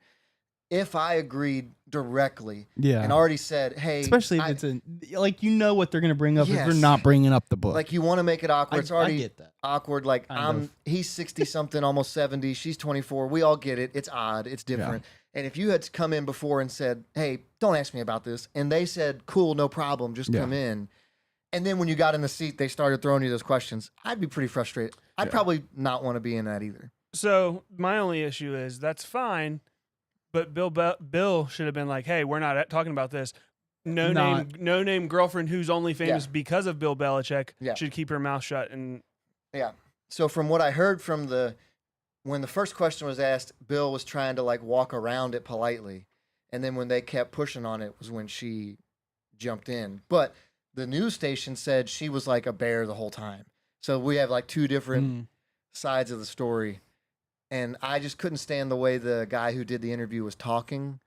Speaker 2: If I agreed directly
Speaker 4: Yeah.
Speaker 2: and already said, hey,
Speaker 4: Especially if it's like what they're gonna bring up if they're
Speaker 2: Yes.
Speaker 4: not bringing up the book.
Speaker 2: like you want to make it awkward. It's
Speaker 4: I
Speaker 2: already
Speaker 4: get that.
Speaker 2: awkward. Like
Speaker 4: Kind of.
Speaker 2: he's 60 something, almost 70. She's 24. We all get it. It's odd. It's different. And if you had come in before and said, hey, don't ask me about this, and they said, cool, no problem, just
Speaker 4: Yeah.
Speaker 2: come in. And then when you got in the seat, they started throwing you those questions. I'd be pretty frustrated. I'd probably not want to be in that either.
Speaker 3: So my only issue is that's fine, but Bill should have been like, "Hey, we're not talking about this. No name girlfriend who's only famous because of Bill Belichick
Speaker 2: Yeah.
Speaker 3: should keep her mouth shut." And
Speaker 2: Yeah. So from what I heard from when the first question was asked, Bill was trying to like walk around it politely. And then when they kept pushing on it was when she jumped in. But the news station said she was like a bear the whole time. So we have like two different sides of the story. And I just couldn't stand the way the guy who did the interview was talking,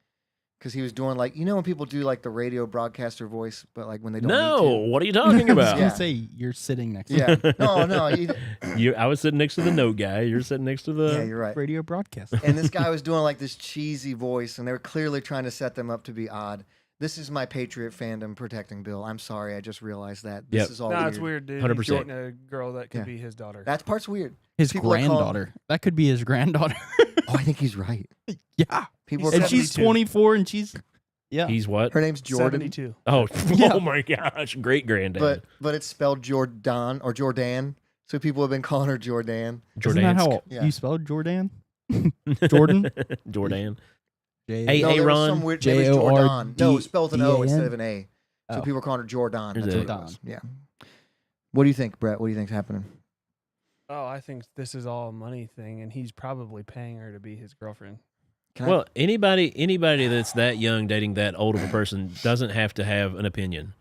Speaker 2: because he was doing like, when people do like the radio broadcaster voice, but like when they don't
Speaker 1: No,
Speaker 2: need
Speaker 1: what are you talking
Speaker 4: I was
Speaker 1: about?
Speaker 4: gonna
Speaker 2: Yeah.
Speaker 4: say you're sitting next
Speaker 2: to.
Speaker 4: to
Speaker 2: Yeah. No.
Speaker 1: I was sitting next to the note guy. You're sitting next to the.
Speaker 2: Yeah, you're right.
Speaker 4: radio broadcast.
Speaker 2: And this guy was doing like this cheesy voice, and they were clearly trying to set them up to be odd. This is my Patriot fandom protecting Bill. I'm sorry, I just realized that. This
Speaker 1: Yep.
Speaker 2: is all
Speaker 3: no,
Speaker 2: weird.
Speaker 3: it's weird, dude.
Speaker 1: 100%.
Speaker 3: He's dating a girl that could
Speaker 2: Yeah.
Speaker 3: be his daughter.
Speaker 2: That part's weird.
Speaker 4: His
Speaker 2: People are calling-
Speaker 4: granddaughter. That could be his granddaughter.
Speaker 2: Oh, I think he's right.
Speaker 4: Yeah.
Speaker 2: People
Speaker 3: He's
Speaker 2: are
Speaker 4: And she's
Speaker 3: 72.
Speaker 4: 24 and she's yeah.
Speaker 1: He's what?
Speaker 2: her name's Jordan,
Speaker 3: 72.
Speaker 1: Oh,
Speaker 4: Yeah.
Speaker 1: oh my gosh, great granddad.
Speaker 2: but it's spelled Jordan or Jordan. So people have been calling her Jordan.
Speaker 4: Isn't that how
Speaker 1: Jordansk.
Speaker 2: Yeah.
Speaker 4: you spelled Jordan? Jordan?
Speaker 1: Jordan.
Speaker 4: J-
Speaker 1: Hey,
Speaker 2: no, there was
Speaker 1: Ron.
Speaker 2: some weird. Maybe it's
Speaker 4: J-O-R-D-
Speaker 2: Jordan. No, it's spelled an O instead
Speaker 4: D-A-N?
Speaker 2: of an A. So
Speaker 4: Oh.
Speaker 2: people are calling her Jordan.
Speaker 1: There's
Speaker 2: That's
Speaker 1: a-
Speaker 2: what it was. Yeah. What do you think, Brett? What do you think's happening?
Speaker 3: Oh, I think this is all a money thing, and he's probably paying her to be his girlfriend.
Speaker 2: Can I-
Speaker 1: Well, anybody that's that young dating that old of a person doesn't have to have an opinion.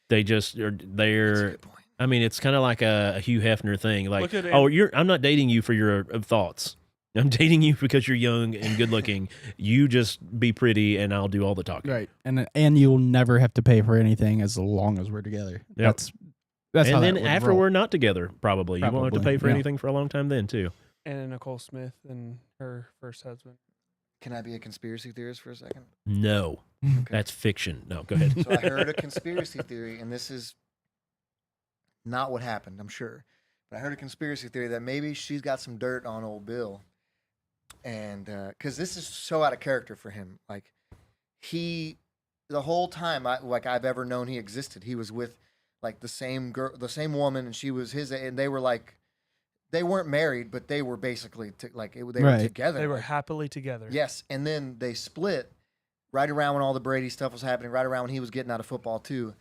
Speaker 1: They just are.
Speaker 2: That's a
Speaker 1: They're.
Speaker 2: good point.
Speaker 1: I mean, it's kind of like a Hugh Hefner thing. Like,
Speaker 3: Look at
Speaker 1: oh, I'm not dating you for your thoughts. I'm dating you because you're young and good looking. You just be pretty, and I'll do all the talking.
Speaker 4: Right. And you'll never have to pay for anything as long as we're together.
Speaker 1: Yep.
Speaker 4: That's how
Speaker 1: And then
Speaker 4: that would
Speaker 1: after
Speaker 4: roll.
Speaker 1: we're not together, probably you won't have to
Speaker 4: Probably,
Speaker 1: pay for
Speaker 4: yeah.
Speaker 1: anything for a long time then too.
Speaker 3: And Nicole Smith and her first husband.
Speaker 2: Can I be a conspiracy theorist for a second?
Speaker 1: No,
Speaker 2: Okay.
Speaker 1: that's fiction. No, go ahead.
Speaker 2: So I heard a conspiracy theory, and this is not what happened, I'm sure. But I heard a conspiracy theory that maybe she's got some dirt on old Bill. And because this is so out of character for him. Like, the whole time I've ever known he existed, he was with like the same girl, the same woman, and she was his, and they were like, they weren't married, but they were basically they were
Speaker 4: Right.
Speaker 2: together.
Speaker 3: They were
Speaker 2: like,
Speaker 3: happily together.
Speaker 2: Yes, and then they split right around when all the Brady stuff was happening, right around when he was getting out of football too.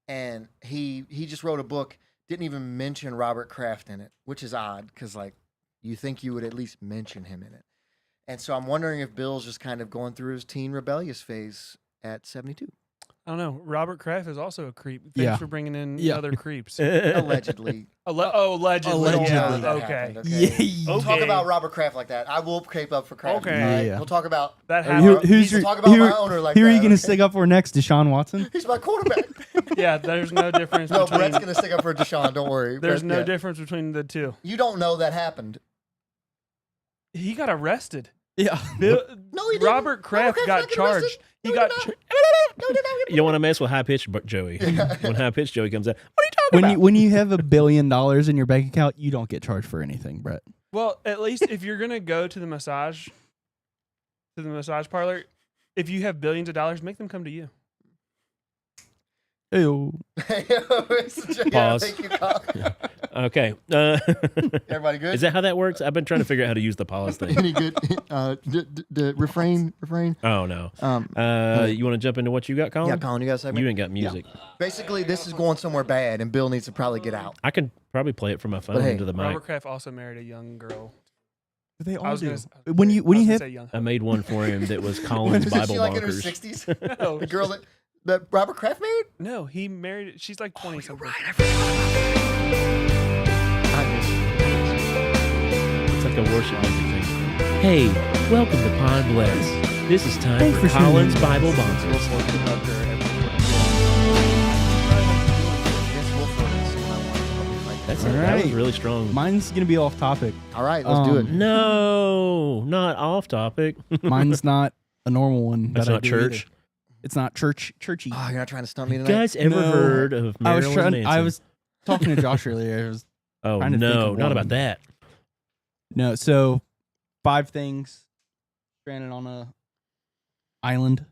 Speaker 2: And he just wrote a book, didn't even mention Robert Kraft in it, which is odd because like you think you would at least mention him in it. And so I'm wondering if Bill's just kind of going through his teen rebellious phase at 72.
Speaker 3: I don't know. Robert Kraft is also a creep. Thanks
Speaker 4: Yeah.
Speaker 3: for bringing in
Speaker 4: Yeah.
Speaker 3: other creeps.
Speaker 2: Allegedly.
Speaker 3: Allegedly.
Speaker 4: Allegedly.
Speaker 3: Yeah,
Speaker 2: That
Speaker 3: okay.
Speaker 2: happened,
Speaker 4: Yeah.
Speaker 2: Don't talk
Speaker 3: Okay.
Speaker 2: about Robert Kraft like that. I will cape up for Kraft.
Speaker 3: Okay.
Speaker 2: all right?
Speaker 4: Yeah.
Speaker 2: We'll talk about
Speaker 3: That
Speaker 4: Who-
Speaker 3: happened.
Speaker 4: who's
Speaker 2: we'll
Speaker 4: your,
Speaker 2: talk about
Speaker 4: who,
Speaker 2: my owner like
Speaker 4: who are
Speaker 2: that.
Speaker 4: you going to
Speaker 2: okay?
Speaker 4: stick up for next? Deshaun Watson?
Speaker 2: He's my quarterback.
Speaker 3: Yeah, there's no difference
Speaker 2: No,
Speaker 3: between.
Speaker 2: Brett's going to stick up for Deshaun. Don't worry.
Speaker 3: There's
Speaker 2: Brett,
Speaker 3: no
Speaker 2: yeah.
Speaker 3: difference between the two.
Speaker 2: You don't know that happened.
Speaker 3: He got arrested.
Speaker 4: Yeah.
Speaker 3: Bill,
Speaker 2: No, he didn't.
Speaker 3: Robert Kraft
Speaker 2: Kraft
Speaker 3: got
Speaker 2: not get arrested.
Speaker 3: charged. He
Speaker 2: No,
Speaker 3: got.
Speaker 2: he
Speaker 3: Char-
Speaker 2: No, he did not.
Speaker 1: You don't want to mess with high pitched Joey. When high pitched Joey comes out, what are you talking about?
Speaker 4: When you have $1 billion in your bank account, you don't get charged for anything, Brett.
Speaker 3: well, at least if you're gonna go to the massage parlor, if you have billions of dollars, make them come to you.
Speaker 4: Ew.
Speaker 1: Pause.
Speaker 2: Thank you, Kyle.
Speaker 1: Okay.
Speaker 2: Everybody good?
Speaker 1: Is that how that works? I've been trying to figure out how to use the pause thing.
Speaker 2: Any good? The refrain.
Speaker 1: Oh no.
Speaker 2: Um,
Speaker 1: You want to jump into what you got, Colin?
Speaker 2: yeah, Colin, you got a segment?
Speaker 1: You ain't got music.
Speaker 2: Basically, this is going somewhere bad, and Bill needs to probably get out.
Speaker 1: I could probably play it from my phone
Speaker 2: hey,
Speaker 1: into the mic.
Speaker 3: Robert Kraft also married a young girl.
Speaker 4: They
Speaker 3: I
Speaker 4: all
Speaker 3: was
Speaker 4: do.
Speaker 3: gonna s-
Speaker 4: When you
Speaker 3: I was gonna
Speaker 4: have
Speaker 3: say young.
Speaker 1: I made one for him that was Colin's
Speaker 2: Isn't
Speaker 1: Bible
Speaker 2: she like in her
Speaker 1: bonkers.
Speaker 2: 60s?
Speaker 3: No,
Speaker 2: The girl that Robert Kraft married?
Speaker 3: no, he married. She's like 20 something.
Speaker 1: It's like a worship music thing. Hey, welcome to Pod Bless. This is time
Speaker 4: Thanks
Speaker 1: for
Speaker 4: for tuning
Speaker 1: Colin's
Speaker 4: in.
Speaker 1: Bible bonkers. That's
Speaker 4: All
Speaker 1: that was
Speaker 4: right.
Speaker 1: really strong.
Speaker 4: Mine's going to be off topic.
Speaker 2: All right, let's do it.
Speaker 1: No, not off topic.
Speaker 4: Mine's not a normal one.
Speaker 1: That's
Speaker 4: that I
Speaker 1: not
Speaker 4: do
Speaker 1: church.
Speaker 4: either. It's not churchy.
Speaker 2: Oh, you're not trying to stump me
Speaker 1: You
Speaker 2: tonight?
Speaker 1: guys ever
Speaker 4: No.
Speaker 1: heard of
Speaker 4: I was
Speaker 1: Marilyn
Speaker 4: trying.
Speaker 1: Manson?
Speaker 4: I was talking to Josh earlier. I was
Speaker 1: Oh
Speaker 4: trying to think
Speaker 1: no,
Speaker 4: of
Speaker 1: not
Speaker 4: one.
Speaker 1: about that.
Speaker 4: No, so 5 things stranded on a island.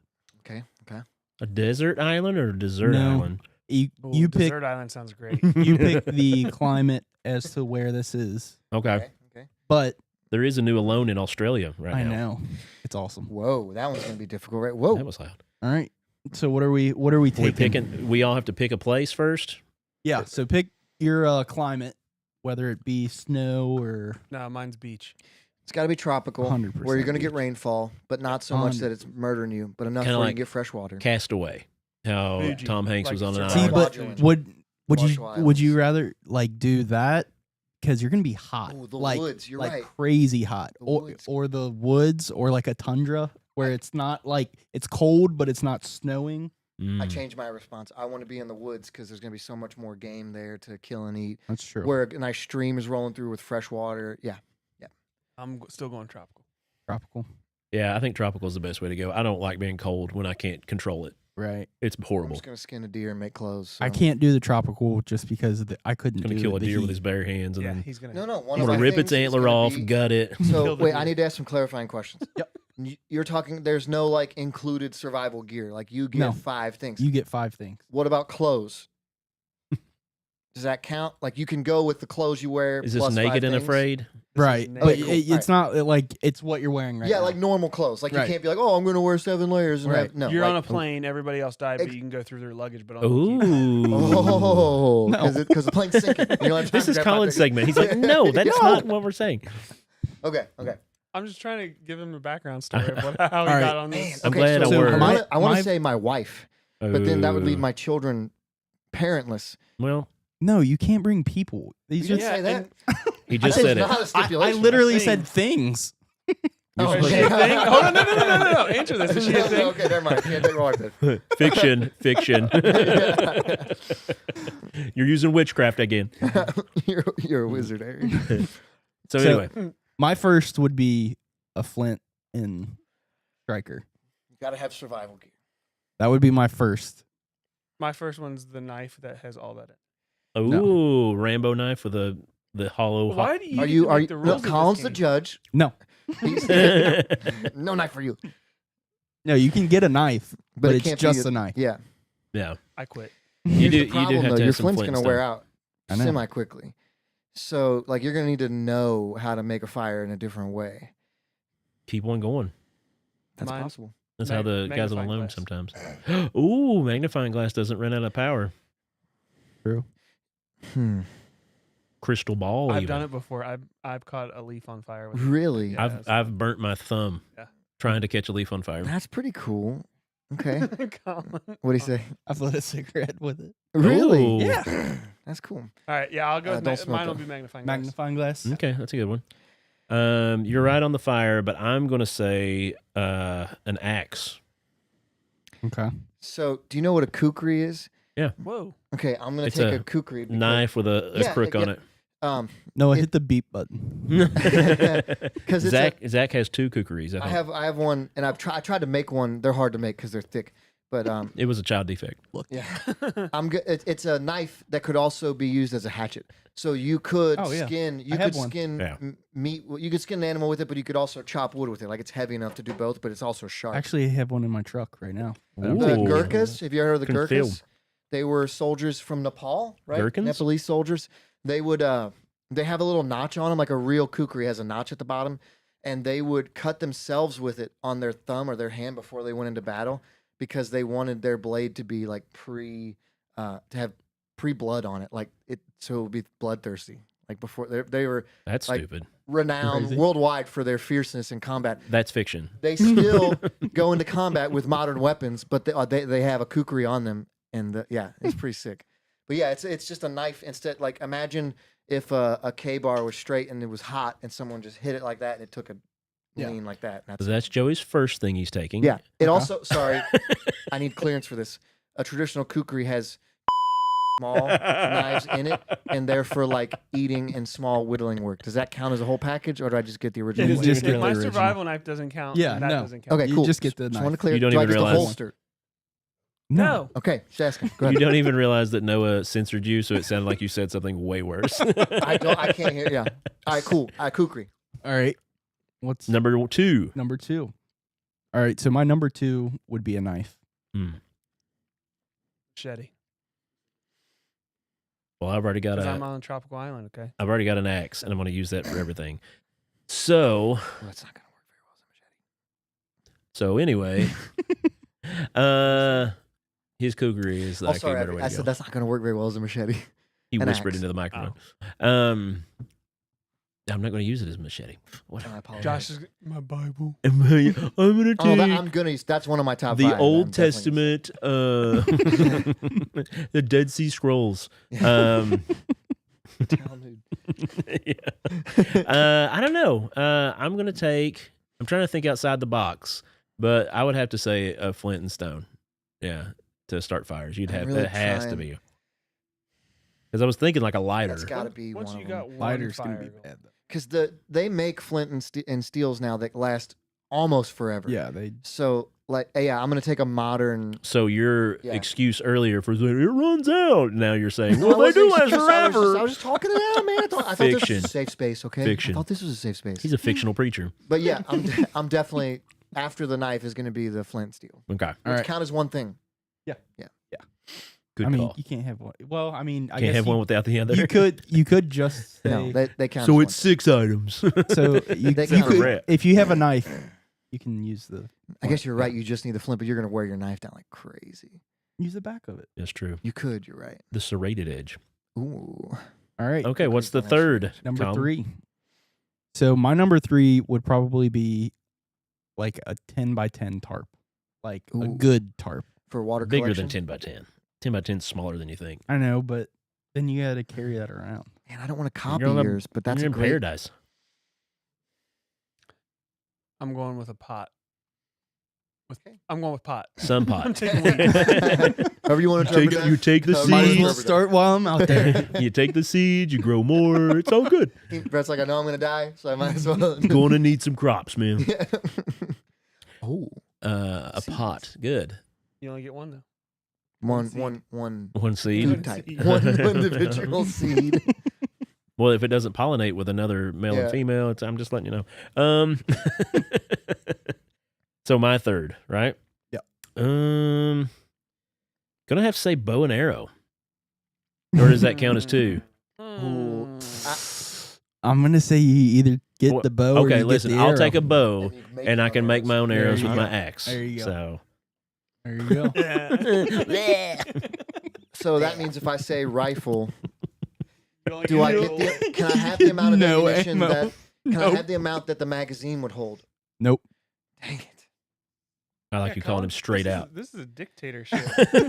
Speaker 2: Okay.
Speaker 1: A desert island or a desert
Speaker 4: No.
Speaker 1: island?
Speaker 4: You
Speaker 3: Ooh,
Speaker 4: you pick
Speaker 3: Desert Island sounds great.
Speaker 4: you pick the climate as to where this is.
Speaker 1: Okay.
Speaker 2: Okay.
Speaker 4: But
Speaker 1: There is a new Alone in Australia right
Speaker 4: I
Speaker 1: now.
Speaker 4: know it's awesome.
Speaker 2: Whoa, that one's gonna be difficult, right? Whoa.
Speaker 1: That was loud.
Speaker 4: All right. So what are we
Speaker 1: We
Speaker 4: taking?
Speaker 1: picking. We all have to pick a place first.
Speaker 4: Yeah. So pick your climate, whether it be snow or
Speaker 3: No, mine's beach.
Speaker 2: It's got to be tropical,
Speaker 4: 100%
Speaker 2: where you're gonna get
Speaker 4: beach.
Speaker 2: rainfall, but not so much that it's murdering you, but enough
Speaker 1: Kinda
Speaker 2: where
Speaker 1: like
Speaker 2: you get fresh water.
Speaker 1: Castaway. How
Speaker 3: Fuji,
Speaker 1: Tom Hanks
Speaker 3: like
Speaker 1: was on an
Speaker 3: Survivor.
Speaker 4: See, but
Speaker 2: Modular.
Speaker 4: would you
Speaker 2: Marshall
Speaker 4: would you
Speaker 2: Islands.
Speaker 4: rather like do that because you're gonna be hot,
Speaker 2: Oh, the
Speaker 4: like
Speaker 2: woods. You're
Speaker 4: like
Speaker 2: right.
Speaker 4: crazy hot,
Speaker 2: The
Speaker 4: or
Speaker 2: woods.
Speaker 4: or the woods, or like a tundra where it's not like it's cold but it's not snowing.
Speaker 2: I
Speaker 1: Mm.
Speaker 2: changed my response. I want to be in the woods because there's gonna be so much more game there to kill and eat.
Speaker 4: That's true.
Speaker 2: Where a nice stream is rolling through with fresh water. Yeah.
Speaker 3: I'm still going tropical.
Speaker 4: Tropical,
Speaker 1: Yeah, I think tropical is the best way to go. I don't like being cold when I can't control it.
Speaker 4: right?
Speaker 1: It's
Speaker 2: I'm
Speaker 1: horrible.
Speaker 2: just gonna skin a deer and make clothes.
Speaker 4: I
Speaker 2: so-
Speaker 4: can't do the tropical just because I couldn't
Speaker 1: Gonna
Speaker 4: do
Speaker 1: kill a
Speaker 4: the
Speaker 1: deer with
Speaker 4: heat.
Speaker 1: his bare hands and
Speaker 3: Yeah,
Speaker 1: then
Speaker 3: he's gonna.
Speaker 2: No, no. One
Speaker 1: I'm
Speaker 2: of
Speaker 1: gonna
Speaker 2: my
Speaker 1: rip
Speaker 2: things
Speaker 1: its
Speaker 2: is
Speaker 1: antler
Speaker 2: gonna
Speaker 1: off,
Speaker 2: be-
Speaker 1: gut it.
Speaker 2: So
Speaker 3: Kill the
Speaker 2: wait,
Speaker 3: deer.
Speaker 2: I need to ask some clarifying questions.
Speaker 4: Yep.
Speaker 2: You're talking. There's no like included survival gear. Like you get
Speaker 4: No.
Speaker 2: 5 things.
Speaker 4: You get 5 things.
Speaker 2: What about clothes? Does that count? Like you can go with the clothes you wear.
Speaker 1: Is this
Speaker 2: plus 5
Speaker 1: naked and
Speaker 2: things?
Speaker 1: afraid?
Speaker 3: This is
Speaker 4: Right,
Speaker 3: naked.
Speaker 4: but
Speaker 2: Okay, cool.
Speaker 4: it's not like it's what you're wearing right
Speaker 2: Yeah,
Speaker 4: now.
Speaker 2: like normal clothes. Like
Speaker 4: Right.
Speaker 2: you can't be like, oh, I'm going to wear 7 layers. And
Speaker 4: Right.
Speaker 2: have, no,
Speaker 3: You're
Speaker 2: like,
Speaker 3: on a plane. Everybody else died, but
Speaker 2: Ex-
Speaker 3: you can go through their luggage. But only you.
Speaker 1: Ooh.
Speaker 2: Oh,
Speaker 4: No.
Speaker 2: because the plane's sinking. You don't have time
Speaker 1: This
Speaker 2: to
Speaker 1: is
Speaker 2: grab my
Speaker 1: Colin's
Speaker 2: things.
Speaker 1: segment. He's like, no, that's
Speaker 2: No.
Speaker 1: not what we're saying.
Speaker 2: Okay.
Speaker 3: I'm just trying to give him a background story of how he
Speaker 4: All right.
Speaker 3: got on
Speaker 2: Man,
Speaker 3: this.
Speaker 1: I'm
Speaker 2: okay,
Speaker 1: glad
Speaker 2: so
Speaker 1: I worked.
Speaker 2: I want
Speaker 4: My-
Speaker 2: to say my wife, but then that would leave
Speaker 1: Ooh.
Speaker 2: my children parentless.
Speaker 1: Well,
Speaker 4: no, you can't bring people.
Speaker 2: You
Speaker 4: These
Speaker 2: didn't
Speaker 4: are
Speaker 2: say that.
Speaker 1: he
Speaker 2: I
Speaker 1: just
Speaker 2: said
Speaker 1: said
Speaker 2: it's
Speaker 1: it.
Speaker 2: not a
Speaker 4: I
Speaker 2: stipulation.
Speaker 4: literally
Speaker 3: Thing.
Speaker 4: said things.
Speaker 2: Oh,
Speaker 3: Is she
Speaker 2: okay.
Speaker 3: a thing? Hold on, no. Answer this. Is she a thing?
Speaker 2: Okay, never mind. Can't take my wife then.
Speaker 1: Fiction. You're using witchcraft again.
Speaker 2: You're a wizard, Harry.
Speaker 1: So
Speaker 4: So-
Speaker 1: anyway,
Speaker 4: My first would be a flint and striker.
Speaker 2: You got to have survival gear.
Speaker 4: That would be my first.
Speaker 3: My first one's the knife that has all that.
Speaker 1: ooh, Rambo knife with the hollow.
Speaker 3: Why do you?
Speaker 2: Are
Speaker 3: get
Speaker 2: you?
Speaker 3: to
Speaker 2: Are
Speaker 3: make
Speaker 2: you?
Speaker 3: the
Speaker 2: No,
Speaker 3: rules of this
Speaker 2: Colin's the
Speaker 3: game?
Speaker 2: judge.
Speaker 4: No,
Speaker 2: He's- no knife for you.
Speaker 4: no, you can get a knife, but
Speaker 2: it
Speaker 4: it's
Speaker 2: can't be
Speaker 4: just
Speaker 2: a-
Speaker 4: a knife.
Speaker 2: Yeah.
Speaker 1: yeah,
Speaker 3: I quit.
Speaker 1: you
Speaker 2: Here's
Speaker 1: do.
Speaker 2: the
Speaker 1: You
Speaker 2: problem,
Speaker 1: do have
Speaker 2: though.
Speaker 1: to
Speaker 2: Your
Speaker 1: have some
Speaker 2: flint's
Speaker 1: flint
Speaker 2: gonna
Speaker 1: stuff.
Speaker 2: wear out
Speaker 4: I know.
Speaker 2: semi quickly. So, like, you're gonna need to know how to make a fire in a different way.
Speaker 1: Keep one going.
Speaker 2: That's
Speaker 3: Mine-
Speaker 2: possible.
Speaker 1: That's how the guys on the
Speaker 3: magnifying
Speaker 1: loan
Speaker 3: glass.
Speaker 1: sometimes. Ooh, magnifying glass doesn't run out of power.
Speaker 4: True.
Speaker 2: Hmm.
Speaker 1: Crystal ball.
Speaker 3: I've
Speaker 1: even.
Speaker 3: done it before. I've caught a leaf on fire. With it.
Speaker 2: Really?
Speaker 3: Yeah, it's
Speaker 1: I've burnt my thumb
Speaker 3: Yeah.
Speaker 1: trying to catch a leaf on fire.
Speaker 2: That's pretty cool. Okay.
Speaker 3: Colin.
Speaker 2: What do you say?
Speaker 4: I've lit a cigarette with it.
Speaker 2: Really?
Speaker 1: Ooh.
Speaker 4: Yeah.
Speaker 2: That's cool.
Speaker 3: All right, yeah, I'll go. With
Speaker 2: don't smoke
Speaker 3: mine will
Speaker 2: though.
Speaker 3: be magnifying glass.
Speaker 4: Magnifying glass.
Speaker 1: Okay, that's a good one. You're right on the fire, but I'm going to say an axe.
Speaker 4: Okay.
Speaker 2: So, do you know what a kukri is?
Speaker 3: Whoa.
Speaker 2: Okay, I'm gonna
Speaker 1: It's
Speaker 2: take
Speaker 1: a
Speaker 2: a kukri. because,
Speaker 1: Knife with a
Speaker 2: Yeah,
Speaker 1: crook
Speaker 2: yeah.
Speaker 1: on it.
Speaker 4: No,
Speaker 2: It-
Speaker 4: hit the beep button.
Speaker 2: Because
Speaker 1: Zach has two kukris.
Speaker 2: I have one, and I tried to make one. They're hard to make because they're thick, but
Speaker 1: It was a child defect.
Speaker 2: yeah, it's a knife that could also be used as a hatchet. So you could
Speaker 4: Oh, yeah.
Speaker 2: skin, you
Speaker 4: I have
Speaker 2: could
Speaker 4: one.
Speaker 2: skin
Speaker 1: Yeah.
Speaker 2: meat. You could skin an animal with it, but you could also chop wood with it. Like it's heavy enough to do both, but it's also sharp.
Speaker 4: Actually, I have one in my truck right now.
Speaker 2: the
Speaker 1: Ooh.
Speaker 2: Gurkhas, have you ever heard of the
Speaker 1: Can
Speaker 2: Gurkhas?
Speaker 1: feel.
Speaker 2: They were soldiers from Nepal, right?
Speaker 1: Gherkins?
Speaker 2: Nepalese soldiers. They would they have a little notch on them, like a real kukri has a notch at the bottom, and they would cut themselves with it on their thumb or their hand before they went into battle because they wanted their blade to be like to have pre-blood on it, like it, so it would be bloodthirsty. Like before, they were
Speaker 1: That's
Speaker 2: Like-
Speaker 1: stupid.
Speaker 2: renowned
Speaker 4: Crazy.
Speaker 2: worldwide for their fierceness in combat.
Speaker 1: That's fiction.
Speaker 2: They still go into combat with modern weapons, but they have a kukri on them, and yeah, it's pretty sick. But yeah, it's just a knife instead. Like imagine if a K-bar was straight and it was hot, and someone just hit it like that, and it took a
Speaker 4: Yeah.
Speaker 2: lean like that.
Speaker 1: So that's Joey's first thing he's taking.
Speaker 2: yeah. It
Speaker 4: Okay.
Speaker 2: also sorry, I need clearance for this. A traditional kukri has small knives in it, and they're for like eating and small whittling work. Does that count as a whole package, or do I just get the original?
Speaker 4: is
Speaker 2: one?
Speaker 4: just
Speaker 3: If
Speaker 4: get
Speaker 3: my
Speaker 4: the original.
Speaker 3: survival knife doesn't count,
Speaker 4: Yeah,
Speaker 3: that
Speaker 4: no.
Speaker 3: doesn't count.
Speaker 2: Okay,
Speaker 4: You
Speaker 2: cool.
Speaker 4: just get the
Speaker 2: Just
Speaker 4: knife.
Speaker 2: want to clear.
Speaker 1: You don't
Speaker 2: do I
Speaker 1: even
Speaker 2: get the
Speaker 1: realize-
Speaker 2: holster?
Speaker 3: No.
Speaker 2: Okay, just asking. Go
Speaker 1: You
Speaker 2: ahead.
Speaker 1: don't even realize that Noah censored you, so it sounded like you said something way worse.
Speaker 2: I can't hear. Yeah. All right, cool. Kukri.
Speaker 4: All right. What's
Speaker 1: Number two.
Speaker 4: number two? All right. So my number two would be a knife.
Speaker 1: Hmm.
Speaker 3: Machete.
Speaker 1: Well, I've already got
Speaker 3: Because I'm
Speaker 1: a.
Speaker 3: on a tropical island. Okay.
Speaker 1: I've already got an axe, and I'm going to use that for everything. So,
Speaker 2: Well, that's not gonna work very well as a machete.
Speaker 1: so anyway, his kukri is
Speaker 2: Oh,
Speaker 1: like a
Speaker 2: sorry.
Speaker 1: better way
Speaker 2: I
Speaker 1: to
Speaker 2: said
Speaker 1: go.
Speaker 2: that's not gonna work very well as a machete.
Speaker 1: He
Speaker 2: an
Speaker 1: whispered
Speaker 2: axe.
Speaker 1: into the microphone. I'm not going to use it as a machete. What?
Speaker 2: I apologize.
Speaker 3: Josh is my Bible.
Speaker 1: I'm going to
Speaker 2: Oh,
Speaker 1: take
Speaker 2: I'm gonna use. That's one of my top
Speaker 1: the
Speaker 2: five. I'm
Speaker 1: Old
Speaker 2: definitely
Speaker 1: Testament, the Dead Sea Scrolls. Um,
Speaker 2: Talmud.
Speaker 1: yeah. I don't know. I'm gonna take. I'm trying to think outside the box, but I would have to say a flint and stone. Yeah, to start fires, you'd
Speaker 2: I'm
Speaker 1: have
Speaker 2: really
Speaker 1: that has to
Speaker 2: trying-
Speaker 1: be. Because I was thinking like a lighter.
Speaker 2: That's got to be
Speaker 3: Once
Speaker 2: one
Speaker 3: you
Speaker 2: of
Speaker 3: got
Speaker 2: them.
Speaker 3: one
Speaker 4: Lighter's
Speaker 3: fire
Speaker 4: gonna be
Speaker 3: going.
Speaker 4: bad. Though.
Speaker 2: Because they make flint and steels now that last almost forever.
Speaker 4: Yeah, they.
Speaker 2: So like, yeah, I'm gonna take a modern.
Speaker 1: So your
Speaker 2: Yeah.
Speaker 1: excuse earlier for saying it runs out. Now you're saying,
Speaker 2: No,
Speaker 1: well,
Speaker 2: I
Speaker 1: they do
Speaker 2: wasn't-
Speaker 1: last
Speaker 2: I
Speaker 1: forever.
Speaker 2: was just talking it out, man. I thought this was
Speaker 1: Fiction.
Speaker 2: a safe space. Okay.
Speaker 1: Fiction.
Speaker 2: I thought this was a safe space.
Speaker 1: He's a fictional preacher.
Speaker 2: But yeah, I'm definitely after the knife is gonna be the flint steel.
Speaker 1: Okay,
Speaker 2: Which
Speaker 4: All right.
Speaker 2: count as one thing.
Speaker 1: good
Speaker 4: I mean,
Speaker 1: call.
Speaker 4: you can't have one. Well, I mean, I
Speaker 1: Can't
Speaker 4: guess
Speaker 1: have
Speaker 4: you,
Speaker 1: one without the other.
Speaker 4: you could just say.
Speaker 2: No, they count.
Speaker 1: so
Speaker 2: as
Speaker 1: it's 6 items.
Speaker 4: So you,
Speaker 2: They
Speaker 4: you
Speaker 2: count.
Speaker 4: could,
Speaker 1: Rep.
Speaker 4: if you have a knife, you can use the
Speaker 2: I guess you're right. You just need the flint, but you're gonna wear your knife down like crazy.
Speaker 4: use the back of it.
Speaker 1: That's true.
Speaker 2: You could. You're right.
Speaker 1: The serrated edge.
Speaker 2: Ooh.
Speaker 4: All right.
Speaker 1: Okay, what's the
Speaker 2: nice.
Speaker 1: third?
Speaker 4: Number
Speaker 1: Tom?
Speaker 4: 3. So my number 3 would probably be like a 10 by 10 tarp, like a
Speaker 2: Ooh.
Speaker 4: good tarp.
Speaker 2: For water
Speaker 1: Bigger
Speaker 2: collection.
Speaker 1: than 10 by 10. 10 by 10 is smaller than you think.
Speaker 4: I know, but then you got to carry that around.
Speaker 2: Man, I don't want to copy
Speaker 1: on a-
Speaker 2: yours, but that's
Speaker 1: You're
Speaker 2: a
Speaker 1: in
Speaker 2: great.
Speaker 1: paradise.
Speaker 3: I'm going with a pot.
Speaker 2: Okay.
Speaker 3: I'm going with pot.
Speaker 1: Sun pot.
Speaker 3: I'm taking weed.
Speaker 2: However you want to
Speaker 1: take,
Speaker 2: interpret
Speaker 1: you
Speaker 2: that.
Speaker 1: take the
Speaker 2: Might as well
Speaker 1: seeds.
Speaker 2: start
Speaker 4: while I'm out there.
Speaker 1: You take the seeds, you grow more. It's all good.
Speaker 2: Brett's like, I know I'm gonna die, so I might as well.
Speaker 1: Going to need some crops, man.
Speaker 2: Yeah. Oh,
Speaker 1: A
Speaker 2: Seeds.
Speaker 1: pot. Good.
Speaker 3: You only get one though.
Speaker 2: one
Speaker 1: One seed.
Speaker 2: good type. One individual seed.
Speaker 1: Well, if it doesn't pollinate with another male
Speaker 2: Yeah.
Speaker 1: and female, I'm just letting you know. So my third, right?
Speaker 4: Yep.
Speaker 1: Gonna have to say bow and arrow. Or does that count as two?
Speaker 2: Ooh.
Speaker 4: I'm gonna say you either get
Speaker 1: Well,
Speaker 4: the bow. or
Speaker 1: Okay,
Speaker 4: you
Speaker 1: listen,
Speaker 4: get the
Speaker 1: I'll
Speaker 4: arrow.
Speaker 1: take a bow
Speaker 2: And you can make
Speaker 1: and
Speaker 2: your
Speaker 1: I
Speaker 2: own
Speaker 1: can make my own
Speaker 4: There
Speaker 1: arrows
Speaker 4: you
Speaker 1: with
Speaker 4: go.
Speaker 1: my axe.
Speaker 4: There you go.
Speaker 1: So
Speaker 4: There you go.
Speaker 3: Yeah.
Speaker 2: So that means if I say rifle,
Speaker 3: You
Speaker 2: do I get the? Can I have the amount of
Speaker 4: No
Speaker 2: ammunition
Speaker 4: ammo.
Speaker 2: that? Can I
Speaker 4: Nope.
Speaker 2: have the amount that the magazine would hold?
Speaker 4: Nope.
Speaker 2: Dang it.
Speaker 1: I like you calling him straight out.
Speaker 3: This is a dictatorship.
Speaker 1: You're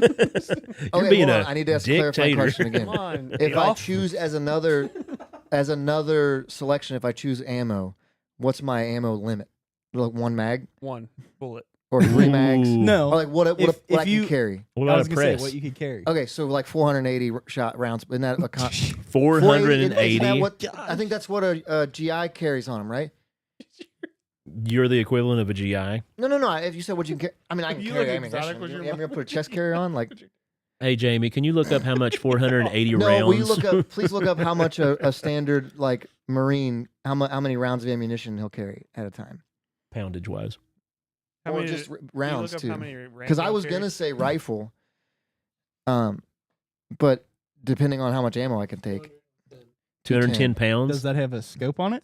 Speaker 2: Okay,
Speaker 1: being
Speaker 2: hold
Speaker 1: a
Speaker 2: on. I need to ask a clarifying
Speaker 1: dictator.
Speaker 2: question again.
Speaker 3: Come on.
Speaker 2: If I
Speaker 3: y'all.
Speaker 2: choose as another selection, if I choose ammo, what's my ammo limit? Like 1 mag
Speaker 3: one bullet.
Speaker 2: or 3 mags?
Speaker 1: Ooh.
Speaker 4: No.
Speaker 2: Or like what
Speaker 4: If
Speaker 2: I can
Speaker 4: you-
Speaker 2: carry?
Speaker 1: What
Speaker 4: I
Speaker 1: about
Speaker 4: was
Speaker 1: a
Speaker 4: gonna say
Speaker 1: press?
Speaker 4: what you could carry.
Speaker 2: Okay, so like 480 shot rounds. Isn't that a
Speaker 1: 480.
Speaker 2: Isn't that what, I think that's what a GI carries on him, right?
Speaker 1: You're the equivalent of a GI.
Speaker 2: No. If you said what you can, I mean, I can
Speaker 3: You
Speaker 2: carry
Speaker 3: look
Speaker 2: ammunition.
Speaker 3: exotic with
Speaker 2: You
Speaker 3: your
Speaker 2: want me to put a chest carrier on? Like,
Speaker 1: Hey Jamie, can you look up how much 480
Speaker 2: no.
Speaker 1: rounds?
Speaker 2: Will you look up? Please look up how much a standard like Marine, how many rounds of ammunition he'll carry at a time,
Speaker 1: poundage wise?
Speaker 3: How
Speaker 2: or
Speaker 3: many
Speaker 2: just
Speaker 3: did- can you
Speaker 2: rounds
Speaker 3: look up
Speaker 2: too.
Speaker 3: how many rounds
Speaker 2: Because I
Speaker 3: y'all
Speaker 2: was
Speaker 3: carry?
Speaker 2: gonna say rifle, but depending on how much ammo I can take.
Speaker 1: 210 pounds.
Speaker 4: Does that have a scope on it?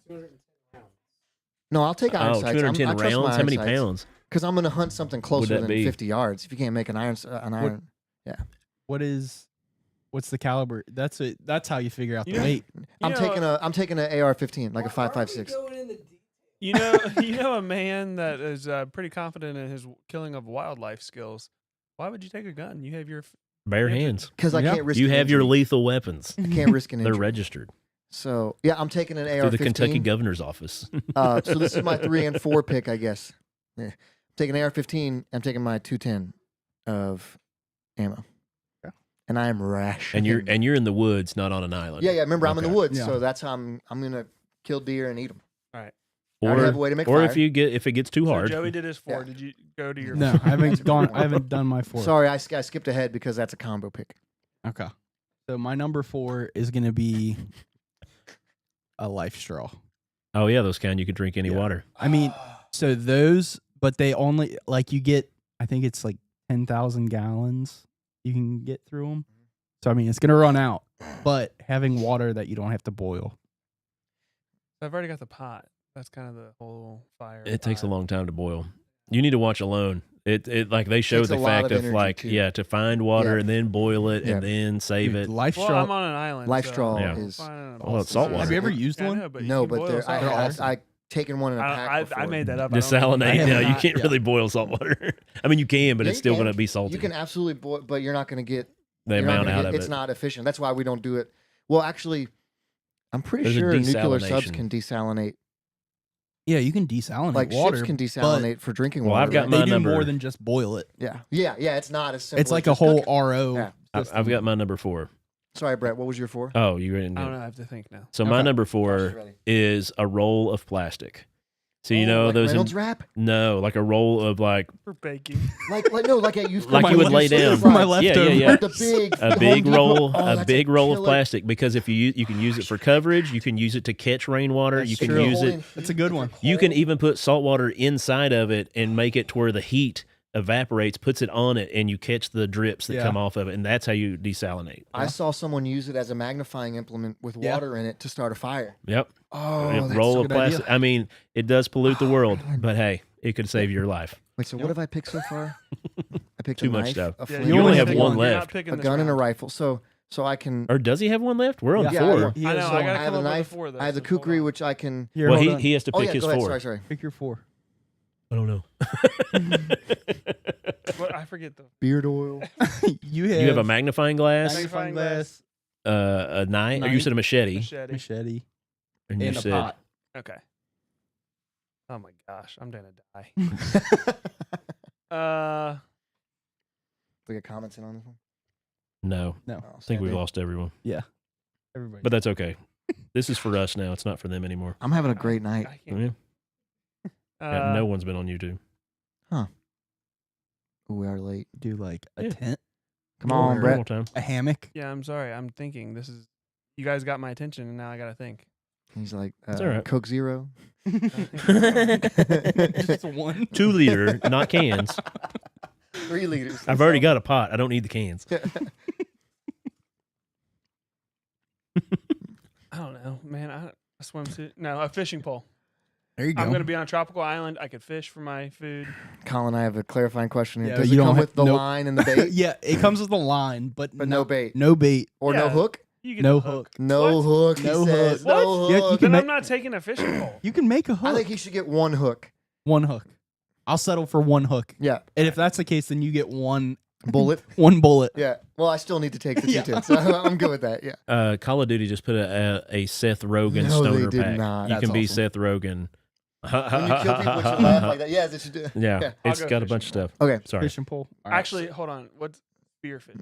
Speaker 2: No, I'll take iron
Speaker 1: Oh,
Speaker 2: sights.
Speaker 1: 210
Speaker 2: I trust my
Speaker 1: rounds. How
Speaker 2: iron
Speaker 1: many
Speaker 2: sights.
Speaker 1: pounds?
Speaker 2: Because I'm gonna hunt something closer
Speaker 1: that
Speaker 2: than
Speaker 1: be?
Speaker 2: 50 yards. If you can't make an iron,
Speaker 4: What's the caliber? That's it. That's how you figure out
Speaker 3: You
Speaker 4: the
Speaker 3: know-
Speaker 4: weight.
Speaker 2: I'm
Speaker 3: know,
Speaker 2: taking an AR-15, like a 5.56.
Speaker 3: You know a man that is pretty confident in his killing of wildlife skills. Why would you take a gun? You have your
Speaker 1: Bare
Speaker 3: You have to-
Speaker 1: hands.
Speaker 2: Because I
Speaker 4: Yeah.
Speaker 2: can't risk.
Speaker 1: You
Speaker 2: an
Speaker 1: have your
Speaker 2: injury.
Speaker 1: lethal weapons.
Speaker 2: I can't risk an
Speaker 1: They're
Speaker 2: injury.
Speaker 1: registered
Speaker 2: So yeah, I'm taking an
Speaker 1: through
Speaker 2: AR-15.
Speaker 1: the Kentucky governor's office.
Speaker 2: So this is my 3 and 4 pick, I guess. Yeah. Taking AR-15. I'm taking my 210 of ammo.
Speaker 4: Yeah.
Speaker 2: And I am rash.
Speaker 1: and you're in the woods, not on an island.
Speaker 2: Yeah. Remember, I'm in the
Speaker 1: Okay.
Speaker 2: woods,
Speaker 4: Yeah.
Speaker 2: so that's how I'm gonna kill deer and eat them. I
Speaker 1: Or,
Speaker 2: already have a way to make
Speaker 1: or
Speaker 2: fire.
Speaker 1: if it gets too
Speaker 3: So
Speaker 1: hard.
Speaker 3: Joey did his 4.
Speaker 2: Yeah.
Speaker 3: Did you go to your
Speaker 4: No, I haven't gone. I haven't done my 4.
Speaker 2: Sorry, I skipped ahead because that's a combo pick.
Speaker 4: Okay. So my number 4 is gonna be a life straw.
Speaker 1: Oh yeah, those kind you can drink any
Speaker 4: Yeah.
Speaker 1: water.
Speaker 4: I mean, so those, but they only like you get. I think it's like 10,000 gallons you can get through them. So I mean, it's gonna run out. But having water that you don't have to boil.
Speaker 3: I've already got the pot. That's kind of the whole fire.
Speaker 1: It takes a
Speaker 3: vibe.
Speaker 1: long time to boil. You need to watch Alone. It like they show
Speaker 2: Takes
Speaker 1: the
Speaker 2: a lot
Speaker 1: fact
Speaker 2: of
Speaker 1: of
Speaker 2: energy,
Speaker 1: like
Speaker 2: too.
Speaker 1: to find water
Speaker 2: Yeah.
Speaker 1: and then boil it
Speaker 2: Yeah.
Speaker 1: and then save
Speaker 4: Dude,
Speaker 1: it.
Speaker 4: life
Speaker 3: Well,
Speaker 4: straw.
Speaker 3: I'm on an island.
Speaker 2: Life
Speaker 3: so
Speaker 2: straw
Speaker 1: Yeah.
Speaker 2: is
Speaker 3: fine.
Speaker 1: Well, it's salt water.
Speaker 4: Have you ever used
Speaker 3: I
Speaker 4: one?
Speaker 3: know, but you
Speaker 2: no,
Speaker 3: can
Speaker 2: but
Speaker 3: boil
Speaker 2: there,
Speaker 3: salt
Speaker 4: They're
Speaker 3: water.
Speaker 4: awesome.
Speaker 2: I taken one in a pack.
Speaker 3: I
Speaker 2: before.
Speaker 3: made that up. I don't know.
Speaker 1: Desalinate.
Speaker 4: have
Speaker 1: No, you
Speaker 4: not-
Speaker 1: can't
Speaker 4: yeah.
Speaker 1: really boil salt water. I mean, you can, but
Speaker 2: Yeah,
Speaker 1: it's
Speaker 2: you
Speaker 1: still
Speaker 2: can.
Speaker 1: going to be salty.
Speaker 2: You can absolutely boil, but you're not going to get
Speaker 1: the
Speaker 2: you're not
Speaker 1: amount
Speaker 2: gonna
Speaker 1: out
Speaker 2: get-
Speaker 1: of
Speaker 2: it's
Speaker 1: it.
Speaker 2: not efficient. That's why we don't do it. Well, actually, I'm pretty
Speaker 1: There's a
Speaker 2: sure nuclear subs
Speaker 1: desalination.
Speaker 2: can desalinate.
Speaker 4: Yeah, you can desalinate
Speaker 2: Like
Speaker 4: water.
Speaker 2: ships can
Speaker 4: but
Speaker 2: desalinate for drinking
Speaker 1: Well,
Speaker 2: water.
Speaker 1: I've got
Speaker 2: right?
Speaker 1: my
Speaker 4: They do
Speaker 1: number-
Speaker 4: more than just boil it.
Speaker 2: Yeah. It's not as simple.
Speaker 4: It's
Speaker 2: as
Speaker 4: like a
Speaker 2: just
Speaker 4: whole
Speaker 2: cook it.
Speaker 4: RO.
Speaker 2: Yeah.
Speaker 1: I've got my number 4.
Speaker 2: Sorry, Brett. What was your 4?
Speaker 1: Oh, you ready?
Speaker 3: I don't know. I have to think now.
Speaker 1: So my
Speaker 4: Okay.
Speaker 1: number
Speaker 2: Josh is
Speaker 1: 4
Speaker 2: ready.
Speaker 1: is a roll of plastic. So you
Speaker 2: Oh,
Speaker 1: know
Speaker 2: like
Speaker 1: those
Speaker 2: Reynolds wrap?
Speaker 1: no, like a roll of like
Speaker 3: For baking.
Speaker 2: Like at youth
Speaker 1: like
Speaker 2: group
Speaker 1: you would
Speaker 2: when
Speaker 1: lay
Speaker 2: sleep
Speaker 1: down
Speaker 4: for my
Speaker 2: fries.
Speaker 1: Yeah,
Speaker 4: leftover.
Speaker 1: yeah.
Speaker 2: Like the big
Speaker 1: A
Speaker 2: Home
Speaker 1: big
Speaker 2: Depot-
Speaker 1: roll,
Speaker 2: Oh,
Speaker 1: a
Speaker 2: that's
Speaker 1: big roll of
Speaker 2: killer.
Speaker 1: plastic because if you can use it for coverage, you can use it to catch rainwater,
Speaker 2: That's
Speaker 1: you can
Speaker 2: true.
Speaker 1: use it.
Speaker 4: That's a good one.
Speaker 1: You can even put salt water inside of it and make it to where the heat evaporates, puts it on it, and you catch the drips that
Speaker 4: Yeah.
Speaker 1: come off of it, and that's how you desalinate.
Speaker 2: I saw someone use it as a magnifying implement with
Speaker 4: Yeah.
Speaker 2: water in it to start a fire.
Speaker 1: Yep,
Speaker 2: Oh,
Speaker 1: a
Speaker 2: that's
Speaker 1: roll
Speaker 2: so
Speaker 1: of
Speaker 2: good idea.
Speaker 1: plastic. I mean, it does pollute the
Speaker 2: Oh,
Speaker 1: world,
Speaker 2: God.
Speaker 1: but hey, it could save your life.
Speaker 2: Wait, so what have I picked so far? I picked
Speaker 1: Too
Speaker 2: a
Speaker 1: much
Speaker 2: knife,
Speaker 1: stuff.
Speaker 2: a
Speaker 3: Yeah,
Speaker 2: flint,
Speaker 1: You only have
Speaker 3: picking-
Speaker 1: one
Speaker 3: you're not
Speaker 1: left.
Speaker 3: picking
Speaker 2: a
Speaker 3: this
Speaker 2: gun, and a
Speaker 3: round.
Speaker 2: rifle. So I can.
Speaker 1: Or does he have one left? We're on
Speaker 4: Yeah,
Speaker 1: 4.
Speaker 4: He
Speaker 3: I
Speaker 4: has
Speaker 3: know.
Speaker 4: one.
Speaker 3: I gotta
Speaker 2: I have
Speaker 3: come
Speaker 2: a
Speaker 3: up with
Speaker 2: knife.
Speaker 3: a 4 though.
Speaker 2: I have the
Speaker 3: so hold
Speaker 2: kukri,
Speaker 3: on.
Speaker 2: which I can.
Speaker 4: Here,
Speaker 1: Well,
Speaker 4: hold on.
Speaker 1: he has to
Speaker 2: Oh
Speaker 1: pick
Speaker 2: yeah,
Speaker 1: his
Speaker 2: go ahead.
Speaker 1: 4.
Speaker 2: Sorry.
Speaker 4: Pick your 4.
Speaker 1: I don't know.
Speaker 3: What? I forget the
Speaker 2: Beard oil.
Speaker 4: you
Speaker 1: You have a magnifying glass,
Speaker 3: Magnifying glass.
Speaker 1: a knife, or you
Speaker 4: Knife.
Speaker 1: said a machete,
Speaker 3: machete.
Speaker 4: machete
Speaker 1: and you
Speaker 4: and a
Speaker 1: said
Speaker 4: pot.
Speaker 3: Okay. Oh my gosh, I'm gonna die.
Speaker 2: We get comments in on this one.
Speaker 1: no.
Speaker 4: No,
Speaker 2: Oh,
Speaker 1: I think we've
Speaker 2: sadly.
Speaker 1: lost everyone,
Speaker 4: everybody.
Speaker 1: but that's okay. This is for us now. It's not for them anymore.
Speaker 2: I'm having a great night.
Speaker 3: I can't.
Speaker 1: Yeah.
Speaker 3: Uh,
Speaker 1: No one's been on YouTube.
Speaker 2: Ooh, we are late.
Speaker 4: do like a
Speaker 1: Yeah.
Speaker 4: tent,
Speaker 2: Come on,
Speaker 1: One
Speaker 2: Brett.
Speaker 1: more time.
Speaker 4: a hammock.
Speaker 3: Yeah, I'm sorry. I'm thinking. This is. You guys got my attention, and now I gotta think.
Speaker 2: He's like,
Speaker 1: It's all right.
Speaker 2: Coke Zero.
Speaker 4: Just one.
Speaker 1: 2 liter, not cans.
Speaker 2: 3 liters.
Speaker 1: I've already got a pot. I don't need the cans.
Speaker 3: I don't know, man. A swimsuit? No, a fishing pole.
Speaker 4: There you go.
Speaker 3: I'm going to be on a tropical island. I could fish for my food.
Speaker 2: Colin, I have a clarifying question here.
Speaker 4: Yeah,
Speaker 2: Does
Speaker 4: you
Speaker 2: it
Speaker 4: don't
Speaker 2: come
Speaker 4: ha-
Speaker 2: with the
Speaker 4: nope.
Speaker 2: line and the bait?
Speaker 4: Yeah, it comes with a line, but
Speaker 2: no bait.
Speaker 4: No bait.
Speaker 2: Or no
Speaker 3: Yeah.
Speaker 2: hook?
Speaker 3: You get
Speaker 4: No
Speaker 3: the
Speaker 4: hook.
Speaker 2: No
Speaker 3: What?
Speaker 2: hook, he
Speaker 4: No
Speaker 2: says.
Speaker 4: hook.
Speaker 2: No
Speaker 3: What?
Speaker 4: Yeah, you
Speaker 2: hook.
Speaker 4: can
Speaker 3: Then
Speaker 4: make-
Speaker 3: I'm not taking a fishing pole.
Speaker 4: You can make a hook.
Speaker 2: I think he should get one hook.
Speaker 4: One hook. I'll settle for one hook.
Speaker 2: Yeah.
Speaker 4: And if that's the case, then you get one
Speaker 2: Bullet.
Speaker 4: bullet.
Speaker 2: Yeah. Well, I still need to take the
Speaker 4: Yeah.
Speaker 2: T-tips. I'm good with that. Yeah.
Speaker 1: Call of Duty just put a Seth Rogen
Speaker 2: No, they
Speaker 1: stoner
Speaker 2: did
Speaker 1: pack.
Speaker 2: not.
Speaker 1: You
Speaker 4: That's
Speaker 1: can be
Speaker 4: awesome.
Speaker 1: Seth Rogen.
Speaker 2: When you kill people, it should laugh like that. Yes, it should do.
Speaker 1: Yeah,
Speaker 2: Yeah.
Speaker 3: I'll
Speaker 1: it's
Speaker 3: go
Speaker 1: got a
Speaker 3: fishing
Speaker 1: bunch of stuff.
Speaker 2: Okay.
Speaker 1: Sorry.
Speaker 4: Fishing pole. All right.
Speaker 3: Actually, hold on. What's spearfish?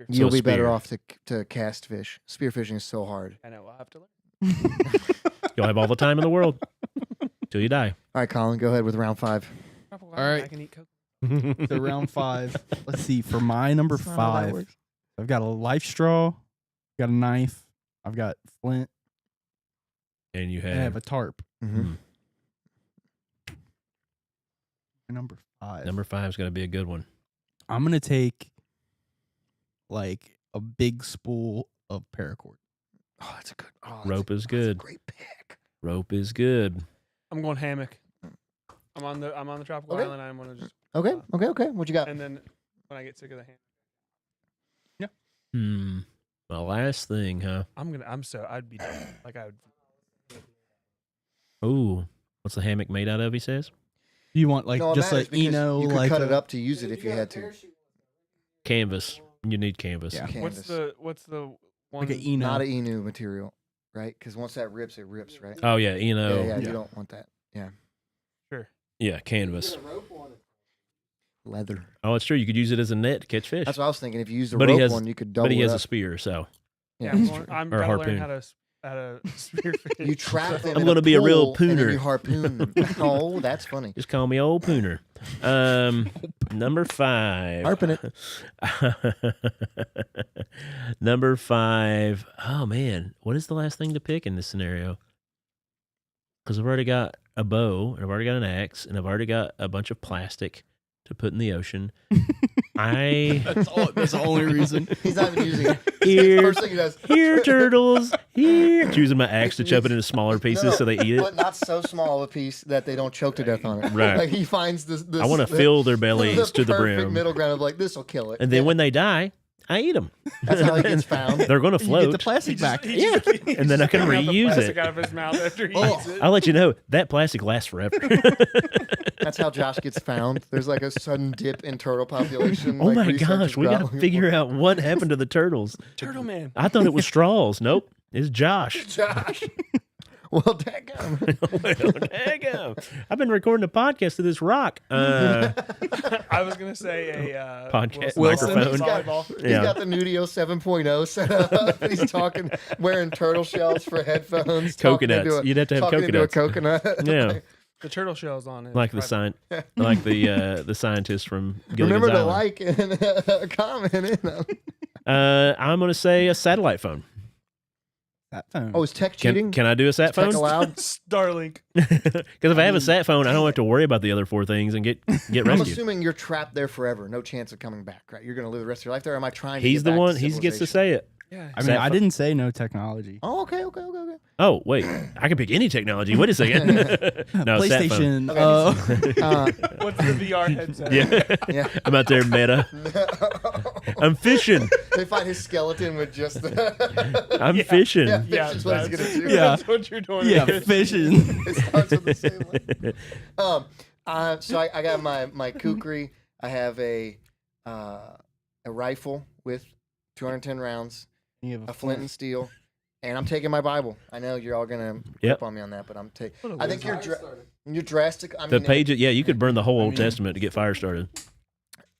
Speaker 2: You'll be better
Speaker 1: spear.
Speaker 2: off to cast fish. Spearfishing is so hard.
Speaker 3: I know. We'll have to learn.
Speaker 1: You'll have all the time in the world till you die.
Speaker 2: All right, Colin, go ahead with round 5.
Speaker 3: Tropical
Speaker 4: All
Speaker 3: island,
Speaker 4: right.
Speaker 3: I can eat coconut.
Speaker 4: So round 5. Let's see. For my number
Speaker 2: That's not how that
Speaker 4: 5,
Speaker 2: works.
Speaker 4: I've got a life straw, got a knife, I've got flint,
Speaker 1: And you
Speaker 4: and I have
Speaker 1: have
Speaker 4: a tarp.
Speaker 2: Mm-hmm.
Speaker 4: Number 5.
Speaker 1: number 5 is going to be a good one.
Speaker 4: I'm gonna take like a big spool of paracord.
Speaker 2: Oh, that's a good. Oh, that's
Speaker 1: Rope is
Speaker 2: that's a
Speaker 1: good.
Speaker 2: great pick.
Speaker 1: Rope is good.
Speaker 3: I'm going hammock. I'm on the tropical
Speaker 2: Okay.
Speaker 3: island. I'm gonna just
Speaker 2: Okay. Okay. What you got?
Speaker 3: and then when I get sick of the hammock,
Speaker 1: My last thing, huh?
Speaker 3: I'd be done. Like I would.
Speaker 1: Ooh, what's the hammock made out of? He says
Speaker 4: Do you want like
Speaker 2: No, it
Speaker 4: just
Speaker 2: matters
Speaker 4: like Eno,
Speaker 2: because you could
Speaker 4: like
Speaker 2: cut
Speaker 4: a-
Speaker 2: it up to use it if you had to.
Speaker 1: canvas. You need canvas.
Speaker 4: Yeah.
Speaker 3: What's
Speaker 2: Canvas.
Speaker 3: the one?
Speaker 4: like an Eno?
Speaker 2: Not an Inu material, right? Because once that rips, it rips, right?
Speaker 1: Oh yeah, you know.
Speaker 2: yeah,
Speaker 4: yeah.
Speaker 2: you don't want that.
Speaker 3: Sure.
Speaker 1: Yeah, canvas.
Speaker 2: Leather.
Speaker 1: Oh, it's true. You could use it as a net to catch fish.
Speaker 2: That's what I was thinking. If you use the
Speaker 1: But he
Speaker 2: rope
Speaker 1: has-
Speaker 2: one, you could double
Speaker 1: But he has
Speaker 2: it
Speaker 1: a
Speaker 2: up.
Speaker 1: spear, so
Speaker 3: Yeah,
Speaker 2: Yeah,
Speaker 3: I'm
Speaker 1: Or a
Speaker 3: gotta
Speaker 1: harpoon.
Speaker 3: learn how to spearfish.
Speaker 2: You trap them.
Speaker 1: I'm
Speaker 2: in
Speaker 1: gonna be a real
Speaker 2: pool, and then
Speaker 1: pooner.
Speaker 2: you harpoon them. Oh, that's funny.
Speaker 1: just call me old pooner. Number 5.
Speaker 2: Harping it.
Speaker 1: Number 5. Oh man, what is the last thing to pick in this scenario? Because I've already got a bow, and I've already got an axe, and I've already got a bunch of plastic to put in the ocean.
Speaker 4: That's the only reason.
Speaker 2: He's not even using it.
Speaker 1: Here,
Speaker 2: First thing he does.
Speaker 1: here, turtles. Here, choosing my axe to chop it into smaller pieces
Speaker 2: No,
Speaker 1: so they eat
Speaker 2: But
Speaker 1: it.
Speaker 2: not so small a piece that they don't choke to death on it.
Speaker 1: Right.
Speaker 2: Like he finds this.
Speaker 1: I want to fill their bellies to the
Speaker 2: perfect
Speaker 1: brim,
Speaker 2: middle ground of like this will kill it.
Speaker 1: and then
Speaker 2: Yeah,
Speaker 1: when they die, I eat them.
Speaker 2: that's how he gets found.
Speaker 1: They're going to
Speaker 4: You get the
Speaker 1: float.
Speaker 4: plastic back.
Speaker 1: Yeah, and then I can reuse it.
Speaker 3: Out of his mouth after he
Speaker 2: Oh.
Speaker 3: eats it.
Speaker 1: I'll let you know that plastic lasts forever.
Speaker 2: That's how Josh gets found. There's like a sudden dip in turtle population.
Speaker 1: Oh
Speaker 2: like,
Speaker 1: my
Speaker 2: researchers
Speaker 1: gosh, we got to
Speaker 2: growling
Speaker 1: figure out what happened to the turtles.
Speaker 3: Turtle man.
Speaker 1: I thought it was straws. Nope, it's Josh.
Speaker 2: Josh. Well, daggum.
Speaker 1: Well, daggum. I've been recording a podcast to this rock.
Speaker 3: I was gonna say a
Speaker 1: Podcast
Speaker 3: Wilson
Speaker 1: microphone.
Speaker 3: volleyball.
Speaker 2: He's
Speaker 1: Yeah.
Speaker 2: got the Nudio 7.0 set up. He's talking, wearing turtle shells for headphones. talking
Speaker 1: Coconuts.
Speaker 2: into a-
Speaker 1: You'd have to have
Speaker 2: talking into a
Speaker 1: coconuts.
Speaker 2: coconut.
Speaker 1: Yeah,
Speaker 3: The turtle shell's on it.
Speaker 1: like the like the scientist from Gilligan's
Speaker 2: Remember to
Speaker 1: Island.
Speaker 2: like and comment in them.
Speaker 1: I'm gonna say a satellite phone.
Speaker 4: That phone.
Speaker 2: Oh, is tech cheating?
Speaker 1: Can I do a sat
Speaker 2: Tech
Speaker 1: phone?
Speaker 2: allowed?
Speaker 3: Starlink.
Speaker 1: Because if I have a sat phone, I don't have to worry about the other 4 things and get
Speaker 2: I'm
Speaker 1: rescued.
Speaker 2: assuming you're trapped there forever. No chance of coming back, right? You're going to live the rest of your life there. Or am I trying to
Speaker 1: He's
Speaker 2: get
Speaker 1: the
Speaker 2: back
Speaker 1: one.
Speaker 2: to
Speaker 1: He gets to
Speaker 2: civilization?
Speaker 1: say it.
Speaker 3: Yeah.
Speaker 4: I mean,
Speaker 1: sat
Speaker 4: I
Speaker 1: phone.
Speaker 4: didn't say no technology.
Speaker 2: Oh, okay.
Speaker 1: Oh wait, I can pick any technology. Wait a second. No, sat phone.
Speaker 4: PlayStation.
Speaker 3: What's the VR headset?
Speaker 1: Yeah.
Speaker 2: Yeah.
Speaker 1: I'm out there meta. I'm fishing.
Speaker 2: They find his skeleton with just the.
Speaker 1: I'm fishing.
Speaker 2: Yeah,
Speaker 3: Yeah,
Speaker 2: fishing's what he's
Speaker 3: that's-
Speaker 2: going to do.
Speaker 4: Yeah.
Speaker 3: That's what you're doing.
Speaker 4: yeah,
Speaker 3: here.
Speaker 4: fishing.
Speaker 2: It starts with the same one. So I got my kukri. I have a rifle with 210 rounds,
Speaker 4: You have
Speaker 2: a flint and steel, and I'm taking my Bible. I know you're all gonna
Speaker 1: Yep.
Speaker 2: rip on me on that, but I'm taking.
Speaker 3: What a
Speaker 2: I think
Speaker 3: loser.
Speaker 2: you're drastic. I
Speaker 1: The
Speaker 2: mean,
Speaker 1: page. Yeah, you could burn the whole Old Testament to get fire started.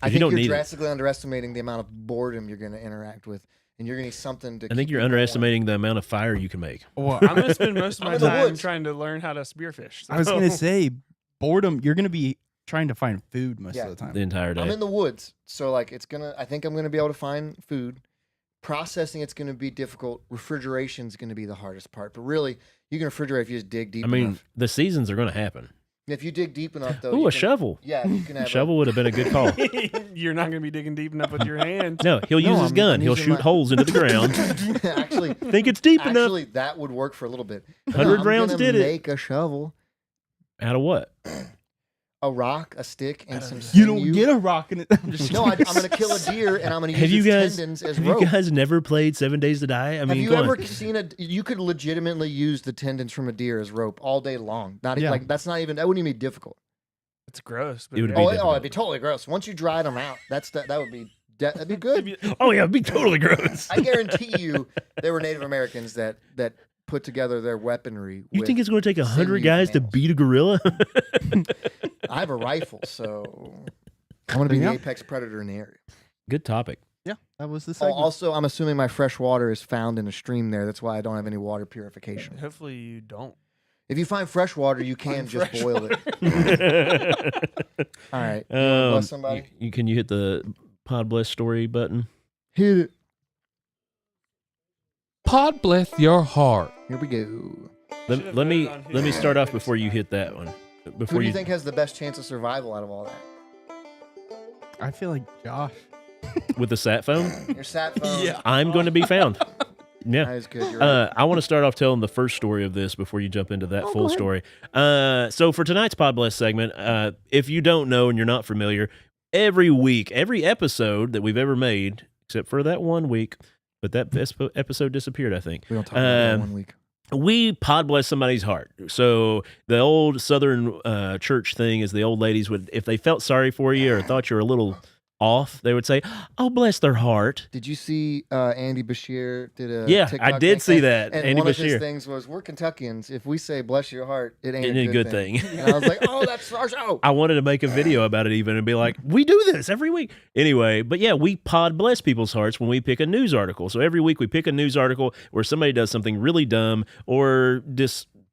Speaker 2: I
Speaker 1: you
Speaker 2: think
Speaker 1: don't
Speaker 2: you're
Speaker 1: need it.
Speaker 2: drastically underestimating the amount of boredom you're gonna interact with, and you're gonna need something to.
Speaker 1: I think
Speaker 2: keep
Speaker 1: you're
Speaker 2: you going.
Speaker 1: underestimating the amount of fire you can make.
Speaker 4: Well,
Speaker 3: I'm gonna spend most of
Speaker 2: I'm
Speaker 3: my
Speaker 2: in the
Speaker 3: time
Speaker 2: woods.
Speaker 3: trying to learn how to spearfish.
Speaker 4: I was
Speaker 3: so-
Speaker 4: gonna say boredom. You're gonna be trying to find food most
Speaker 2: Yeah.
Speaker 4: of the time.
Speaker 1: The entire
Speaker 2: I'm
Speaker 1: day.
Speaker 2: in the woods, so like it's gonna. I think I'm gonna be able to find food. Processing it's gonna be difficult. Refrigeration's gonna be the hardest part. But really, you can refrigerate if you just dig deep
Speaker 1: I mean,
Speaker 2: enough.
Speaker 1: the seasons are going to happen.
Speaker 2: If you dig deep enough, though,
Speaker 1: Ooh,
Speaker 2: you
Speaker 1: a
Speaker 2: can-
Speaker 1: shovel.
Speaker 2: Yeah, you can have
Speaker 1: Shovel would have been a good call.
Speaker 3: You're not going to be digging deep enough with your hands.
Speaker 1: No, he'll use his
Speaker 2: I'm
Speaker 1: gun. He'll
Speaker 2: using
Speaker 1: shoot
Speaker 2: my-
Speaker 1: holes into the ground.
Speaker 2: actually,
Speaker 1: Think it's deep enough.
Speaker 2: actually, that would work for a little bit. But
Speaker 1: 100
Speaker 2: I'm
Speaker 1: rounds
Speaker 2: gonna
Speaker 1: did it.
Speaker 2: Make a shovel,
Speaker 1: Out of what?
Speaker 2: a rock, a stick, and some.
Speaker 4: You don't
Speaker 2: sinew.
Speaker 4: get a rock in it. I'm just
Speaker 2: No, I'm going to kill a deer, and I'm going to
Speaker 1: Have
Speaker 2: use
Speaker 1: you
Speaker 2: its
Speaker 1: guys?
Speaker 2: tendons as
Speaker 1: Have
Speaker 2: rope.
Speaker 1: you guys never played 7 Days to Die? I mean,
Speaker 2: Have you
Speaker 1: come
Speaker 2: ever
Speaker 1: on.
Speaker 2: seen a? You could legitimately use the tendons from a deer as rope all day long. Not
Speaker 4: Yeah.
Speaker 2: like that's not even. That wouldn't even be difficult.
Speaker 3: It's gross. But
Speaker 1: It would
Speaker 3: yeah.
Speaker 1: be
Speaker 2: Oh,
Speaker 1: difficult.
Speaker 2: it'd be totally gross. Once you dried them out, that would be that'd be good.
Speaker 1: Oh yeah, it'd be totally gross.
Speaker 2: I guarantee you, there were Native Americans that put together their weaponry.
Speaker 1: You
Speaker 2: with,
Speaker 1: think it's going to take 100
Speaker 2: sinew
Speaker 1: guys to
Speaker 2: nails.
Speaker 1: beat a gorilla?
Speaker 2: I have a rifle, so I'm going to be
Speaker 4: Yeah.
Speaker 2: the apex predator in the area.
Speaker 1: Good topic.
Speaker 4: Yeah, that was the
Speaker 2: Oh,
Speaker 4: segment.
Speaker 2: also, I'm assuming my fresh water is found in a stream there. That's why I don't have any water purification.
Speaker 3: Hopefully you don't.
Speaker 2: If you find fresh water, you can just boil it. All right. You wanna bless somebody?
Speaker 1: Can you hit the Pod Bless story button?
Speaker 2: Hit it.
Speaker 7: Pod bless your heart.
Speaker 2: Here we go.
Speaker 3: Should've
Speaker 1: Let
Speaker 3: voted
Speaker 1: me
Speaker 3: on who
Speaker 1: let me
Speaker 3: had
Speaker 1: start
Speaker 3: it
Speaker 1: off
Speaker 3: first.
Speaker 1: before you hit that one.
Speaker 2: Who
Speaker 1: Before
Speaker 2: do you think has the best chance of survival out of all that?
Speaker 4: I feel like Josh.
Speaker 1: with the sat phone,
Speaker 2: Your sat phone.
Speaker 4: Yeah.
Speaker 1: I'm going to be found. Yeah.
Speaker 2: That is good. You're right.
Speaker 1: I want to start off telling the first story of this before you jump into that
Speaker 2: Oh,
Speaker 1: full
Speaker 2: go ahead.
Speaker 1: story. So for tonight's Pod Bless segment, if you don't know and you're not familiar, every week, every episode that we've ever made, except for that 1 week, but that episode disappeared, I think.
Speaker 2: We don't talk about that
Speaker 1: um,
Speaker 2: 1 week.
Speaker 1: We pod bless somebody's heart. So the old Southern church thing is the old ladies would, if they felt sorry for you or thought you were a little off, they would say, "Oh, bless their heart."
Speaker 2: Did you see Andy Bashir did a
Speaker 1: Yeah,
Speaker 2: TikTok
Speaker 1: I did
Speaker 2: thing?
Speaker 1: see that.
Speaker 2: And
Speaker 1: Andy
Speaker 2: one of his
Speaker 1: Bashir.
Speaker 2: things was, we're Kentuckians. If we say bless your heart, it ain't
Speaker 1: Isn't
Speaker 2: a
Speaker 1: it a good thing?
Speaker 2: And I was like, oh, that's our show.
Speaker 1: I wanted to make a video about it even and be like, we do this every week. Anyway, but yeah, we pod bless people's hearts when we pick a news article. So every week we pick a news article where somebody does something really dumb or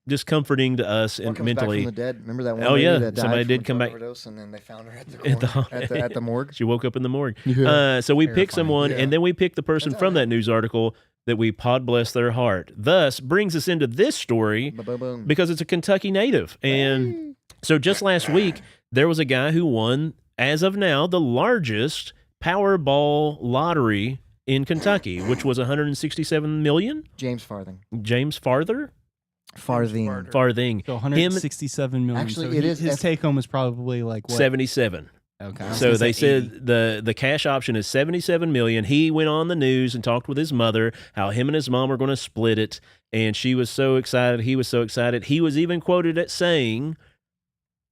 Speaker 1: discomforting to us
Speaker 2: One
Speaker 1: and
Speaker 2: comes back
Speaker 1: mentally.
Speaker 2: from the dead. Remember that one
Speaker 1: Oh,
Speaker 2: lady
Speaker 1: yeah.
Speaker 2: that died
Speaker 1: Somebody
Speaker 2: from
Speaker 1: did
Speaker 2: a
Speaker 1: come
Speaker 2: drug
Speaker 1: back-
Speaker 2: overdose, and then they found her at the,
Speaker 1: At the-
Speaker 2: corner, at the morgue.
Speaker 1: She woke up in the morgue.
Speaker 2: Yeah.
Speaker 1: So we pick
Speaker 2: Terrifying.
Speaker 1: someone,
Speaker 2: Yeah.
Speaker 1: and then we pick the person
Speaker 2: That's
Speaker 1: from
Speaker 2: all right.
Speaker 1: that news article that we pod bless their heart. Thus brings us into this story
Speaker 2: Ba-ba-boom.
Speaker 1: because it's a Kentucky native. And so just last week, there was a guy who won, as of now, the largest Powerball lottery in Kentucky, which was 167 million.
Speaker 2: James Farthing.
Speaker 1: James Farthing.
Speaker 3: Farthing.
Speaker 4: So 167 million.
Speaker 2: Actually,
Speaker 4: so
Speaker 2: it is
Speaker 4: his
Speaker 2: F-
Speaker 4: take home is probably like what?
Speaker 1: 77.
Speaker 4: Okay. I was
Speaker 1: So
Speaker 4: gonna
Speaker 1: they
Speaker 4: say 80.
Speaker 1: said the cash option is 77 million. He went on the news and talked with his mother how him and his mom were going to split it, and she was so excited. He was so excited. He was even quoted at saying,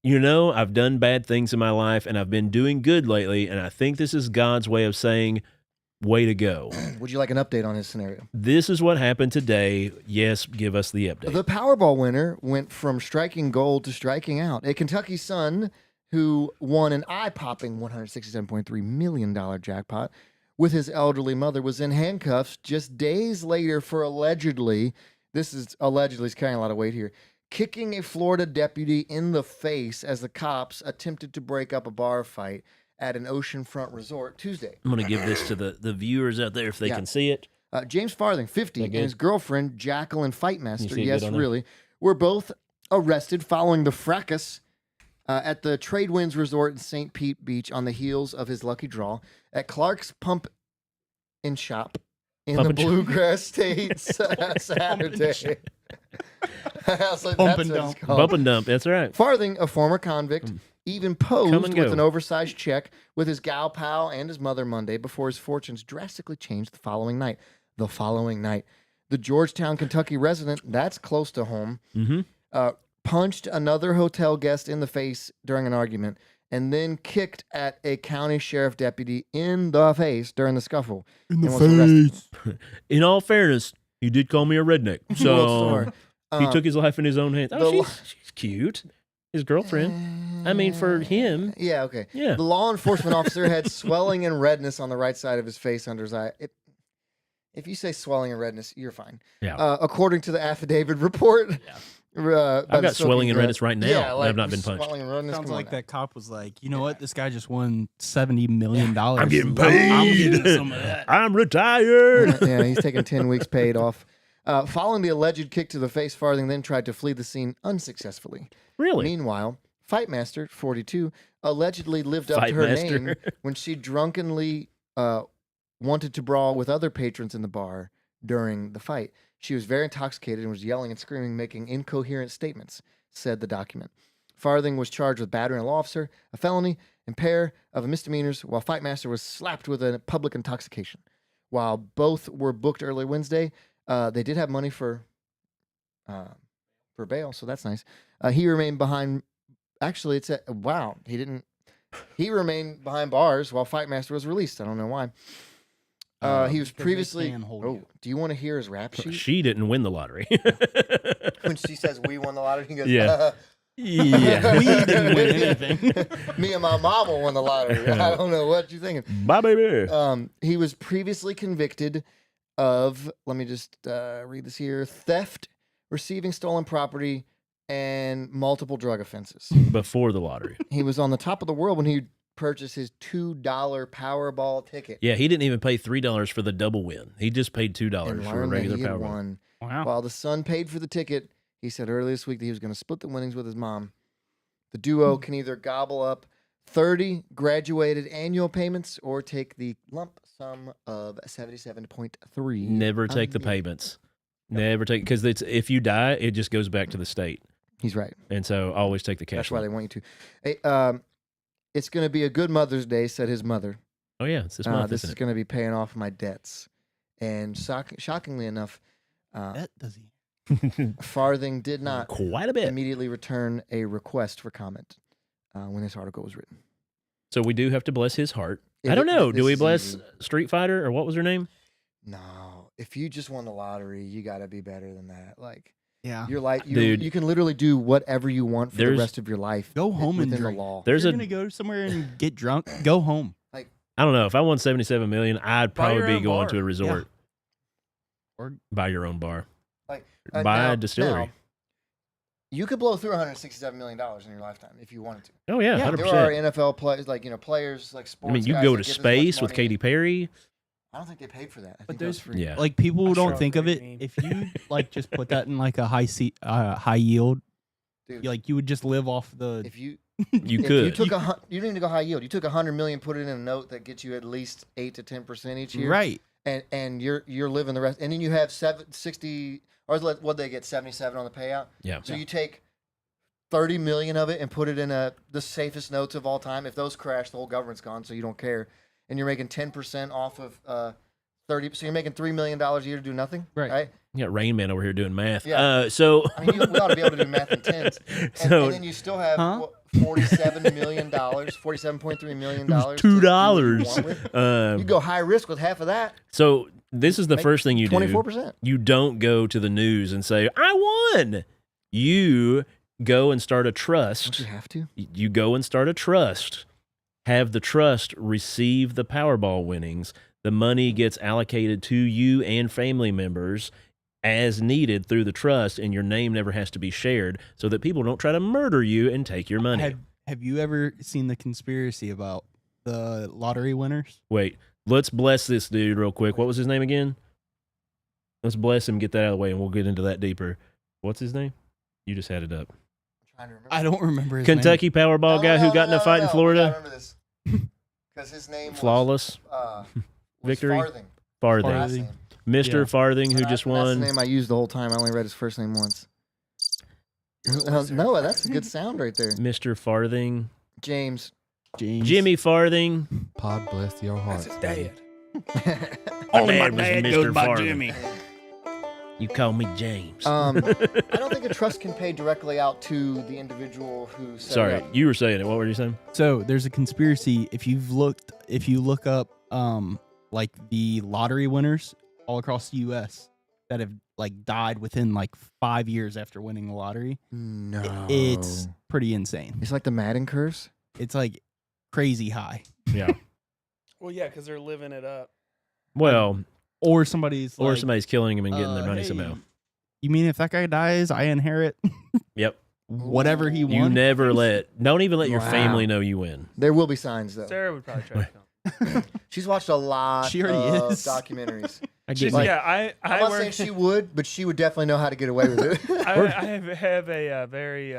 Speaker 1: "You know, I've done bad things in my life, and I've been doing good lately, and I think this is God's way of saying, way to go."
Speaker 2: Would you like an update on his scenario?
Speaker 1: This is what happened today. Yes, give us the update.
Speaker 2: The Powerball winner went from striking gold to striking out. A Kentucky son who won an eye-popping $167.3 million jackpot with his elderly mother was in handcuffs just days later for allegedly, this is allegedly, is carrying a lot of weight here, kicking a Florida deputy in the face as the cops attempted to break up a bar fight at an oceanfront resort Tuesday.
Speaker 1: I'm going to give this to the viewers out there if they
Speaker 2: Yeah.
Speaker 1: can see it.
Speaker 2: James Farthing, 50,
Speaker 1: That
Speaker 2: and
Speaker 1: good?
Speaker 2: his girlfriend, Jacqueline
Speaker 1: You
Speaker 2: Fightmaster,
Speaker 1: see it
Speaker 2: yes,
Speaker 1: good on there?
Speaker 2: really, were both arrested following the fracas at the Tradewinds Resort in St. Pete Beach on the heels of his lucky draw at Clark's Pump and Shop in
Speaker 1: Pump
Speaker 2: the
Speaker 1: and Shop.
Speaker 2: Bluegrass States Saturday. So
Speaker 4: Pump
Speaker 2: that's
Speaker 4: and
Speaker 2: what
Speaker 4: dump.
Speaker 2: it's called.
Speaker 1: Bump and dump. That's right.
Speaker 2: Farthing, a former convict, even posed
Speaker 1: and
Speaker 2: with
Speaker 1: go.
Speaker 2: an oversized check with his gal pal and his mother Monday before his fortunes drastically changed the following night. The Georgetown, Kentucky resident, that's close to home,
Speaker 1: Mm-hmm.
Speaker 2: punched another hotel guest in the face during an argument and then kicked at a county sheriff deputy in the face during the scuffle.
Speaker 4: In
Speaker 2: and was arrested.
Speaker 1: In all fairness, he did call me a redneck.
Speaker 2: Well,
Speaker 1: So
Speaker 2: sorry.
Speaker 1: he took his life in his own hands.
Speaker 2: the
Speaker 1: Oh,
Speaker 2: lo-
Speaker 1: she's cute. His girlfriend. I mean, for him.
Speaker 2: Yeah, okay.
Speaker 1: Yeah.
Speaker 2: The law enforcement officer had swelling and redness on the right side of his face under his eye. If you say swelling and redness, you're fine.
Speaker 1: Yeah.
Speaker 2: According to the affidavit report. by
Speaker 1: I've
Speaker 2: the
Speaker 1: got swelling and
Speaker 2: Soaking
Speaker 1: redness right now.
Speaker 2: Yeah,
Speaker 1: and
Speaker 2: like
Speaker 1: I've not been punched.
Speaker 2: Swelling and redness.
Speaker 4: Sounds
Speaker 2: come on
Speaker 4: like
Speaker 2: now.
Speaker 4: that cop was like, you know what? This guy just won $70 million.
Speaker 1: I'm getting
Speaker 4: I'm
Speaker 1: paid.
Speaker 4: getting some of that.
Speaker 1: I'm retired.
Speaker 2: Yeah, he's taking 10 weeks paid off. Following the alleged kick to the face, Farthing then tried to flee the scene unsuccessfully.
Speaker 1: Really?
Speaker 2: Meanwhile, Fightmaster, 42, allegedly lived up to her
Speaker 1: Fightmaster.
Speaker 2: name when she drunkenly wanted to brawl with other patrons in the bar during the fight. She was very intoxicated and was yelling and screaming, making incoherent statements, said the document. Farthing was charged with battering a law officer, a felony, and pair of misdemeanors, while Fightmaster was slapped with a public intoxication. While both were booked early Wednesday, they did have money for bail, so that's nice. He remained behind. Actually, he remained behind bars while Fightmaster was released. I don't know why. He was
Speaker 4: Because they
Speaker 2: previously.
Speaker 4: can hold
Speaker 2: Oh,
Speaker 4: you.
Speaker 2: do you want to hear his rap sheet?
Speaker 1: She didn't win the lottery.
Speaker 2: When she says we won the lottery, he goes,
Speaker 1: Yeah. Yeah.
Speaker 4: We didn't win anything.
Speaker 2: Me and my mama won the lottery. I don't know what you're thinking.
Speaker 1: Bye, baby.
Speaker 2: He was previously convicted of, let me just read this here, theft, receiving stolen property, and multiple drug offenses.
Speaker 1: Before the lottery.
Speaker 2: He was on the top of the world when he purchased his $2 Powerball ticket.
Speaker 1: Yeah, he didn't even pay $3 for the double win. He just paid $2
Speaker 2: And
Speaker 1: for a
Speaker 2: learned that
Speaker 1: regular
Speaker 2: he had
Speaker 1: Powerball.
Speaker 2: won.
Speaker 4: Wow.
Speaker 2: While the son paid for the ticket, he said earlier this week that he was going to split the winnings with his mom. The duo can either gobble up 30 graduated annual payments or take the lump sum of 77.3.
Speaker 1: Never take the
Speaker 2: million.
Speaker 1: payments. Never take, because if you die, it just goes back to the state.
Speaker 2: He's right.
Speaker 1: And so always take the cash.
Speaker 2: That's why
Speaker 1: lump.
Speaker 2: they want you to. Hey, it's going to be a good Mother's Day, said his mother.
Speaker 1: Oh, yeah. It's this month,
Speaker 2: This is
Speaker 1: isn't it?
Speaker 2: going to be paying off my debts. And shockingly enough,
Speaker 4: That does he?
Speaker 2: Farthing did not
Speaker 1: Quite a bit.
Speaker 2: immediately return a request for comment when this article was written.
Speaker 1: So we do have to bless his heart.
Speaker 2: Yeah,
Speaker 1: I don't know.
Speaker 2: this
Speaker 1: Do we
Speaker 2: is
Speaker 1: bless
Speaker 2: easy.
Speaker 1: Street Fighter, or what was her name?
Speaker 2: No, if you just won the lottery, you got to be better than that. Like
Speaker 4: Yeah.
Speaker 2: you're like
Speaker 1: Dude.
Speaker 2: you can literally do whatever you want for the
Speaker 1: There's-
Speaker 2: rest of your life.
Speaker 4: Go home and
Speaker 2: within
Speaker 4: drink.
Speaker 2: the law.
Speaker 1: There's
Speaker 4: You're
Speaker 1: a,
Speaker 4: gonna go somewhere and get drunk. Go home.
Speaker 1: I don't know. If I won 77 million, I'd
Speaker 3: Buy your
Speaker 1: probably be
Speaker 3: own
Speaker 1: going
Speaker 3: bar.
Speaker 1: to a resort.
Speaker 4: Or
Speaker 1: Buy your own bar.
Speaker 2: Uh,
Speaker 1: Buy
Speaker 2: now-
Speaker 1: a distillery.
Speaker 2: now, you could blow through $167 million in your lifetime if you wanted to.
Speaker 1: Oh, yeah.
Speaker 2: There
Speaker 1: 100%.
Speaker 2: are NFL players, like players like sports.
Speaker 1: I mean, you
Speaker 2: guys
Speaker 1: can go
Speaker 2: that
Speaker 1: to
Speaker 2: give as much
Speaker 1: space with
Speaker 2: money.
Speaker 1: Katy Perry.
Speaker 2: I don't think they paid for that. I
Speaker 4: But
Speaker 2: think that was
Speaker 4: there's-
Speaker 2: free.
Speaker 1: Yeah.
Speaker 4: like people
Speaker 3: I
Speaker 4: don't
Speaker 3: saw
Speaker 4: think of
Speaker 3: that
Speaker 4: it.
Speaker 3: meme.
Speaker 4: If you like just put that in like a high yield,
Speaker 2: Dude,
Speaker 4: you would just live off the.
Speaker 2: if you
Speaker 1: You
Speaker 2: if
Speaker 1: could.
Speaker 2: you took you didn't need to go high yield. You took $100 million, put it in a note that gets you at least 8 to 10% each year.
Speaker 4: Right.
Speaker 2: And you're living the rest, and then you have 60 or what they get 77 on the payout.
Speaker 1: Yeah.
Speaker 2: So you take 30 million of it and put it in the safest notes of all time. If those crash, the whole government's gone, so you don't care. And you're making 10% off of 30. So you're making $3 million a year to do nothing.
Speaker 4: Right.
Speaker 1: You got Rain Man over here doing math.
Speaker 2: Yeah.
Speaker 1: So
Speaker 2: I mean, we ought to be able to do math in tens. And,
Speaker 1: So-
Speaker 2: and then you still have
Speaker 4: Huh?
Speaker 2: $47 million, $47.3 million.
Speaker 1: it was $2.
Speaker 2: You could go high risk with half of that.
Speaker 1: So this is the
Speaker 2: Make
Speaker 1: first thing you do.
Speaker 2: 24%.
Speaker 1: You don't go to the news and say, I won. You go and start a
Speaker 2: Don't
Speaker 1: trust.
Speaker 2: you have to?
Speaker 1: You go and start a trust. Have the trust receive the Powerball winnings. The money gets allocated to you and family members as needed through the trust, and your name never has to be shared so that people don't try to murder you and take your money.
Speaker 4: Have you ever seen the conspiracy about the lottery winners?
Speaker 1: Wait, let's bless this dude real quick. What was his name again? Let's bless him, get that out of the way, and we'll get into that deeper. What's his name? You just had it up.
Speaker 2: I'm trying to remember.
Speaker 4: I don't remember his
Speaker 1: Kentucky Powerball
Speaker 2: No,
Speaker 1: guy
Speaker 2: no,
Speaker 1: who got in
Speaker 2: no,
Speaker 1: a fight
Speaker 2: no,
Speaker 1: in
Speaker 2: I
Speaker 1: Florida.
Speaker 2: remember this. Because his name
Speaker 1: Flawless
Speaker 2: was
Speaker 1: victory.
Speaker 2: Farthing.
Speaker 1: Farthing.
Speaker 2: Last
Speaker 4: Farthing.
Speaker 2: name.
Speaker 1: Mr.
Speaker 4: Yeah.
Speaker 1: Farthing, who
Speaker 2: And
Speaker 1: just
Speaker 2: that's
Speaker 1: won.
Speaker 2: the name I used the whole time. I only read his first name once. No, that's a good sound right there.
Speaker 1: Mr. Farthing.
Speaker 2: James.
Speaker 4: James.
Speaker 1: Jimmy Farthing.
Speaker 7: God bless your heart.
Speaker 1: Dad.
Speaker 4: Only
Speaker 1: My
Speaker 4: my
Speaker 1: dad
Speaker 4: dad
Speaker 1: was
Speaker 4: goes
Speaker 1: Mr.
Speaker 4: by
Speaker 1: Farthing.
Speaker 4: Jimmy.
Speaker 1: You call me James.
Speaker 2: I don't think a trust can pay directly out to the individual who set it
Speaker 1: Sorry,
Speaker 2: up.
Speaker 1: you were saying it. What were you saying?
Speaker 4: So there's a conspiracy. If you look up like the lottery winners all across the U.S. that have like died within like 5 years after winning the lottery,
Speaker 2: No.
Speaker 4: it's pretty insane.
Speaker 2: It's like the Madden curse.
Speaker 4: It's like crazy high.
Speaker 1: Yeah.
Speaker 3: Well, yeah, because they're living it up.
Speaker 1: Well,
Speaker 4: Or somebody's
Speaker 1: or
Speaker 4: like,
Speaker 1: somebody's killing him and getting their money
Speaker 4: hey,
Speaker 1: somehow.
Speaker 4: You mean if that guy dies, I inherit
Speaker 1: Yep.
Speaker 4: whatever he
Speaker 1: You
Speaker 4: wants?
Speaker 1: never don't even let your
Speaker 2: Wow.
Speaker 1: family know you win.
Speaker 2: There will be signs, though.
Speaker 3: Sarah would probably try to film.
Speaker 2: She's watched a lot
Speaker 4: She already
Speaker 2: of
Speaker 4: is.
Speaker 2: documentaries.
Speaker 1: I
Speaker 3: She's,
Speaker 1: get
Speaker 2: Like-
Speaker 3: yeah,
Speaker 2: I'm
Speaker 3: I
Speaker 2: not
Speaker 3: work.
Speaker 2: saying she would, but she would definitely know how to get away with it.
Speaker 3: I have a very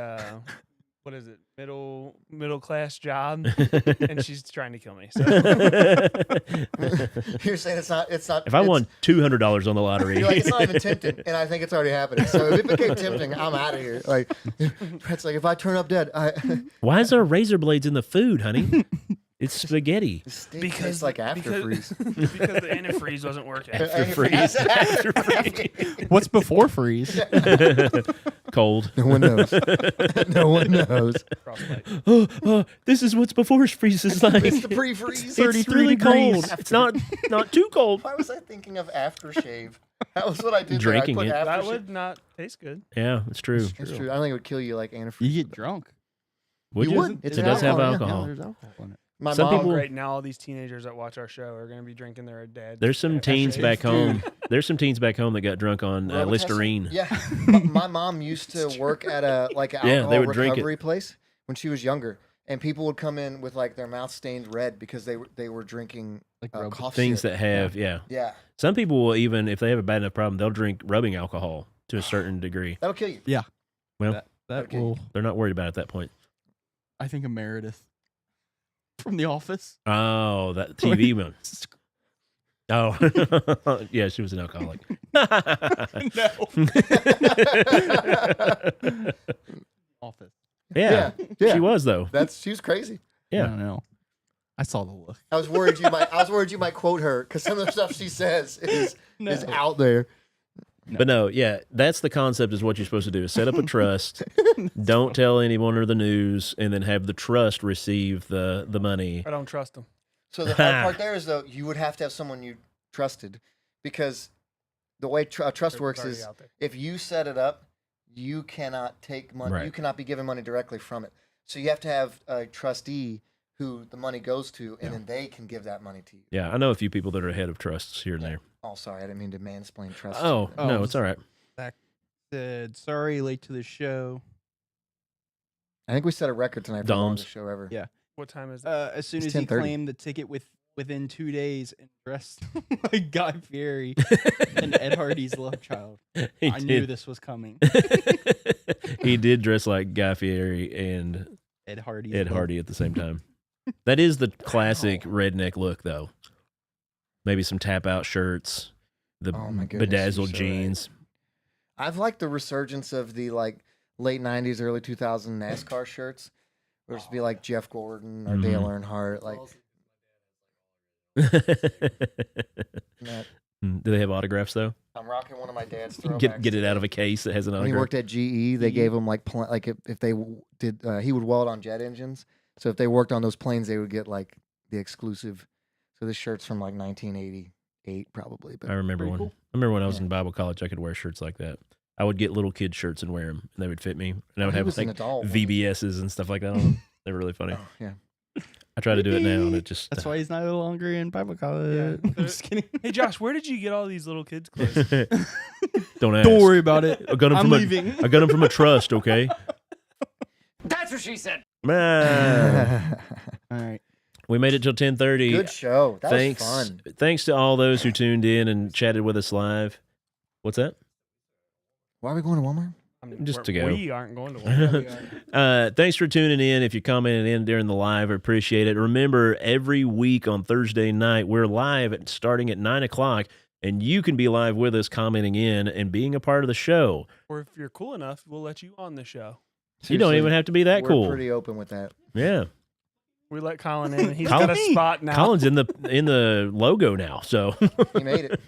Speaker 3: what is it, middle class job, and she's trying to kill me. So.
Speaker 2: You're saying it's not.
Speaker 1: If I
Speaker 2: it's-
Speaker 1: won $200 on the lottery,
Speaker 2: You're like, it's not even tempting, and I think it's already happening. So if it became tempting, I'm out of here. Like, Brett's like, if I turn up dead,
Speaker 1: why is there razor blades in the food, honey? It's spaghetti.
Speaker 2: because like after freeze.
Speaker 3: because the antifreeze wasn't working.
Speaker 1: After freeze.
Speaker 2: After freeze.
Speaker 4: What's before freeze?
Speaker 1: Cold.
Speaker 2: No one knows. No one knows.
Speaker 3: Frostbite.
Speaker 1: This is what's before freeze is like.
Speaker 2: It's the pre-freeze.
Speaker 1: It's
Speaker 4: 33
Speaker 1: really
Speaker 4: degrees.
Speaker 1: cold. It's not too cold.
Speaker 2: Why was I thinking of aftershave? That was what I did.
Speaker 1: Drinking
Speaker 2: there. I
Speaker 1: it.
Speaker 2: put
Speaker 3: That
Speaker 2: aftershave.
Speaker 3: would not taste good.
Speaker 1: Yeah, it's true.
Speaker 2: It's true. I don't think it would kill you like antifreeze.
Speaker 4: You get drunk.
Speaker 1: Would
Speaker 2: You
Speaker 1: you?
Speaker 2: would. It's
Speaker 1: It does have
Speaker 2: alcohol, yeah.
Speaker 1: alcohol.
Speaker 4: There's alcohol in it.
Speaker 2: My
Speaker 1: Some
Speaker 2: mom.
Speaker 1: people-
Speaker 3: Great. Now all these teenagers that watch our show are going to be drinking their dad.
Speaker 1: There's some teens back home. There's some teens back home that got drunk on
Speaker 2: Robitussin?
Speaker 1: Listerine.
Speaker 2: Yeah, my mom used to work at a like an
Speaker 1: Yeah,
Speaker 2: alcohol
Speaker 1: they would drink it.
Speaker 2: recovery place when she was younger, and people would come in with like their mouth stained red because they were drinking
Speaker 4: Like rub-
Speaker 2: cough
Speaker 1: Things
Speaker 2: syrup.
Speaker 1: that have, yeah.
Speaker 2: Yeah,
Speaker 1: Some people will even, if they have a bad enough problem, they'll drink rubbing alcohol to a certain degree.
Speaker 2: that'll kill you.
Speaker 4: that
Speaker 2: Okay.
Speaker 4: will.
Speaker 1: They're not worried about it at that point.
Speaker 4: I think of Meredith from The Office.
Speaker 1: Oh, that TV one. Oh, yeah, she was an alcoholic.
Speaker 4: Office.
Speaker 1: yeah,
Speaker 2: yeah.
Speaker 1: she was though.
Speaker 2: She was crazy.
Speaker 1: Yeah.
Speaker 4: I don't know. I saw the look.
Speaker 2: I was worried you might quote her because some of the stuff she says is out there.
Speaker 1: But no, yeah, that's the concept. Is what you're supposed to do: is set up a trust. Don't tell anyone or the news, and then have the trust receive the money.
Speaker 3: I don't trust them.
Speaker 2: So the hard part there is though you would have to have someone you trusted because the way trust works
Speaker 3: already
Speaker 2: is
Speaker 3: out there.
Speaker 2: if you set it up, you cannot take money.
Speaker 1: Right.
Speaker 2: You cannot be given money directly from it. So you have to have a trustee who the money goes to, and then they can give that money to you.
Speaker 1: Yeah, I know a few people that are head of trusts here and there.
Speaker 2: Oh, sorry, I didn't mean to mansplain trust.
Speaker 1: Oh,
Speaker 4: Oh,
Speaker 1: no, it's all right.
Speaker 4: Said sorry, late to the show.
Speaker 2: I think we set a record tonight for the
Speaker 1: Doms.
Speaker 2: longest show ever.
Speaker 4: Yeah.
Speaker 3: What time is it?
Speaker 4: As soon
Speaker 2: It's
Speaker 4: as he
Speaker 2: 10:30.
Speaker 4: claimed the ticket within 2 days and dressed like Guy Fieri and Ed Hardy's love child,
Speaker 1: He
Speaker 4: I knew
Speaker 1: did.
Speaker 4: this was coming.
Speaker 1: He did dress like Guy Fieri and
Speaker 4: Ed Hardy.
Speaker 1: Ed Hardy at the same time. That is the classic redneck look, though. Maybe some tap out shirts, the
Speaker 2: Oh my goodness,
Speaker 1: bedazzled
Speaker 2: you're so right.
Speaker 1: jeans.
Speaker 2: I've liked the resurgence of the like late '90s, early 2000s NASCAR shirts, where it's be like Jeff Gordon or Dale Earnhardt, like that.
Speaker 1: Do they have autographs though?
Speaker 2: I'm rocking one of my dad's throwbacks.
Speaker 1: Get it out of a case that has an
Speaker 2: When he
Speaker 1: autograph.
Speaker 2: worked at GE, they gave him like if they did he would weld on jet engines. So if they worked on those planes, they would get like the exclusive. So this shirt's from like 1988 probably. But
Speaker 1: I remember
Speaker 4: Pretty
Speaker 1: when
Speaker 4: cool.
Speaker 1: I remember when I was
Speaker 2: Yeah.
Speaker 1: in Bible college, I could wear shirts like that. I would get little kid shirts and wear them, and they would fit me. And I would
Speaker 2: he
Speaker 1: have
Speaker 2: was an
Speaker 1: like
Speaker 2: adult.
Speaker 1: VBSs and stuff like that on them. They were really funny.
Speaker 2: Oh, yeah.
Speaker 1: I try to do it now, and it just
Speaker 4: That's why he's no longer in Bible college.
Speaker 3: Yeah.
Speaker 4: I'm just kidding.
Speaker 3: Hey Josh, where did you get all these little kids clothes?
Speaker 1: don't ask.
Speaker 4: Don't worry about it.
Speaker 1: I got them
Speaker 4: I'm
Speaker 1: from
Speaker 4: leaving.
Speaker 1: I got them from a trust. Okay.
Speaker 6: That's what she said.
Speaker 1: Man.
Speaker 4: All right.
Speaker 1: We made it till 10:30.
Speaker 2: Good show. That
Speaker 1: Thanks.
Speaker 2: was fun.
Speaker 1: Thanks to all those who tuned in and chatted with us live. What's that?
Speaker 2: Why are we going to Walmart?
Speaker 3: I mean,
Speaker 1: Just to go.
Speaker 3: We aren't going to Walmart.
Speaker 1: Thanks for tuning in. If you're commenting in during the live, I appreciate it. Remember, every week on Thursday night, we're live starting at 9 o'clock, and you can be live with us, commenting in and being a part of the show.
Speaker 3: Or if you're cool enough, we'll let you on the show.
Speaker 1: You don't
Speaker 2: Seriously,
Speaker 1: even have to be that
Speaker 2: we're
Speaker 1: cool.
Speaker 2: pretty open with that.
Speaker 1: Yeah.
Speaker 3: We let Colin in. And he's
Speaker 1: Colin-
Speaker 3: got a spot now.
Speaker 1: Colin's in the logo now, so.
Speaker 2: He made it.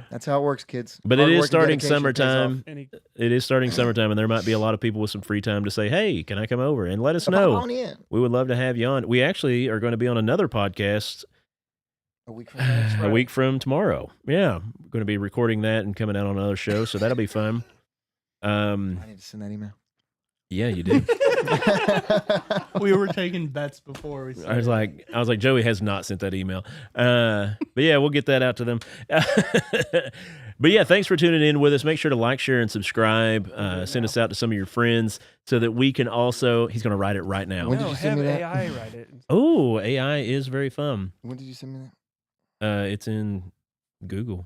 Speaker 2: That's how it works, kids.
Speaker 1: But it
Speaker 2: Hard
Speaker 1: is
Speaker 2: work and
Speaker 1: starting
Speaker 2: dedication pays off.
Speaker 1: summertime.
Speaker 3: And he,
Speaker 1: It is starting summertime, and there might be a lot of people with some free time to say, hey, can I come over? And let us
Speaker 2: Come
Speaker 1: know.
Speaker 2: on in.
Speaker 1: We would love to have you on. We actually are going to be on another podcast
Speaker 2: A week from now.
Speaker 1: a week from tomorrow. Yeah. We're going to be recording that and coming out on another show, so that'll be fun.
Speaker 2: I need to send that email.
Speaker 1: Yeah, you did.
Speaker 4: We were taking bets before we
Speaker 1: I was like, Joey has not sent that email. But yeah, we'll get that out to them. But yeah, thanks for tuning in with us. Make sure to like, share, and subscribe. Send us out to some of your friends so that we can also. He's going to write it right now.
Speaker 2: When did
Speaker 3: no,
Speaker 2: you send
Speaker 3: have
Speaker 2: me that?
Speaker 3: AI write it.
Speaker 1: Oh, AI is very fun.
Speaker 2: When did you send me that?
Speaker 1: It's in Google.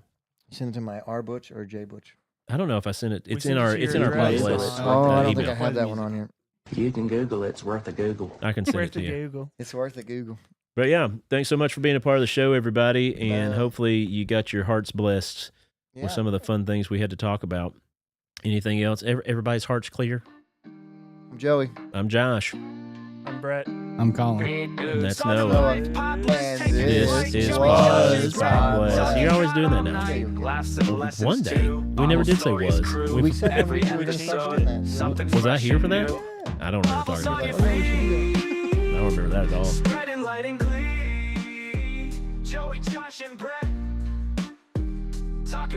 Speaker 2: You send it to my R Butch or J Butch?
Speaker 1: I don't know if I sent it.
Speaker 3: We
Speaker 1: It's
Speaker 3: sent
Speaker 1: in
Speaker 3: it
Speaker 1: our
Speaker 3: to
Speaker 1: it's
Speaker 3: your
Speaker 1: in our
Speaker 3: address.
Speaker 1: playlist.
Speaker 3: Oh,
Speaker 2: Oh, I don't
Speaker 1: email.
Speaker 2: think I have that one on here.
Speaker 6: You can Google it. It's worth a Google.
Speaker 1: I can send it
Speaker 3: Worth
Speaker 1: to
Speaker 3: the
Speaker 1: you.
Speaker 3: Google.
Speaker 2: It's worth it. Google.
Speaker 1: But yeah, thanks so much for being a part of the show, everybody. And
Speaker 2: Man.
Speaker 1: hopefully you got your hearts blessed
Speaker 2: Yeah.
Speaker 1: with some of the fun things we had to talk about. Anything else? Everybody's hearts clear?
Speaker 2: I'm Joey.
Speaker 1: I'm Josh.
Speaker 3: I'm Brett.
Speaker 4: I'm Colin.
Speaker 1: And that's
Speaker 2: Noah.
Speaker 1: Noah.
Speaker 2: And
Speaker 1: This is
Speaker 2: was
Speaker 1: Pod Bless. You're always doing that now.
Speaker 2: Yeah, you're
Speaker 1: One day. We never did say was.
Speaker 2: We said that we were going to start doing that.
Speaker 1: Was I here for that? I don't remember talking about that. I don't remember that at all.
Speaker 5: Spreading light and glee. Joey, Josh, and Brett. Talking